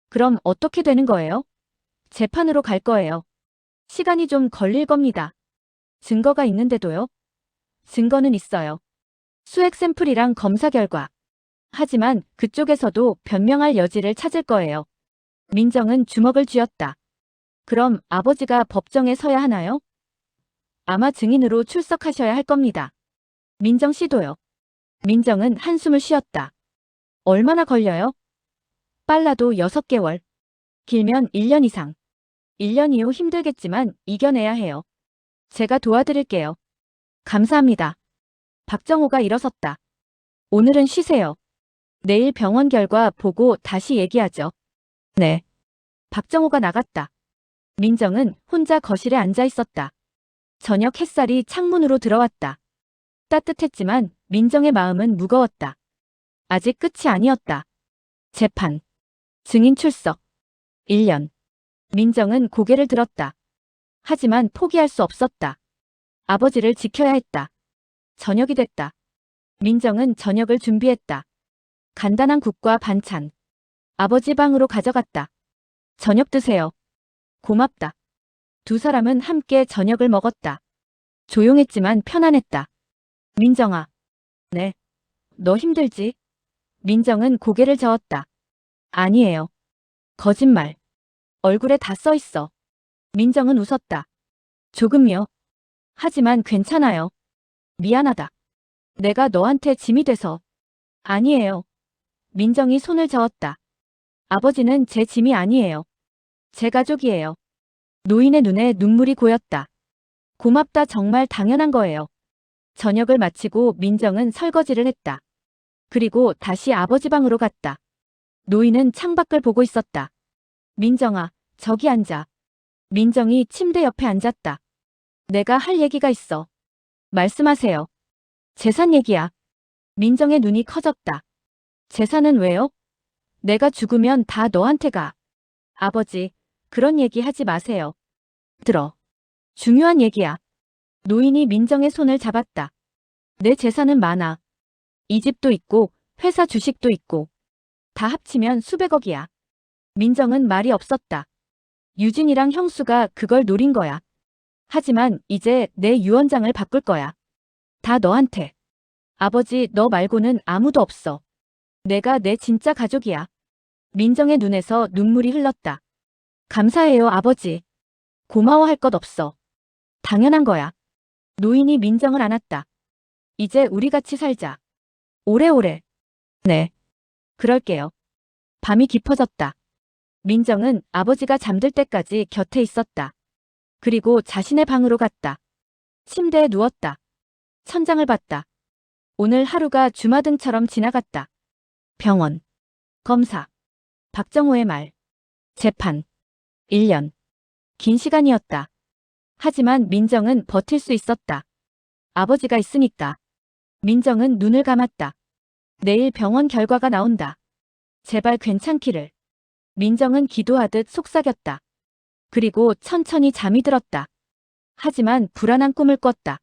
그럼 어떻게 되는 거예요? 재판으로 갈 거예요. 시간이 좀 걸릴 겁니다. 증거가 있는데도요? 증거는 있어요. 수액 샘플이랑 검사 결과. 하지만 그쪽에서도 변명할 여지를 찾을 거예요. 민정은 주먹을 쥐었다. 그럼 아버지가 법정에 서야 하나요? 아마 증인으로 출석하셔야 할 겁니다. 민정 씨도요. 민정은 한숨을 쉬었다. 얼마나 걸려요? 빨라도 6개월. 길면 1년 이상. 1년 이후 힘들겠지만 이겨내야 해요. 제가 도와드릴게요. 감사합니다. 박정호가 일어섰다. 오늘은 쉬세요. 내일 병원 결과 보고 다시 얘기하죠. 네. 박정호가 나갔다. 민정은 혼자 거실에 앉아 있었다. 저녁 햇살이 창문으로 들어왔다. 따뜻했지만 민정의 마음은 무거웠다. 아직 끝이 아니었다. 재판. 증인 출석. 1년. 민정은 고개를 들었다. 하지만 포기할 수 없었다. 아버지를 지켜야 했다. 저녁이 됐다. 민정은 저녁을 준비했다. 간단한 국과 반찬. 아버지 방으로 가져갔다. 저녁 드세요. 고맙다. 두 사람은 함께 저녁을 먹었다. 조용했지만 편안했다. 민정아. 네. 너 힘들지? 민정은 고개를 저었다. 아니에요. 거짓말. 얼굴에 다 써 있어. 민정은 웃었다. 조금요. 하지만 괜찮아요. 미안하다. 내가 너한테 짐이 돼서. 아니에요. 민정이 손을 저었다. 아버지는 제 짐이 아니에요. 제 가족이에요. 노인의 눈에 눈물이 고였다. 고맙다, 정말 당연한 거예요. 저녁을 마치고 민정은 설거지를 했다. 그리고 다시 아버지 방으로 갔다. 노인은 창밖을 보고 있었다. 민정아, 저기 앉아. 민정이 침대 옆에 앉았다. 내가 할 얘기가 있어. 말씀하세요. 재산 얘기야. 민정의 눈이 커졌다. 재산은 왜요? 내가 죽으면 다 너한테 가. 아버지, 그런 얘기 하지 마세요. 들어. 중요한 얘기야. 노인이 민정의 손을 잡았다. 내 재산은 많아. 이 집도 있고 회사 주식도 있고. 다 합치면 수백억이야. 민정은 말이 없었다. 유진이랑 형수가 그걸 노린 거야. 하지만 이제 내 유언장을 바꿀 거야. 다 너한테. 아버지, 너 말고는 아무도 없어. 내가 내 진짜 가족이야. 민정의 눈에서 눈물이 흘렀다. 감사해요, 아버지. 고마워할 것 없어. 당연한 거야. 노인이 민정을 안았다. 이제 우리 같이 살자. 오래오래. 네. 그럴게요. 밤이 깊어졌다. 민정은 아버지가 잠들 때까지 곁에 있었다. 그리고 자신의 방으로 갔다. 침대에 누웠다. 천장을 봤다. 오늘 하루가 주마등처럼 지나갔다. 병원. 검사. 박정호의 말. 재판. 1년. 긴 시간이었다. 하지만 민정은 버틸 수 있었다. 아버지가 있으니까. 민정은 눈을 감았다. 내일 병원 결과가 나온다. 제발 괜찮기를. 민정은 기도하듯 속삭였다. 그리고 천천히 잠이 들었다. 하지만 불안한 꿈을 꿨다.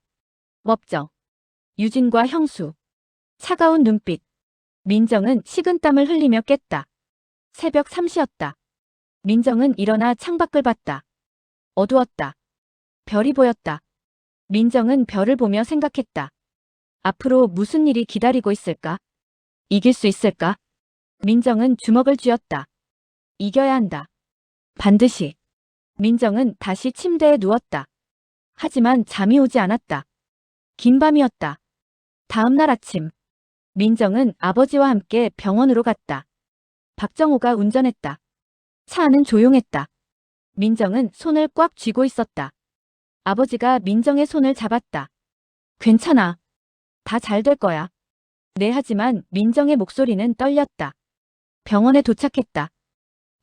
법정. 유진과 형수. 차가운 눈빛. 민정은 식은땀을 흘리며 깼다. 새벽 3시였다. 민정은 일어나 창밖을 봤다. 어두웠다. 별이 보였다. 민정은 별을 보며 생각했다. 앞으로 무슨 일이 기다리고 있을까? 이길 수 있을까? 민정은 주먹을 쥐었다. 이겨야 한다. 반드시. 민정은 다시 침대에 누웠다. 하지만 잠이 오지 않았다. 긴 밤이었다. 다음 날 아침. 민정은 아버지와 함께 병원으로 갔다. 박정호가 운전했다. 차 안은 조용했다. 민정은 손을 꽉 쥐고 있었다. 아버지가 민정의 손을 잡았다. 괜찮아. 다 잘 될 거야. 네, 하지만 민정의 목소리는 떨렸다. 병원에 도착했다.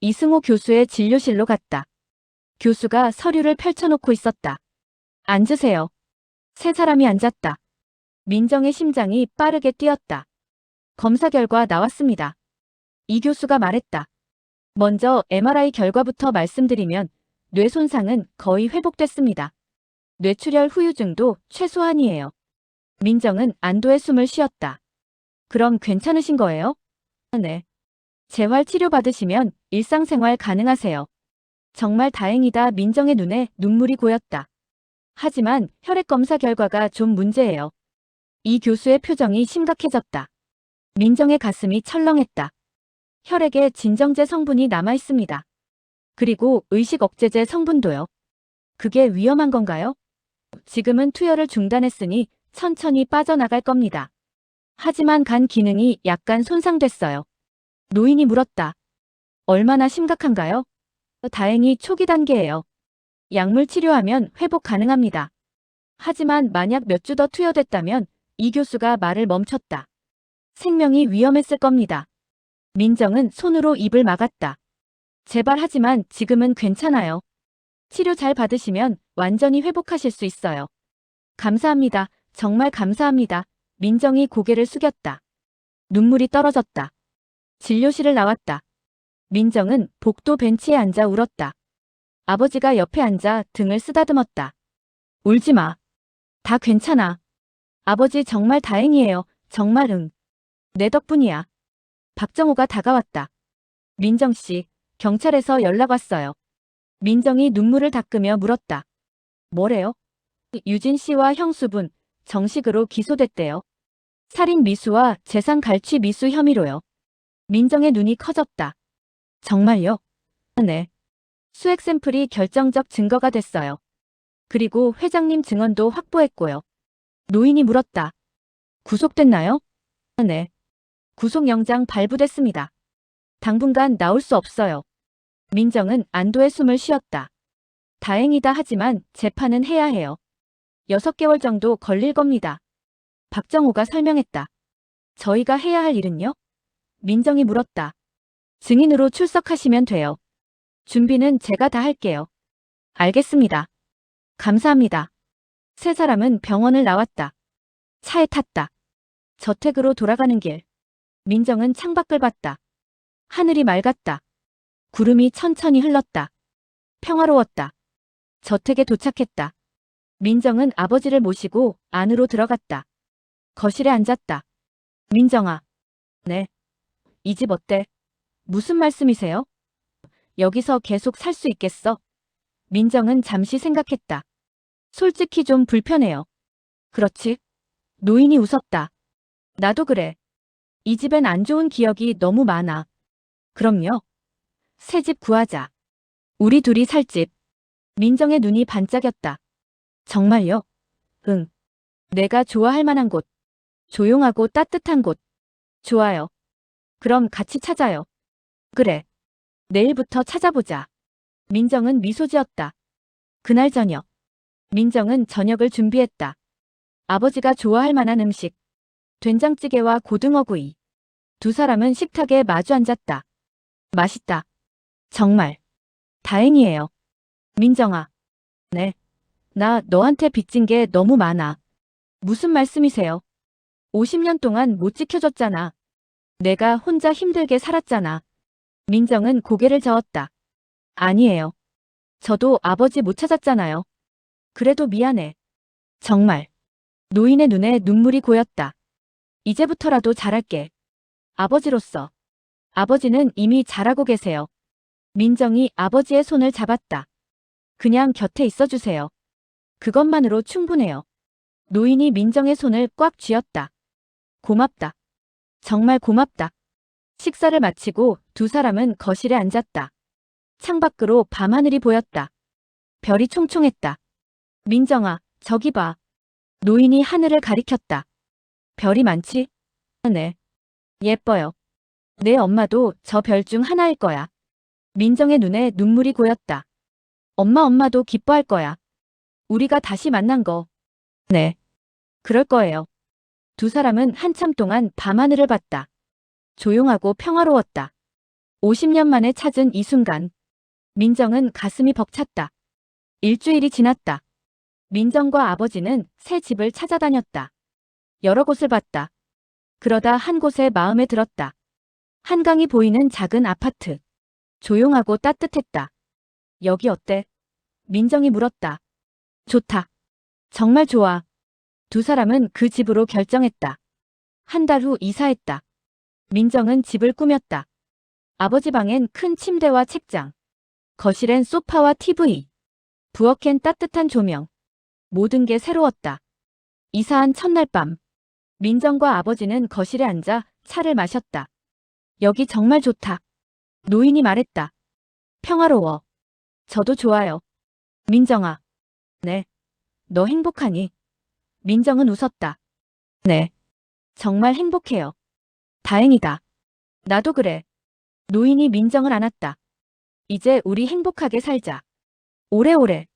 이승호 교수의 진료실로 갔다. 교수가 서류를 펼쳐놓고 있었다. 앉으세요. 세 사람이 앉았다. 민정의 심장이 빠르게 뛰었다. 검사 결과 나왔습니다. 이 교수가 말했다. 먼저 MRI 결과부터 말씀드리면 뇌 손상은 거의 회복됐습니다. 뇌출혈 후유증도 최소한이에요. 민정은 안도의 숨을 쉬었다. 그럼 괜찮으신 거예요? 네. 재활 치료 받으시면 일상생활 가능하세요. 정말 다행이다. 민정의 눈에 눈물이 고였다. 하지만 혈액 검사 결과가 좀 문제예요. 이 교수의 표정이 심각해졌다. 민정의 가슴이 철렁했다. 혈액에 진정제 성분이 남아 있습니다. 그리고 의식 억제제 성분도요. 그게 위험한 건가요? 지금은 투여를 중단했으니 천천히 빠져나갈 겁니다. 하지만 간 기능이 약간 손상됐어요. 노인이 물었다. 얼마나 심각한가요? 다행히 초기 단계예요. 약물 치료하면 회복 가능합니다. 하지만 만약 몇 주 더 투여됐다면 이 교수가 말을 멈췄다. 생명이 위험했을 겁니다. 민정은 손으로 입을 막았다. 제발 하지만 지금은 괜찮아요. 치료 잘 받으시면 완전히 회복하실 수 있어요. 감사합니다. 정말 감사합니다. 민정이 고개를 숙였다. 눈물이 떨어졌다. 진료실을 나왔다. 민정은 복도 벤치에 앉아 울었다. 아버지가 옆에 앉아 등을 쓰다듬었다. 울지 마. 다 괜찮아. 아버지 정말 다행이에요. 정말 응. 내 덕분이야. 박정호가 다가왔다. 민정 씨, 경찰에서 연락 왔어요. 민정이 눈물을 닦으며 물었다. 뭐래요? 유진 씨와 형수분, 정식으로 기소됐대요. 살인 미수와 재산 갈취 미수 혐의로요. 민정의 눈이 커졌다. 정말요? 네. 수액 샘플이 결정적 증거가 됐어요. 그리고 회장님 증언도 확보했고요. 노인이 물었다. 구속됐나요? 네. 구속영장 발부됐습니다. 당분간 나올 수 없어요. 민정은 안도의 숨을 쉬었다. 다행이다 하지만 재판은 해야 해요. 6개월 정도 걸릴 겁니다. 박정호가 설명했다. 저희가 해야 할 일은요? 민정이 물었다. 증인으로 출석하시면 돼요. 준비는 제가 다 할게요. 알겠습니다. 감사합니다. 세 사람은 병원을 나왔다. 차에 탔다. 저택으로 돌아가는 길. 민정은 창밖을 봤다. 하늘이 맑았다. 구름이 천천히 흘렀다. 평화로웠다. 저택에 도착했다. 민정은 아버지를 모시고 안으로 들어갔다. 거실에 앉았다. 민정아. 네. 이 집 어때? 무슨 말씀이세요? 여기서 계속 살 수 있겠어? 민정은 잠시 생각했다. 솔직히 좀 불편해요. 그렇지? 노인이 웃었다. 나도 그래. 이 집엔 안 좋은 기억이 너무 많아. 그럼요. 새 집 구하자. 우리 둘이 살 집. 민정의 눈이 반짝였다. 정말요? 응. 내가 좋아할 만한 곳. 조용하고 따뜻한 곳. 좋아요. 그럼 같이 찾아요. 그래. 내일부터 찾아보자. 민정은 미소 지었다. 그날 저녁. 민정은 저녁을 준비했다. 아버지가 좋아할 만한 음식. 된장찌개와 고등어구이. 두 사람은 식탁에 마주 앉았다. 맛있다. 정말. 다행이에요. 민정아. 네. 나 너한테 빚진 게 너무 많아. 무슨 말씀이세요? 50년 동안 못 지켜줬잖아. 내가 혼자 힘들게 살았잖아. 민정은 고개를 저었다. 아니에요. 저도 아버지 못 찾았잖아요. 그래도 미안해. 정말. 노인의 눈에 눈물이 고였다. 이제부터라도 잘할게. 아버지로서. 아버지는 이미 잘하고 계세요. 민정이 아버지의 손을 잡았다. 그냥 곁에 있어주세요. 그것만으로 충분해요. 노인이 민정의 손을 꽉 쥐었다. 고맙다. 정말 고맙다. 식사를 마치고 두 사람은 거실에 앉았다. 창밖으로 밤하늘이 보였다. 별이 총총했다. 민정아, 저기 봐. 노인이 하늘을 가리켰다. 별이 많지? 네. 예뻐요. 내 엄마도 저 별 중 하나일 거야. 민정의 눈에 눈물이 고였다. 엄마도 기뻐할 거야. 우리가 다시 만난 거. 네. 그럴 거예요. 두 사람은 한참 동안 밤하늘을 봤다. 조용하고 평화로웠다. 50년 만에 찾은 이 순간. 민정은 가슴이 벅찼다. 일주일이 지났다. 민정과 아버지는 새 집을 찾아다녔다. 여러 곳을 봤다. 그러다 한 곳에 마음에 들었다. 한강이 보이는 작은 아파트. 조용하고 따뜻했다. 여기 어때? 민정이 물었다. 좋다. 정말 좋아. 두 사람은 그 집으로 결정했다. 한 달 후 이사했다. 민정은 집을 꾸몄다. 아버지 방엔 큰 침대와 책장, 거실엔 소파와 TV, 부엌엔 따뜻한 조명. 모든 게 새로웠다. 이사한 첫날 밤, 민정과 아버지는 거실에 앉아 차를 마셨다. 여기 정말 좋다. 노인이 말했다. 평화로워. 저도 좋아요. 민정아. 네. 너 행복하니? 민정은 웃었다. 네. 정말 행복해요. 다행이다. 나도 그래. 노인이 민정을 안았다. 이제 우리 행복하게 살자. 오래오래.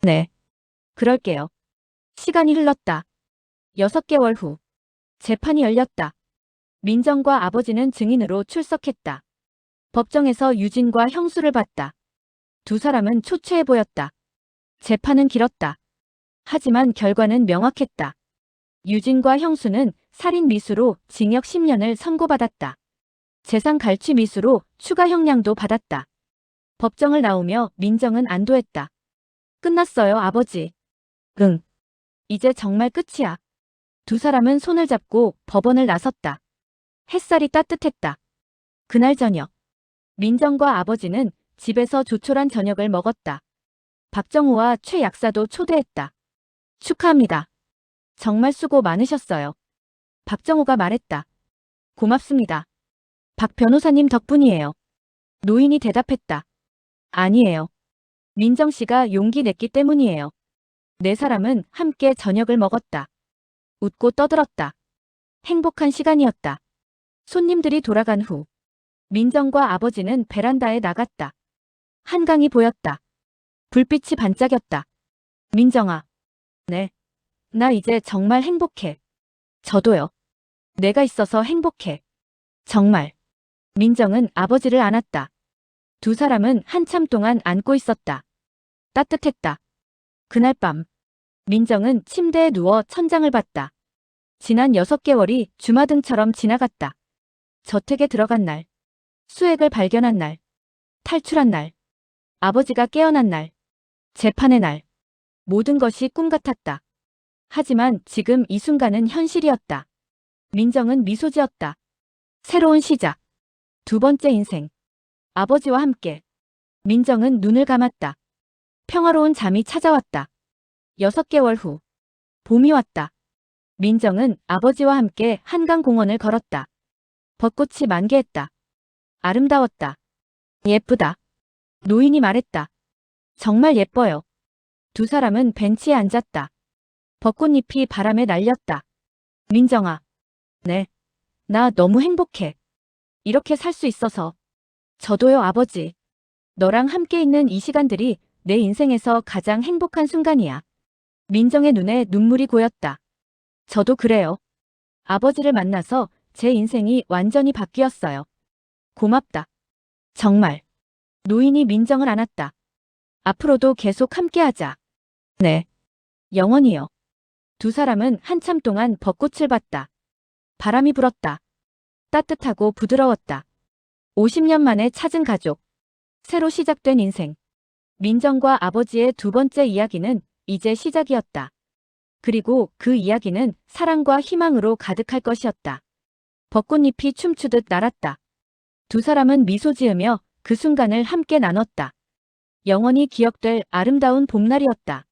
네. 그럴게요. 시간이 흘렀다. 6개월 후. 재판이 열렸다. 민정과 아버지는 증인으로 출석했다. 법정에서 유진과 형수를 봤다. 두 사람은 초췌해 보였다. 재판은 길었다. 하지만 결과는 명확했다. 유진과 형수는 살인 미수로 징역 10년을 선고받았다. 재산 갈취 미수로 추가 형량도 받았다. 법정을 나오며 민정은 안도했다. 끝났어요, 아버지. 응. 이제 정말 끝이야. 두 사람은 손을 잡고 법원을 나섰다. 햇살이 따뜻했다. 그날 저녁, 민정과 아버지는 집에서 조촐한 저녁을 먹었다. 박정우와 최 약사도 초대했다. 축하합니다. 정말 수고 많으셨어요. 박정우가 말했다. 고맙습니다. 박 변호사님 덕분이에요. 노인이 대답했다. 아니에요. 민정 씨가 용기 냈기 때문이에요. 네 사람은 함께 저녁을 먹었다. 웃고 떠들었다. 행복한 시간이었다. 손님들이 돌아간 후, 민정과 아버지는 베란다에 나갔다. 한강이 보였다. 불빛이 반짝였다. 민정아. 네. 나 이제 정말 행복해. 저도요. 내가 있어서 행복해. 정말. 민정은 아버지를 안았다. 두 사람은 한참 동안 안고 있었다. 따뜻했다. 그날 밤, 민정은 침대에 누워 천장을 봤다. 지난 6개월이 주마등처럼 지나갔다. 저택에 들어간 날, 수액을 발견한 날, 탈출한 날, 아버지가 깨어난 날, 재판의 날. 모든 것이 꿈 같았다. 하지만 지금 이 순간은 현실이었다. 민정은 미소 지었다. 새로운 시작. 두 번째 인생. 아버지와 함께. 민정은 눈을 감았다. 평화로운 잠이 찾아왔다. 6개월 후. 봄이 왔다. 민정은 아버지와 함께 한강공원을 걸었다. 벚꽃이 만개했다. 아름다웠다. 예쁘다. 노인이 말했다. 정말 예뻐요. 두 사람은 벤치에 앉았다. 벚꽃잎이 바람에 날렸다. 민정아. 네. 나 너무 행복해. 이렇게 살 수 있어서. 저도요, 아버지. 너랑 함께 있는 이 시간들이 내 인생에서 가장 행복한 순간이야. 민정의 눈에 눈물이 고였다. 저도 그래요. 아버지를 만나서 제 인생이 완전히 바뀌었어요. 고맙다. 정말. 노인이 민정을 안았다. 앞으로도 계속 함께하자. 네. 영원히요. 두 사람은 한참 동안 벚꽃을 봤다. 바람이 불었다. 따뜻하고 부드러웠다. 50년 만에 찾은 가족. 새로 시작된 인생. 민정과 아버지의 두 번째 이야기는 이제 시작이었다. 그리고 그 이야기는 사랑과 희망으로 가득할 것이었다. 벚꽃잎이 춤추듯 날았다. 두 사람은 미소 지으며 그 순간을 함께 나눴다. 영원히 기억될 아름다운 봄날이었다.